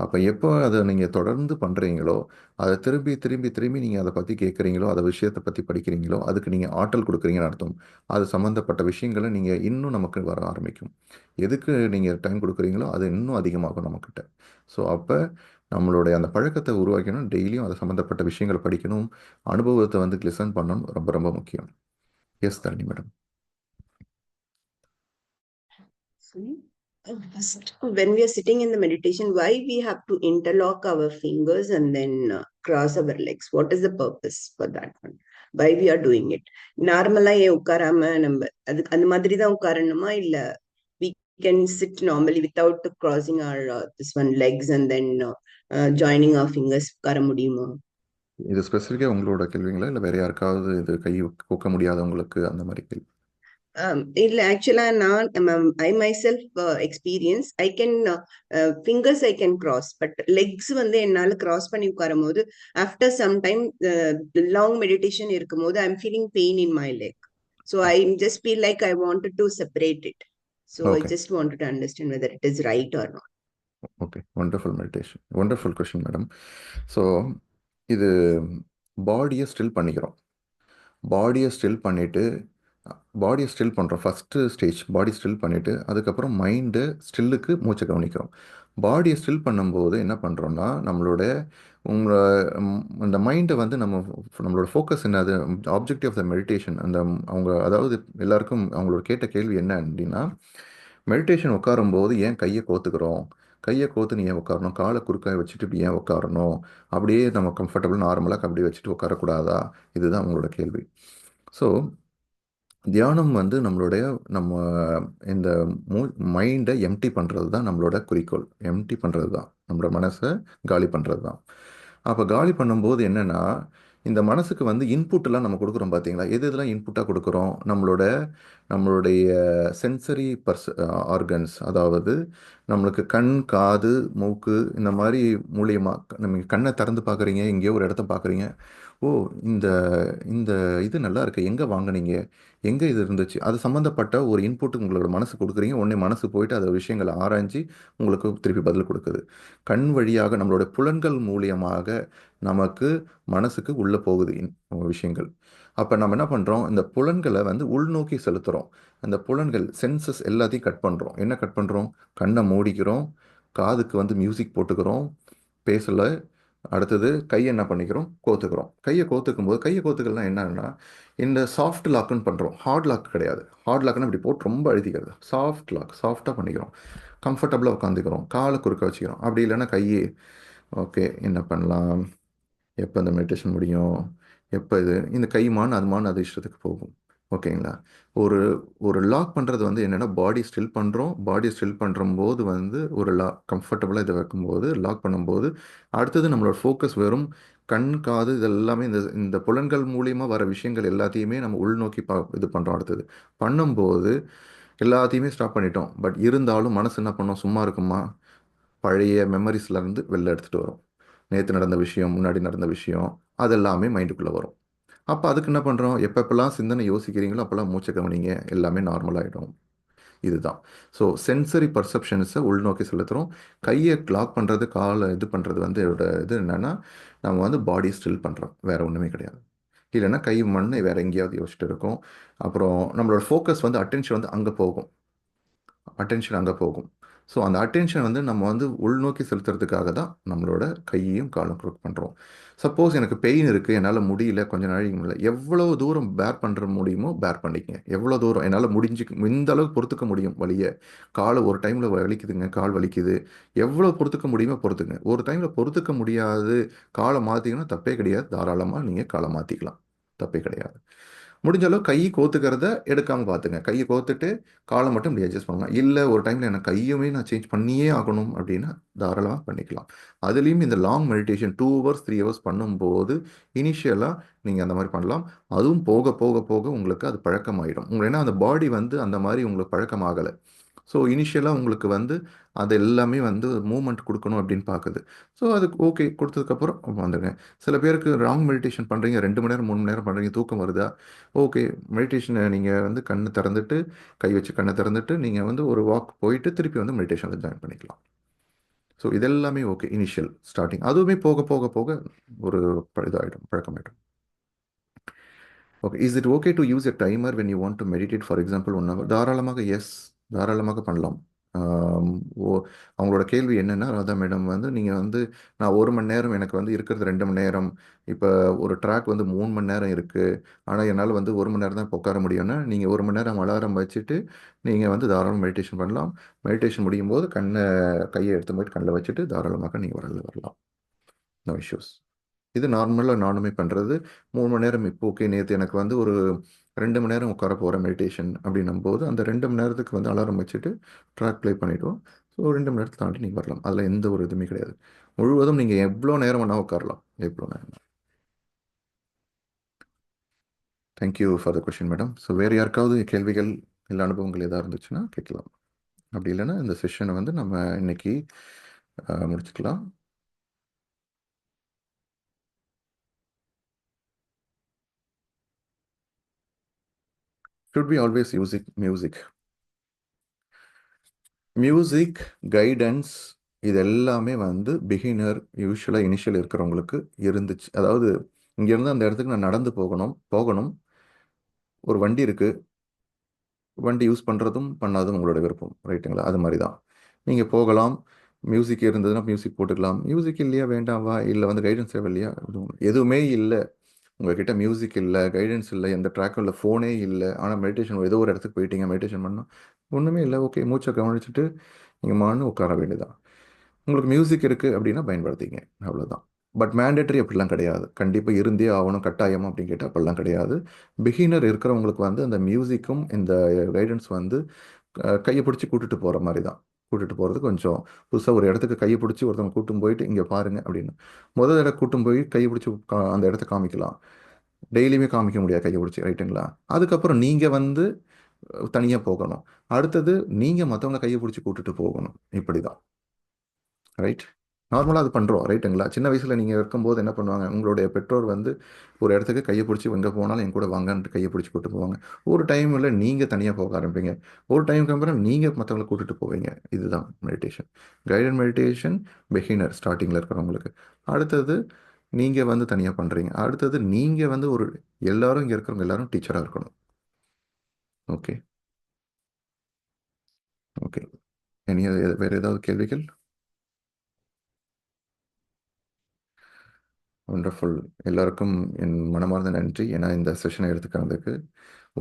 அப்போ எப்போ அதை நீங்கள் தொடர்ந்து பண்ணுறீங்களோ, அதை திரும்பி திரும்பி திரும்பி நீங்கள் அதை பற்றி கேட்குறீங்களோ, அதை விஷயத்தை பற்றி படிக்கிறீங்களோ, அதுக்கு நீங்கள் ஆற்றல் கொடுக்குறீங்கன்னு அர்த்தம். அது சம்மந்தப்பட்ட விஷயங்களை நீங்கள் இன்னும் நமக்கு வர ஆரம்பிக்கும். எதுக்கு நீங்கள் டைம் கொடுக்குறீங்களோ அது இன்னும் அதிகமாகும் நம்மக்கிட்ட. ஸோ அப்போ நம்மளுடைய அந்த பழக்கத்தை உருவாக்கணும். டெய்லியும் அது சம்மந்தப்பட்ட விஷயங்களை படிக்கணும். அனுபவத்தை வந்து லிசன் பண்ணணும், ரொம்ப ரொம்ப முக்கியம். Yes Dharani madam. When we are sitting in the meditation, why we have to interlock our fingers and then cross our legs? What is the purpose for that one? Why we are doing it? நார்மலா ஏன் உட்காராம நம்ம அதுக்கு அந்த மாதிரி தான் உட்காரணுமா, இல்ல we can sit normally without crossing our this one legs and then joining our fingers உட்கார முடியுமா? இது ஸ்பெசிஃபிக்காக உங்களோட கேள்விங்களா, இல்லை வேற யாருக்காவது இது கை கொக்க முடியாதவங்களுக்கு அந்த மாதிரி கேள்வி? இல்ல, ஆக்சுவலா நான் I myself experience, I can fingers I can cross, but legs வந்து என்னால கிராஸ் பண்ணி உட்காரும் போது after some time long meditation இருக்கும் போது I am feeling pain in my leg. So I just feel like I wanted to separate it. So I just wanted to understand whether it is right or not. Okay, wonderful meditation, wonderful question madam. ஸோ இது பாடியை still பண்ணிக்கிறோம். பாடியை still பண்ணிவிட்டு, பாடியை still பண்ணுறோம். First stage பாடி still பண்ணிவிட்டு, அதுக்கப்புறம் மைண்டு ஸ்டில்லுக்கு மூச்சை கவனிக்கிறோம். பாடியை ஸ்டில் பண்ணும்போது என்ன பண்ணுறோன்னா, அந்த மைண்டை வந்து நம்மளோட ஃபோக்கஸ் என்னது, ஆப்ஜெக்டிவ் ஆஃப் த மெடிடேஷன். அதாவது எல்லாருக்கும் அவங்களோட கேட்ட கேள்வி என்ன அப்படின்னா, மெடிடேஷன் உட்காரும்போது ஏன் கையை கோத்துக்கிறோம், கையை கோத்துன்னு ஏன் உட்காரணும், காலை குறுக்காய் வச்சுட்டு இப்படி ஏன் உட்காரணும், அப்படியே நம்ம கம்ஃபர்டபுள் நார்மலாக அப்படியே வச்சுட்டு உட்காரக்கூடாதா? இதுதான் அவங்களோட கேள்வி. ஸோ தியானம் வந்து நம்ம இந்த மைண்டை எம்டி பண்ணுறது தான் நம்மளோட குறிக்கோள். எம்டி பண்ணுறது தான், நம்மளோட மனசை காலி பண்ணுறது தான். அப்போ காலி பண்ணும்போது என்னென்னா, இந்த மனசுக்கு வந்து இன்புட்டெல்லாம் நம்ம கொடுக்குறோம் பார்த்தீங்களா? இதெல்லாம் இன்புட்டாக கொடுக்குறோம், நம்மளுடைய சென்சரி ஆர்கன்ஸ், அதாவது நம்மளுக்கு கண், காது, மூக்கு, இந்த மாதிரி மூலியமாக நம்ம கண்ணை திறந்து பார்க்குறீங்க, எங்கேயோ ஒரு இடத்த பார்க்குறீங்க. ஓ, இந்த இந்த இது நல்லா இருக்கு, எங்கே வாங்குனீங்க, எங்கே இது இருந்துச்சு, அது சம்மந்தப்பட்ட ஒரு இன்புட் உங்களோட மனசு கொடுக்குறீங்க. உடனே மனசு போயிட்டு அதை விஷயங்களை ஆராய்ச்சி உங்களுக்கு திருப்பி பதில் கொடுக்குது. கண் வழியாக நம்மளோட புலன்கள் மூலியமாக நமக்கு மனசுக்கு உள்ளே போகுது விஷயங்கள். அப்போ நம்ம என்ன பண்ணுறோம், இந்த புலன்களை வந்து உள்நோக்கி செலுத்துகிறோம். அந்த புலன்கள் சென்சஸ் எல்லாத்தையும் கட் பண்ணுறோம். என்ன கட் பண்ணுறோம்? கண்ணை மூடிக்கிறோம், காதுக்கு வந்து மியூசிக் போட்டுக்கிறோம், பேசலை. அடுத்தது கையை என்ன பண்ணிக்கிறோம், கோத்துக்கிறோம். கையை கோத்துக்கும் போது, கையை கோத்துக்கலாம் என்னன்னா, இந்த சாஃப்ட் லாக்குன்னு பண்ணுறோம், ஹார்ட் லாக் கிடையாது. ஹார்ட் லாக்னா இப்படி போட்டு ரொம்ப அழுத்திக்கிறது. சாஃப்ட் லாக், சாஃப்டாக பண்ணிக்கிறோம். கம்ஃபர்டபுளாக உட்காந்துக்கிறோம், காலை குறுக்க வச்சுக்கிறோம். அப்படி இல்லைன்னா ஓகே, என்ன பண்ணலாம், எப்போ இந்த மெடிடேஷன் முடியும், எப்போ இந்த கைமான் அது இஷ்டத்துக்கு போகும். ஓகேங்களா? ஒரு ஒரு லாக் பண்ணுறது வந்து என்னென்னா, பாடி ஸ்டில் பண்ணும்போது வந்து ஒரு கம்ஃபர்டபுளாக இதை வைக்கும்போது, லாக் பண்ணும்போது அடுத்தது நம்மளோட ஃபோக்கஸ் வெறும் கண், காது இதெல்லாமே இந்த இந்த புலன்கள் மூலியமாக வர விஷயங்கள் எல்லாத்தையுமே நம்ம உள்நோக்கி இது பண்ணுறோம். அடுத்தது பண்ணும்போது எல்லாத்தையுமே ஸ்டாப் பண்ணிட்டோம். பட் இருந்தாலும் மனசு என்ன பண்ணோம், சும்மா இருக்குமா, பழைய மெமரிஸ்லேருந்து வெளில எடுத்துகிட்டு வரும். நேற்று நடந்த விஷயம், முன்னாடி நடந்த விஷயம், அதெல்லாமே மைண்டுக்குள்ளே வரும். அப்போ அதுக்கு என்ன பண்ணுறோம், எப்பப்பெல்லாம் சிந்தனை யோசிக்கிறீங்களோ அப்போல்லாம் மூச்சை கவனிங்க, எல்லாமே நார்மலாகிடும். இதுதான். ஸோ சென்சரி பர்செப்ஷன்ஸை உள்நோக்கி செலுத்துகிறோம். கையை லாக் பண்ணுறது, காலை இது பண்ணுறது வந்து இது என்னென்னா, நம்ம வந்து பாடி ஸ்டில் பண்ணுறோம், வேறு ஒன்றுமே கிடையாது. இல்லைன்னா கை மண்ணை வேறு எங்கேயாவது யோசிச்சுட்டு இருக்கோம். அப்புறம் நம்மளோட ஃபோக்கஸ் வந்து அட்டென்ஷன் வந்து அங்கே போகும். ஸோ அந்த அட்டென்ஷன் வந்து நம்ம வந்து உள்நோக்கி செலுத்துறதுக்காக தான் நம்மளோட கையையும் காலும் க்ளோக் பண்ணுறோம். சப்போஸ் எனக்கு பெயின் இருக்குது, என்னால் முடியல, கொஞ்ச நாளைக்கு முடியல, எவ்வளோ தூரம் பேர் பண்ணுற முடியுமோ பேர் பண்ணிக்கங்க. எவ்வளோ தூரம் என்னால் இந்த அளவுக்கு பொறுத்துக்க முடியும் வலியை. காலை ஒரு டைமில் வலிக்குதுங்க, கால் வலிக்குது, எவ்வளோ பொறுத்துக்க முடியுமோ பொறுத்துங்க. ஒரு டைமில் பொறுத்துக்க முடியாது, காலை மாற்றிங்கன்னா தப்பே கிடையாது. தாராளமாக நீங்கள் காலை மாற்றிக்கலாம், தப்பே கிடையாது. முடிஞ்ச அளவு கை கோத்துக்கிறத எடுக்காமல் பார்த்துங்க. கையை கோத்துட்டு காலை மட்டும் இப்படி அட்ஜஸ்ட் பண்ணலாம். இல்லை ஒரு டைமில் எனக்கு கையுமே நான் சேஞ்ச் பண்ணியே ஆகணும் அப்படின்னா தாராளமாக பண்ணிக்கலாம். அதுலேயும் இந்த லாங் மெடிடேஷன் 2 ஹவர்ஸ் 3 ஹவர்ஸ் பண்ணும்போது இனிஷியலாக நீங்கள் அந்த மாதிரி பண்ணலாம். அதுவும் போக போக போக உங்களுக்கு அது பழக்கமாயிடும். ஏன்னா அந்த பாடி வந்து அந்த மாதிரி உங்களுக்கு பழக்கமாகலை. ஸோ இனிஷியலாக உங்களுக்கு வந்து அது எல்லாமே வந்து மூமெண்ட் கொடுக்கணும் அப்படின்னு பார்க்குது. ஸோ அதுக்கு ஓகே கொடுத்ததுக்கப்புறம் வந்துடுங்க. சில பேருக்கு ராங் மெடிடேஷன் பண்ணுறீங்க, 2 மணி நேரம் 3 மணி நேரம் பண்ணுறீங்க, தூக்கம் வருதா, ஓகே மெடிடேஷனை நீங்கள் வந்து கண்ணை திறந்துட்டு, கை வச்சு கண்ணை திறந்துட்டு நீங்கள் வந்து ஒரு வாக் போயிட்டு திருப்பி வந்து மெடிடேஷனில் ஜாயின் பண்ணிக்கலாம். ஸோ இதெல்லாமே ஓகே, இனிஷியல் ஸ்டார்டிங். அதுவுமே போக போக போக ஒரு இதாகிடும், பழக்கமாயிடும். Okay, is it okay to use a timer when you want to meditate for example 1 hour? தாராளமாக எஸ், தாராளமாக பண்ணலாம். அவங்களோட கேள்வி என்னென்னா, ராதா மேடம் வந்து நீங்கள் வந்து நான் 1 மணி நேரம், எனக்கு வந்து இருக்கிறது 2 மணி நேரம், இப்போ ஒரு ட்ராக் வந்து 3 மணி நேரம் இருக்குது, ஆனால் என்னால் வந்து 1 மணி நேரம் தான் இப்போ உட்கார முடியும்னா, நீங்கள் 1 மணி நேரம் அலாரம் வச்சுட்டு நீங்கள் வந்து தாராளமாக மெடிடேஷன் பண்ணலாம். மெடிடேஷன் முடியும் போது கையை எடுத்து போயிட்டு கண்ணில் வச்சுட்டு தாராளமாக நீங்கள் வரலாம். No issues. இது நார்மலாக நானுமே பண்ணுறது. 3 மணி நேரம் இப்போ ஓகே, நேற்று எனக்கு வந்து ஒரு 2 மணி நேரம் உட்கார போகிறேன் மெடிடேஷன் அப்படின்னும் போது அந்த 2 மணி நேரத்துக்கு வந்து அலாரம் வச்சுட்டு ட்ராக் ப்ளே பண்ணிவிடுவோம். ஸோ 2 மணி நேரத்தை தாண்டி நீங்கள் வரலாம். அதில் எந்த ஒரு இதுவுமே கிடையாது. முழுவதும் நீங்கள் எவ்வளோ நேரம் வேணால் உட்காரலாம், எவ்வளோ நேரம். Thank you for the question madam. So வேறு யாருக்காவது கேள்விகள் இல்லை அனுபவங்கள் எதாவது இருந்துச்சுன்னா கேட்கலாம். அப்படி இல்லைன்னா இந்த செஷனை வந்து நம்ம இன்னைக்கு முடிச்சுக்கலாம். Should we always use music? Music guidance இது எல்லாமே வந்து பிகினர், யூஸ்வலாக இனிஷியல் இருக்கிறவங்களுக்கு இருந்துச்சு. அதாவது இங்கேருந்து அந்த இடத்துக்கு நான் நடந்து போகணும், ஒரு வண்டி இருக்குது, வண்டி யூஸ் பண்ணுறதும் பண்ணாதும் உங்களோட விருப்பம், ரைட்டுங்களா? அது மாதிரி தான் நீங்கள் போகலாம். மியூசிக் இருந்ததுன்னா மியூசிக் போட்டுக்கலாம், மியூசிக் இல்லையா வேண்டாவா, இல்லை வந்து கைடன்ஸ் தேவை இல்லையா, எதுவுமே இல்லை, உங்ககிட்ட மியூசிக் இல்லை, கைடன்ஸ் இல்லை, எந்த ட்ராக்கும் இல்லை, ஃபோனே இல்லை, ஆனால் மெடிடேஷன் ஏதோ ஒரு இடத்துக்கு போயிட்டீங்க, மெடிடேஷன் பண்ணால் ஒன்றுமே இல்லை, ஓகே, மூச்சை கவனிச்சுட்டு நீங்கள் மான்னு உட்கார வேண்டியதான். உங்களுக்கு மியூசிக் இருக்குது அப்படின்னா பயன்படுத்திங்க, அவ்வளோதான். பட் மேண்டேட்டரி அப்படிலாம் கிடையாது, கண்டிப்பாக இருந்தே ஆகணும் கட்டாயம் அப்படின்னு கேட்டால் அப்படிலாம் கிடையாது. பிகினர் இருக்கிறவங்களுக்கு வந்து அந்த மியூசிக்கும் இந்த கைடன்ஸ் வந்து கையை பிடிச்சி கூட்டிட்டு போகிற மாதிரி தான். கூட்டிட்டு போகிறது கொஞ்சம் புதுசாக ஒரு இடத்துக்கு கையை பிடிச்சி ஒருத்தவங்க கூட்டும் போயிட்டு இங்கே பாருங்க அப்படின்னு முதல் இடம் கூட்டும் போய் கையை பிடிச்சி அந்த இடத்த காமிக்கலாம். டெய்லியுமே காமிக்க முடியாது கையை பிடிச்சி, ரைட்டுங்களா? அதுக்கப்புறம் நீங்கள் வந்து தனியாக போகணும். அடுத்தது நீங்கள் மற்றவங்க கையை பிடிச்சி கூட்டிட்டு போகணும், இப்படி தான், ரைட்? நார்மலாக அது பண்ணுறோம், ரைட்டுங்களா? சின்ன வயசில் நீங்கள் இருக்கும்போது என்ன பண்ணுவாங்க, உங்களுடைய பெற்றோர் வந்து ஒரு இடத்துக்கு கையை பிடிச்சி எங்கே போனாலும் என் கூட வாங்கன்ட்டு கையை பிடிச்சி கூப்பிட்டு போவாங்க. ஒரு டைமில் நீங்கள் தனியாக போக ஆரம்பிப்பீங்க, ஒரு டைமுக்கு அப்புறம் நீங்கள் மற்றவங்களை கூட்டிட்டு போவீங்க. இதுதான் மெடிடேஷன். கைடட் மெடிடேஷன் பிகினர், ஸ்டார்டிங்கில் இருக்கிறவங்களுக்கு. அடுத்தது நீங்கள் வந்து தனியாக பண்ணுறீங்க. அடுத்தது நீங்கள் வந்து எல்லாரும் இங்கே இருக்கிறவங்க எல்லாரும் டீச்சராக இருக்கணும். ஓகே ஓகே, வேறு ஏதாவது கேள்விகள்? ஒண்டர்ஃபுல். எல்லாருக்கும் என் மனமார்ந்த நன்றி. ஏன்னா இந்த செஷனை எடுத்துக்கிறதுக்கு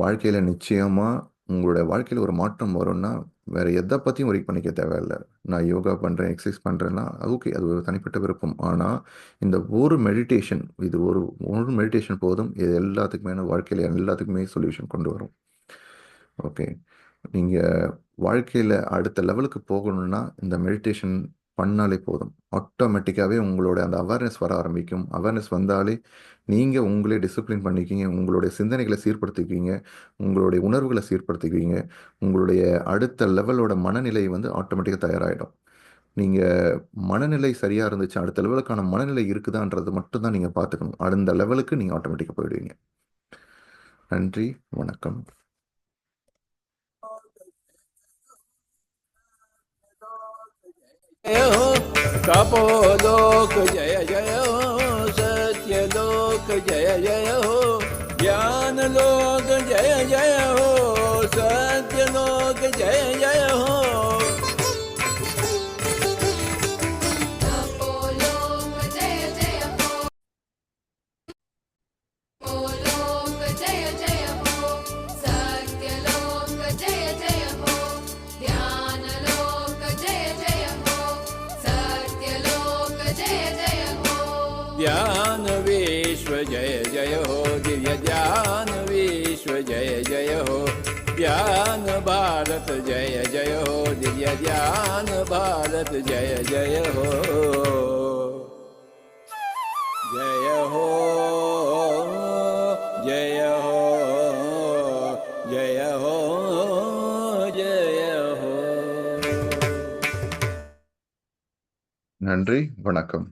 வாழ்க்கையில் நிச்சயமாக உங்களோட வாழ்க்கையில் ஒரு மாற்றம் வரும்னா வேறு எதை பற்றியும் ஒரி பண்ணிக்க தேவையில்லை. நான் யோகா பண்ணுறேன், எக்ஸசைஸ் பண்ணுறேன்னா ஓகே, அது ஒரு தனிப்பட்ட விருப்பம். ஆனால் இந்த ஒரு மெடிடேஷன், இது ஒரு மெடிடேஷன் போதும், இது எல்லாத்துக்குமே வாழ்க்கையில் எல்லாத்துக்குமே சொல்யூஷன் கொண்டு வரும். ஓகே, நீங்கள் வாழ்க்கையில் அடுத்த லெவலுக்கு போகணுன்னா இந்த மெடிடேஷன் பண்ணாலே போதும். ஆட்டோமேட்டிக்காகவே உங்களோட அந்த அவேர்னஸ் வர ஆரம்பிக்கும். அவேர்னஸ் வந்தாலே நீங்கள் உங்களே டிசிப்ளின் பண்ணிக்கிங்க, உங்களுடைய சிந்தனைகளை சீர்படுத்திக்குவீங்க, உங்களுடைய உணர்வுகளை சீர்படுத்திக்குவீங்க, உங்களுடைய அடுத்த லெவலோட மனநிலை வந்து ஆட்டோமேட்டிக்காக தயாராகிடும். நீங்கள் மனநிலை சரியாக இருந்துச்சு, அடுத்த லெவலுக்கான மனநிலை இருக்குதான்றது மட்டும்தான் நீங்கள் பார்த்துக்கணும். அந்த லெவலுக்கு நீங்கள் ஆட்டோமேட்டிக்காக போயிடுவீங்க. நன்றி, வணக்கம். जय हो तपोलोक जय जय हो, सत्यलोक जय जय हो, ज्ञानलोक जय जय हो, सत्यलोक जय जय हो। ध्यान विश्व जय जय हो, दिव्य ध्यान विश्व जय जय हो, ध्यान भारत जय जय हो, दिव्य ध्यान भारत जय जय हो। जय हो जय हो जय हो जय हो। நன்றி, வணக்கம்.